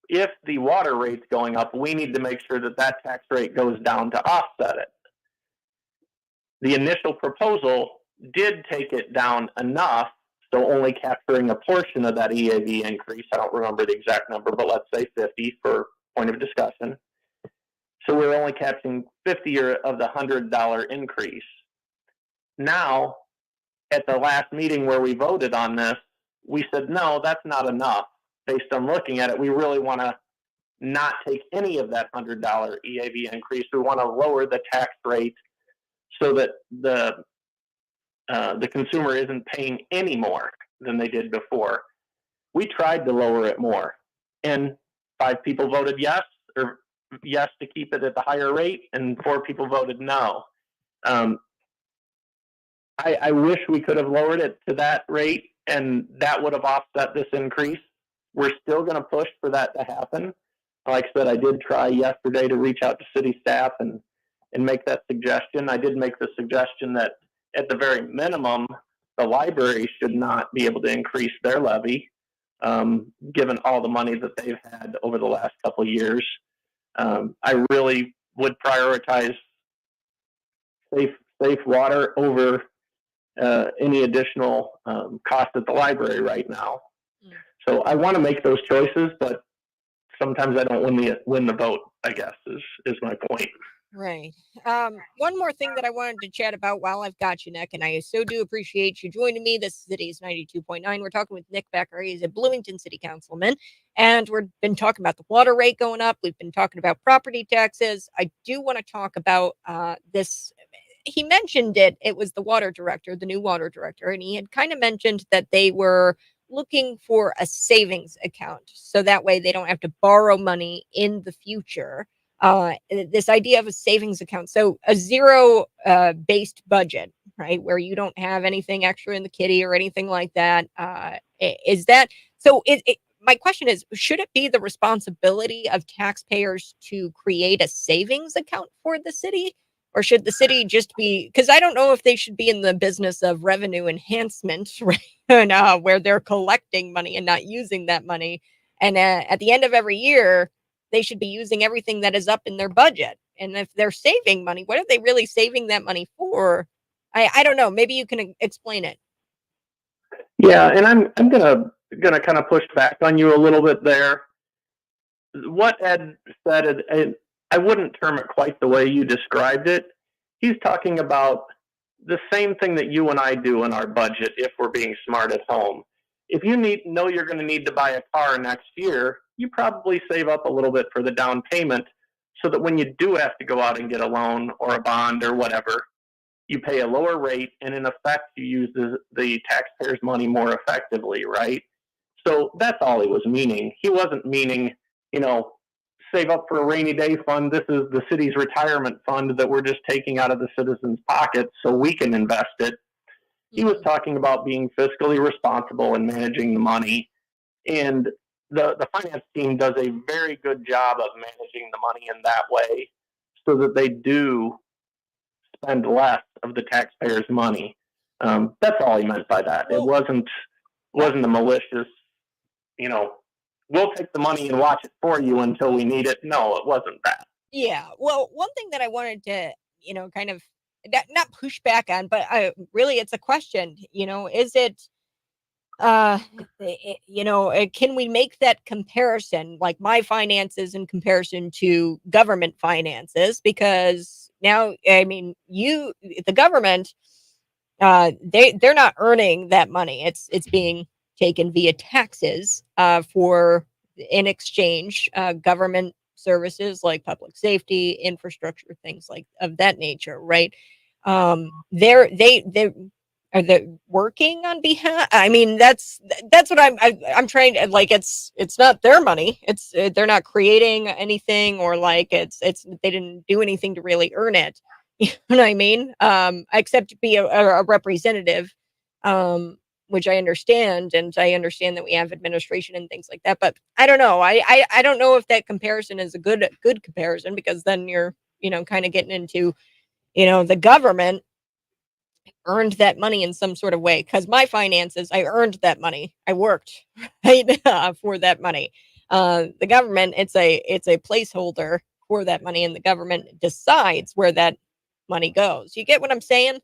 if the water rate's going up, we need to make sure that that tax rate goes down to offset it. The initial proposal did take it down enough, so only capturing a portion of that EAV increase. I don't remember the exact number, but let's say 50 for point of discussion. So we're only capturing 50 of the $100 increase. Now, at the last meeting where we voted on this, we said, no, that's not enough. Based on looking at it, we really want to not take any of that $100 EAV increase. We want to lower the tax rate so that the consumer isn't paying any more than they did before. We tried to lower it more, and 5 people voted yes to keep it at the higher rate, and 4 people voted no. I wish we could have lowered it to that rate, and that would have offset this increase. We're still going to push for that to happen. Like I said, I did try yesterday to reach out to city staff and make that suggestion. I did make the suggestion that at the very minimum, the library should not be able to increase their levy, given all the money that they've had over the last couple of years. I really would prioritize safe water over any additional cost at the library right now. So I want to make those choices, but sometimes I don't win the vote, I guess, is my point. Right. One more thing that I wanted to chat about while I've got you, Nick, and I so do appreciate you joining me. This city's 92.9. We're talking with Nick Becker. He's a Bloomington City Councilman, and we've been talking about the water rate going up. We've been talking about property taxes. I do want to talk about this. He mentioned it. It was the water director, the new water director, and he had kind of mentioned that they were looking for a savings account so that way they don't have to borrow money in the future. This idea of a savings account, so a zero based budget, right, where you don't have anything extra in the kitty or anything like that. Is that so? My question is, should it be the responsibility of taxpayers to create a savings account for the city? Or should the city just be, because I don't know if they should be in the business of revenue enhancement, right? And where they're collecting money and not using that money. And at the end of every year, they should be using everything that is up in their budget. And if they're saving money, what are they really saving that money for? I don't know. Maybe you can explain it. Yeah, and I'm gonna kind of push back on you a little bit there. What Ed said, I wouldn't term it quite the way you described it. He's talking about the same thing that you and I do in our budget if we're being smart at home. If you know you're going to need to buy a car next year, you probably save up a little bit for the down payment so that when you do have to go out and get a loan or a bond or whatever, you pay a lower rate, and in effect, you use the taxpayers' money more effectively, right? So that's all he was meaning. He wasn't meaning, save up for a rainy day fund. This is the city's retirement fund that we're just taking out of the citizens' pockets so we can invest it. He was talking about being fiscally responsible and managing the money. And the finance team does a very good job of managing the money in that way so that they do spend less of the taxpayers' money. That's all he meant by that. It wasn't a malicious, we'll take the money and watch it for you until we need it. No, it wasn't that. Yeah. Well, one thing that I wanted to, kind of not push back on, but really it's a question, is it, can we make that comparison, like my finances in comparison to government finances? Because now, I mean, the government, they're not earning that money. It's being taken via taxes, for in exchange, government services like public safety, infrastructure, things like of that nature, right? They are they working on behalf? I mean, that's what I'm trying to, like. It's not their money. It's they're not creating anything, or like it's they didn't do anything to really earn it. You know what I mean? Except to be a representative, which I understand, and I understand that we have administration and things like that. But I don't know. I don't know if that comparison is a good comparison, because then you're kind of getting into the government earned that money in some sort of way. Because my finances, I earned that money. I worked right for that money. The government, it's a placeholder for that money, and the government decides where that money goes. You get what I'm saying?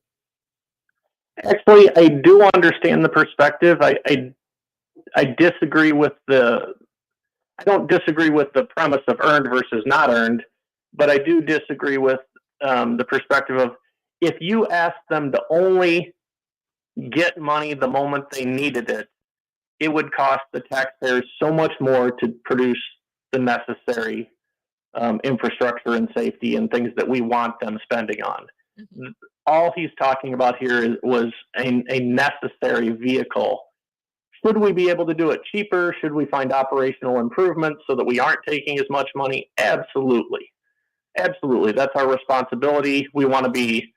Actually, I do understand the perspective. I disagree with I don't disagree with the premise of earned versus not earned, but I do disagree with the perspective of, if you ask them to only get money the moment they needed it, it would cost the taxpayers so much more to produce the necessary infrastructure and safety and things that we want them spending on. Mm-hmm. All he's talking about here was a necessary vehicle. Should we be able to do it cheaper? Should we find operational improvements so that we aren't taking as much money? Absolutely. Absolutely. That's our responsibility. We want to be,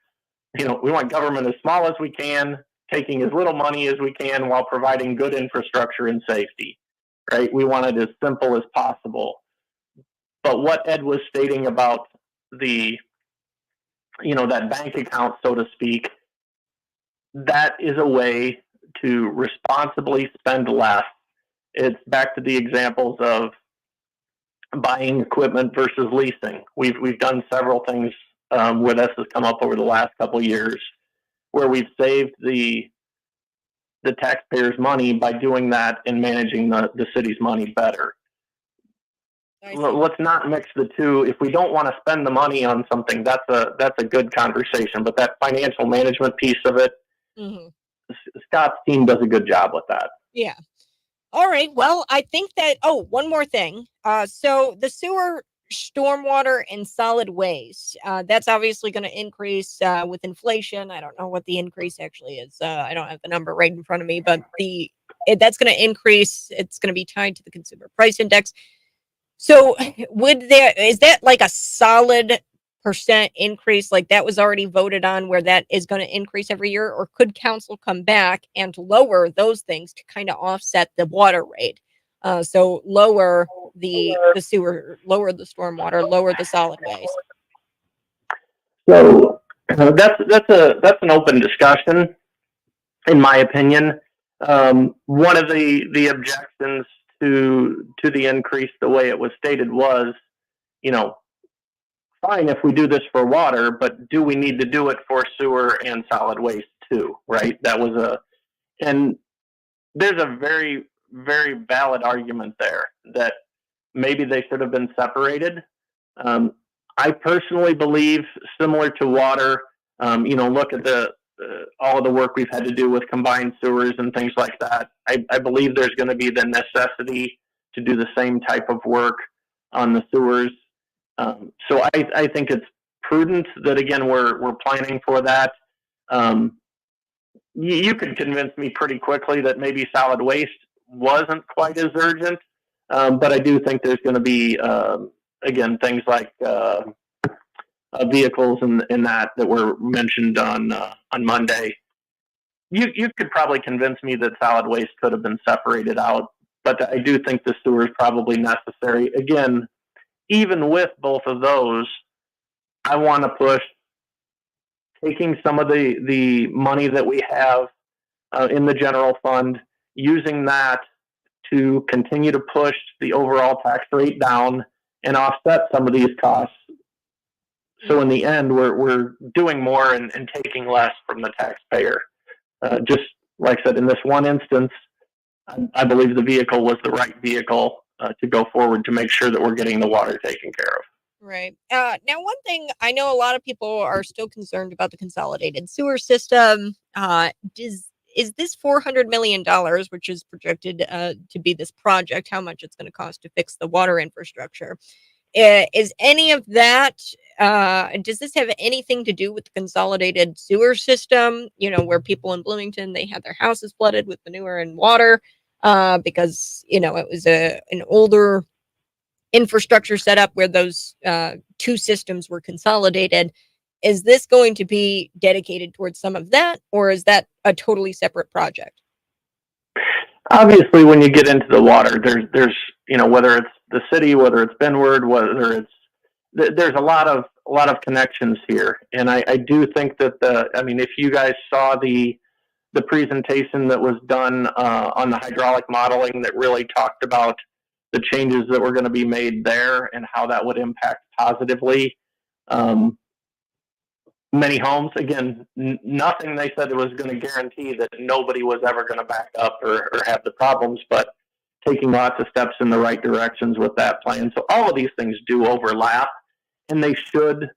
we want government as small as we can, taking as little money as we can while providing good infrastructure and safety, right? We want it as simple as possible. But what Ed was stating about the, that bank account, so to speak, that is a way to responsibly spend less. It's back to the examples of buying equipment versus leasing. We've done several things where this has come up over the last couple of years, where we've saved the taxpayers' money by doing that and managing the city's money better. I see. let's not mix the two. If we don't want to spend the money on something, that's a good conversation. But that financial management piece of it, Hmm. Scott's team does a good job with that. Yeah. All right. Well, I think that. Oh, one more thing. So the sewer, stormwater, and solid waste. That's obviously going to increase with inflation. I don't know what the increase actually is. I don't have the number right in front of me, but that's going to increase. It's going to be tied to the consumer price index. So is that like a solid percent increase, like that was already voted on, where that is going to increase every year, or could council come back and lower those things to kind of offset the water rate? So lower the sewer, lower the stormwater, lower the solid waste. So that's an open discussion, in my opinion. One of the objections to the increase, the way it was stated, was, you know, fine if we do this for water, but do we need to do it for sewer and solid waste too? Right? That was and there's a very, very valid argument there that maybe they should have been separated. Um, I personally believe, similar to water, look at all of the work we've had to do with combined sewers and things like that. I believe there's going to be the necessity to do the same type of work on the sewers. So I think it's prudent that, again, we're planning for that. You could convince me pretty quickly that maybe solid waste wasn't quite as urgent, but I do think there's going to be, again, things like vehicles and that were mentioned on Monday. You could probably convince me that solid waste could have been separated out, but I do think the sewer is probably necessary. Again, even with both of those, I want to push taking some of the money that we have in the general fund, using that to continue to push the overall tax rate down and offset some of these costs. So in the end, we're doing more and taking less from the taxpayer. Just like I said, in this one instance, I believe the vehicle was the right vehicle to go forward to make sure that we're getting the water taken care of. Right. Now, one thing I know a lot of people are still concerned about the consolidated sewer system. Is this $400 million, which is projected to be this project, how much it's going to cost to fix the water infrastructure? Is any of that, does this have anything to do with the consolidated sewer system, where people in Bloomington, they had their houses flooded with manure and water because, it was an older infrastructure set up where those two systems were consolidated? Is this going to be dedicated towards some of that, or is that a totally separate project? Obviously, when you get into the water, there's whether it's the city, whether it's Benward, whether it's there's a lot of connections here, and I do think that if you guys saw the presentation that was done on the hydraulic modeling that really talked about the changes that were going to be made there and how that would impact positively many homes. Again, nothing they said was going to guarantee that nobody was ever going to back up or have the problems, but taking lots of steps in the right directions with that plan. So all of these things do overlap, and they should.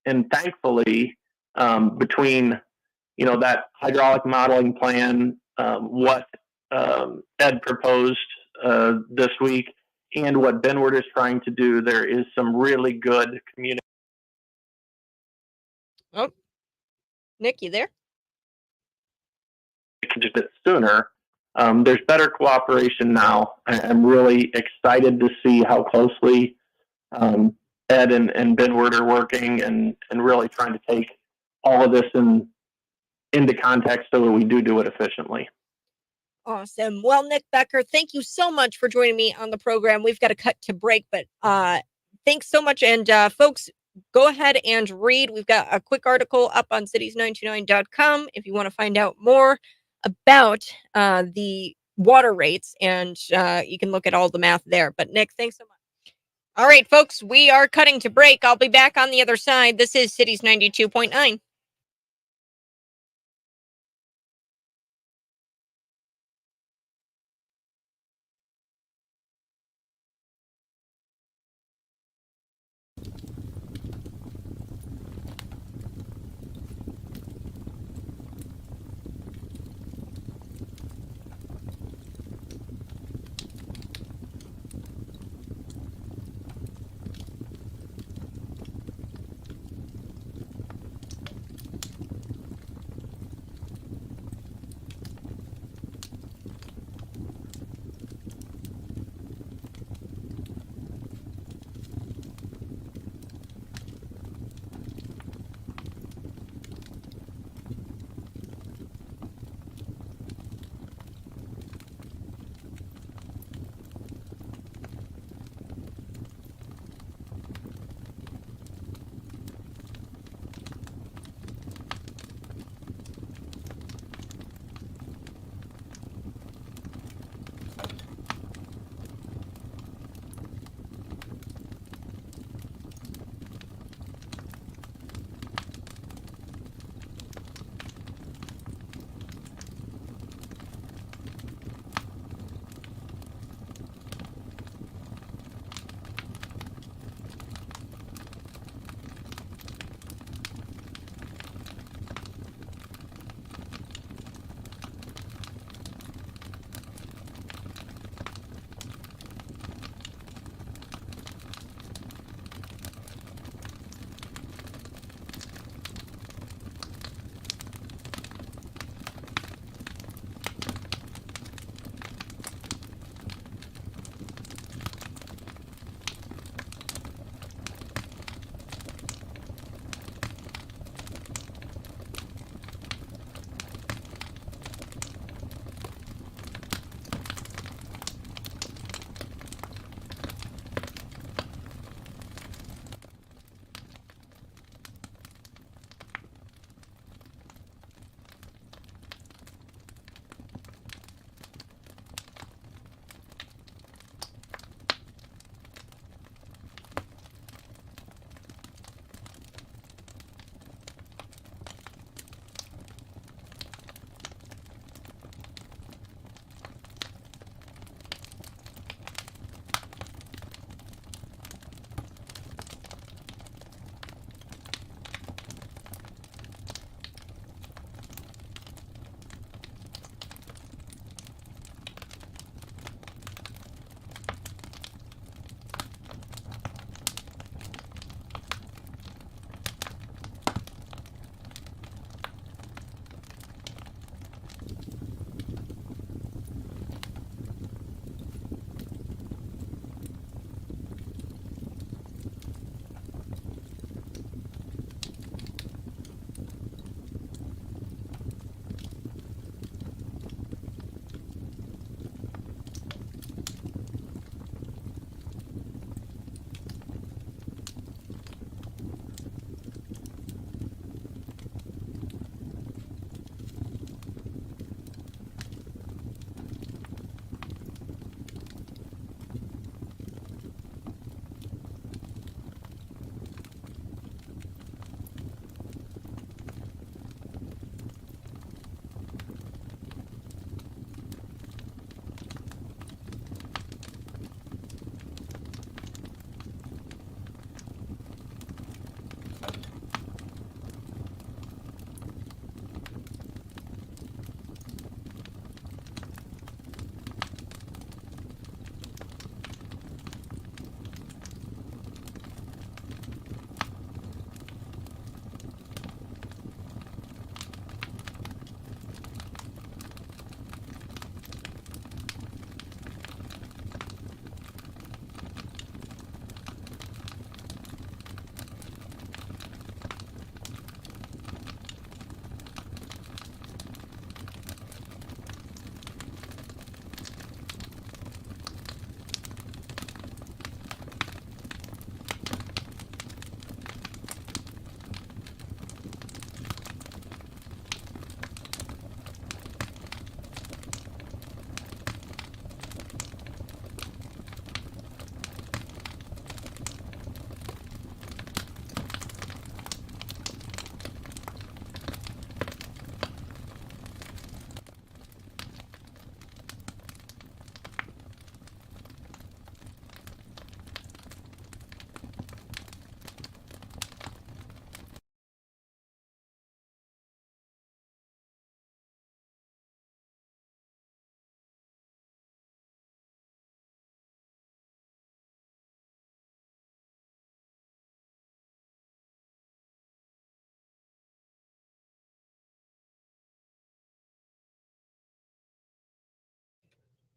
And thankfully, between that hydraulic modeling plan, what Ed proposed this week, and what Benward is trying to do, there is some really good communication. Oh, Nick, you there? A bit sooner. There's better cooperation now. I'm really excited to see how closely Ed and Benward are working and really trying to take all of this into context so that we do it efficiently. Awesome. Well, Nick Becker, thank you so much for joining me on the program. We've got to cut to break, but thanks so much. And folks, go ahead and read. We've got a quick article up on cities929.com if you want to find out more about the water rates, and you can look at all the math there. But Nick, thanks so much. All right, folks, we are cutting to break. I'll be back on the other side. This is Cities 92.9.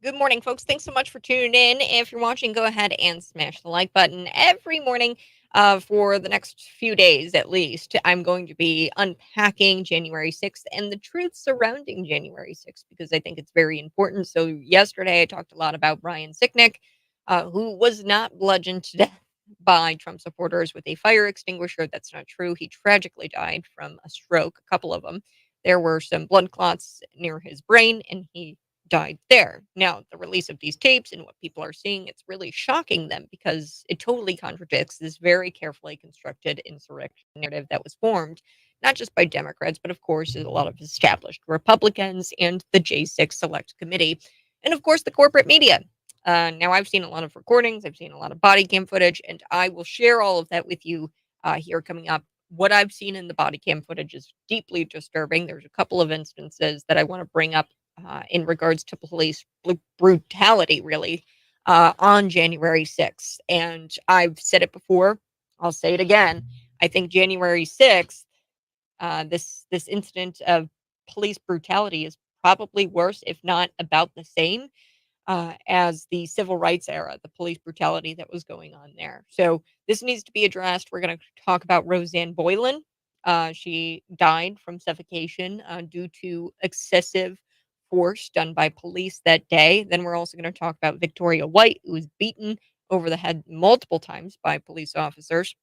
Good morning, folks. Thanks so much for tuning in. If you're watching, go ahead and smash the like button. Every morning, for the next few days at least, I'm going to be unpacking January 6th and the truth surrounding January 6th because I think it's very important. So, yesterday I talked a lot about Brian Sicknick, who was not bludgeoned to death by Trump supporters with a fire extinguisher. That's not true. He tragically died from a stroke, a couple of them. There were some blood clots near his brain, and he died there. Now, the release of these tapes and what people are seeing, it's really shocking them because it totally contradicts this very carefully constructed insurrection narrative that was formed, not just by Democrats, but of course, a lot of established Republicans and the J6 Select Committee, and of course, the corporate media. Now, I've seen a lot of recordings, I've seen a lot of body cam footage, and I will share all of that with you here coming up. What I've seen in the body cam footage is deeply disturbing. There's a couple of instances that I want to bring up in regards to police brutality, really, on January 6th. And I've said it before, I'll say it again. I think January 6th, this incident of police brutality is probably worse, if not about the same, as the civil rights era, the police brutality that was going on there. So this needs to be addressed. We're going to talk about Roseanne Boylan. She died from suffocation due to excessive force done by police that day. Then we're also going to talk about Victoria White, who was beaten over the head multiple times by police officers.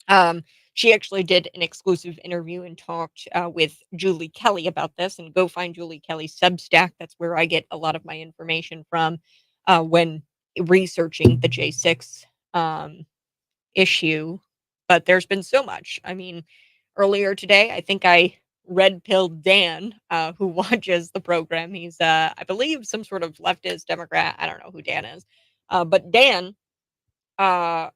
Um, she actually did an exclusive interview and talked with Julie Kelly about this. And go find Julie Kelly's Substack. That's where I get a lot of my information from when researching the J6 issue. But there's been so much. I mean, earlier today, I think I red pilled Dan, who watches the program. He's, I believe, some sort of leftist Democrat. I don't know who Dan is. But Dan uh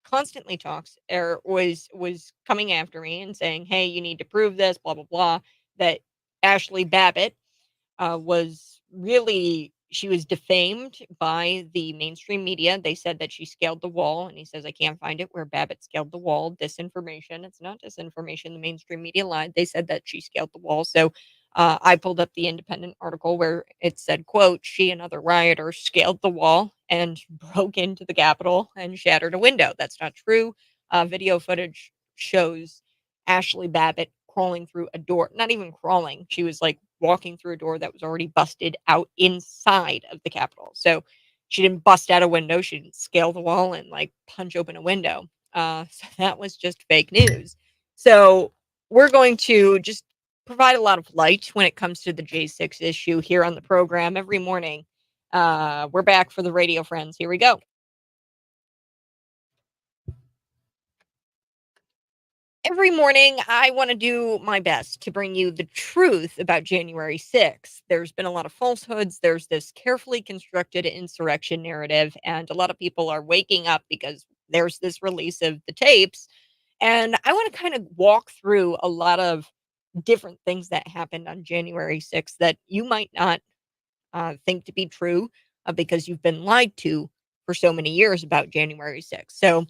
constantly talks or was coming after me and saying, "Hey, you need to prove this, blah blah blah." That Ashley Babbitt was really she was defamed by the mainstream media. They said that she scaled the wall, and he says, "I can't find it where Babbitt scaled the wall." Disinformation. It's not disinformation. The mainstream media lied. They said that she scaled the wall. So I pulled up the Independent article where it said, "Quote: She and other rioters scaled the wall and broke into the Capitol and shattered a window." That's not true. Video footage shows Ashley Babbitt crawling through a door, not even crawling. She was like walking through a door that was already busted out inside of the Capitol. So she didn't bust out a window. She didn't scale the wall and like punch open a window. So that was just fake news. So we're going to just provide a lot of light when it comes to the J6 issue here on the program every morning. We're back for the radio friends. Here we go. Every morning, I want to do my best to bring you the truth about January 6th. There's been a lot of falsehoods. There's this carefully constructed insurrection narrative, and a lot of people are waking up because there's this release of the tapes. And I want to kind of walk through a lot of different things that happened on January 6th that you might not think to be true because you've been lied to for so many years about January 6th. So,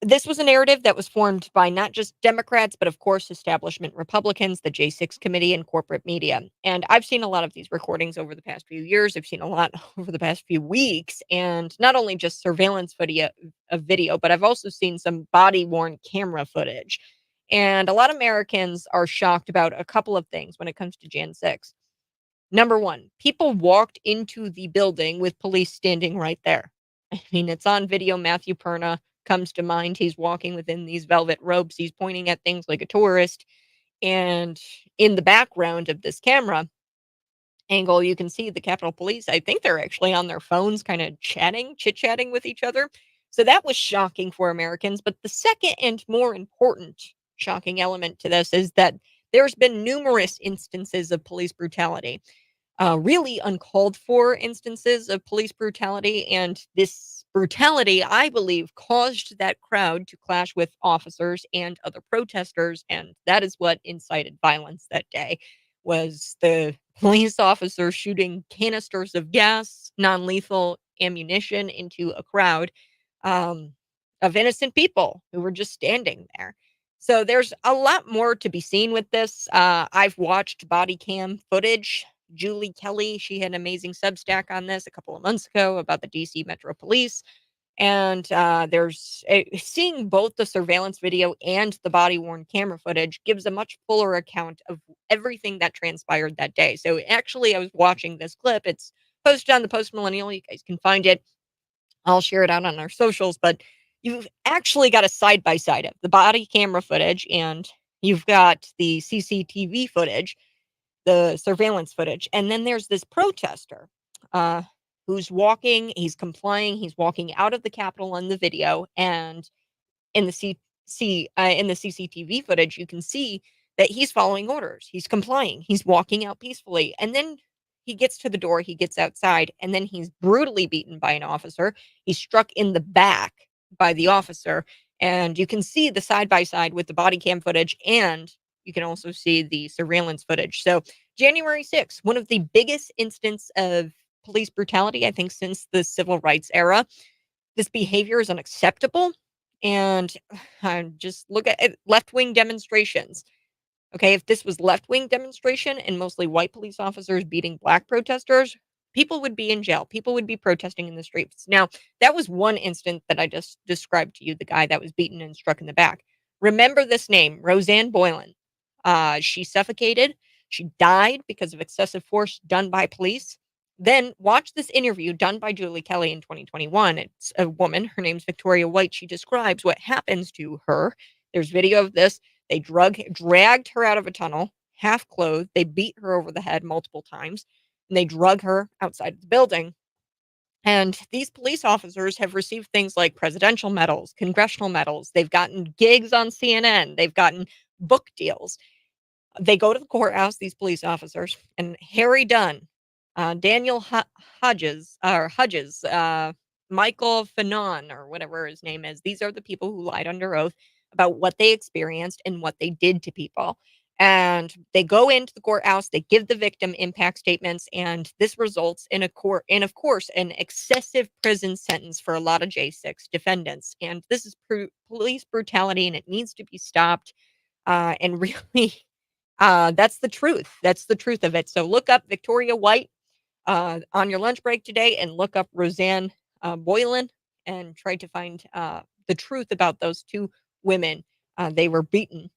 this was a narrative that was formed by not just Democrats, but of course, establishment Republicans, the J6 committee, and corporate media. And I've seen a lot of these recordings over the past few years. I've seen a lot over the past few weeks, and not only just surveillance video, but I've also seen some body worn camera footage. And a lot of Americans are shocked about a couple of things when it comes to Jan 6. Number one, people walked into the building with police standing right there. I mean, it's on video. Matthew Perna comes to mind. He's walking within these velvet robes. He's pointing at things like a tourist. And in the background of this camera angle, you can see the Capitol Police. I think they're actually on their phones, kind of chit chatting with each other. So that was shocking for Americans. But the second and more important shocking element to this is that there's been numerous instances of police brutality, really uncalled for instances of police brutality. And this brutality, I believe, caused that crowd to clash with officers and other protesters. And that is what incited violence that day was the police officers shooting canisters of gas, non-lethal ammunition into a crowd um, of innocent people who were just standing there. So there's a lot more to be seen with this. I've watched body cam footage Julie Kelly, she had an amazing Substack on this a couple of months ago about the DC Metro Police. And there's seeing both the surveillance video and the body worn camera footage gives a much fuller account of everything that transpired that day. So actually, I was watching this clip. It's posted on the Post Millennial. You guys can find it. I'll share it out on our socials. But you've actually got a side by side of the body camera footage, and you've got the CCTV footage, the surveillance footage. And then there's this protester uh, who's walking, he's complying, he's walking out of the Capitol in the video. And in the in the CCTV footage, you can see that he's following orders. He's complying. He's walking out peacefully. And then he gets to the door, he gets outside, and then he's brutally beaten by an officer. He's struck in the back by the officer. And you can see the side by side with the body cam footage, and you can also see the surveillance footage. So, January 6th, one of the biggest instances of police brutality, I think, since the civil rights era. This behavior is unacceptable. And just look at left-wing demonstrations. Okay, if this was left-wing demonstration and mostly white police officers beating black protesters, people would be in jail. People would be protesting in the streets. Now, that was one instance that I just described to you, the guy that was beaten and struck in the back. Remember this name, Roseanne Boylan. She suffocated. She died because of excessive force done by police. Then watch this interview done by Julie Kelly in 2021. It's a woman. Her name's Victoria White. She describes what happens to her. There's video of this. They dragged her out of a tunnel, half clothed. They beat her over the head multiple times, and they drug her outside of the building. And these police officers have received things like presidential medals, congressional medals. They've gotten gigs on CNN. They've gotten book deals. They go to the courthouse, these police officers, and Harry Dunn, Daniel Hodges, Michael Fanon, or whatever his name is. These are the people who lied under oath about what they experienced and what they did to people. And they go into the courthouse, they give the victim impact statements, and this results in of course, an excessive prison sentence for a lot of J6 defendants. And this is police brutality, and it needs to be stopped. And really, that's the truth. That's the truth of it. So look up Victoria White on your lunch break today, and look up Roseanne Boylan, and try to find the truth about those two women. They were beaten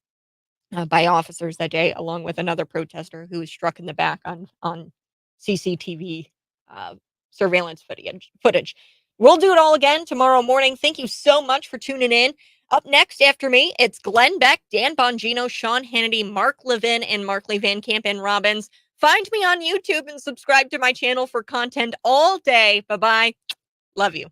by officers that day, along with another protester who was struck in the back on CCTV surveillance footage. We'll do it all again tomorrow morning. Thank you so much for tuning in. Up next after me, it's Glenn Beck, Dan Bongino, Sean Hannity, Mark Levin, and Markley Van Camp and Robbins. Find me on YouTube and subscribe to my channel for content all day. Bye-bye. Love you.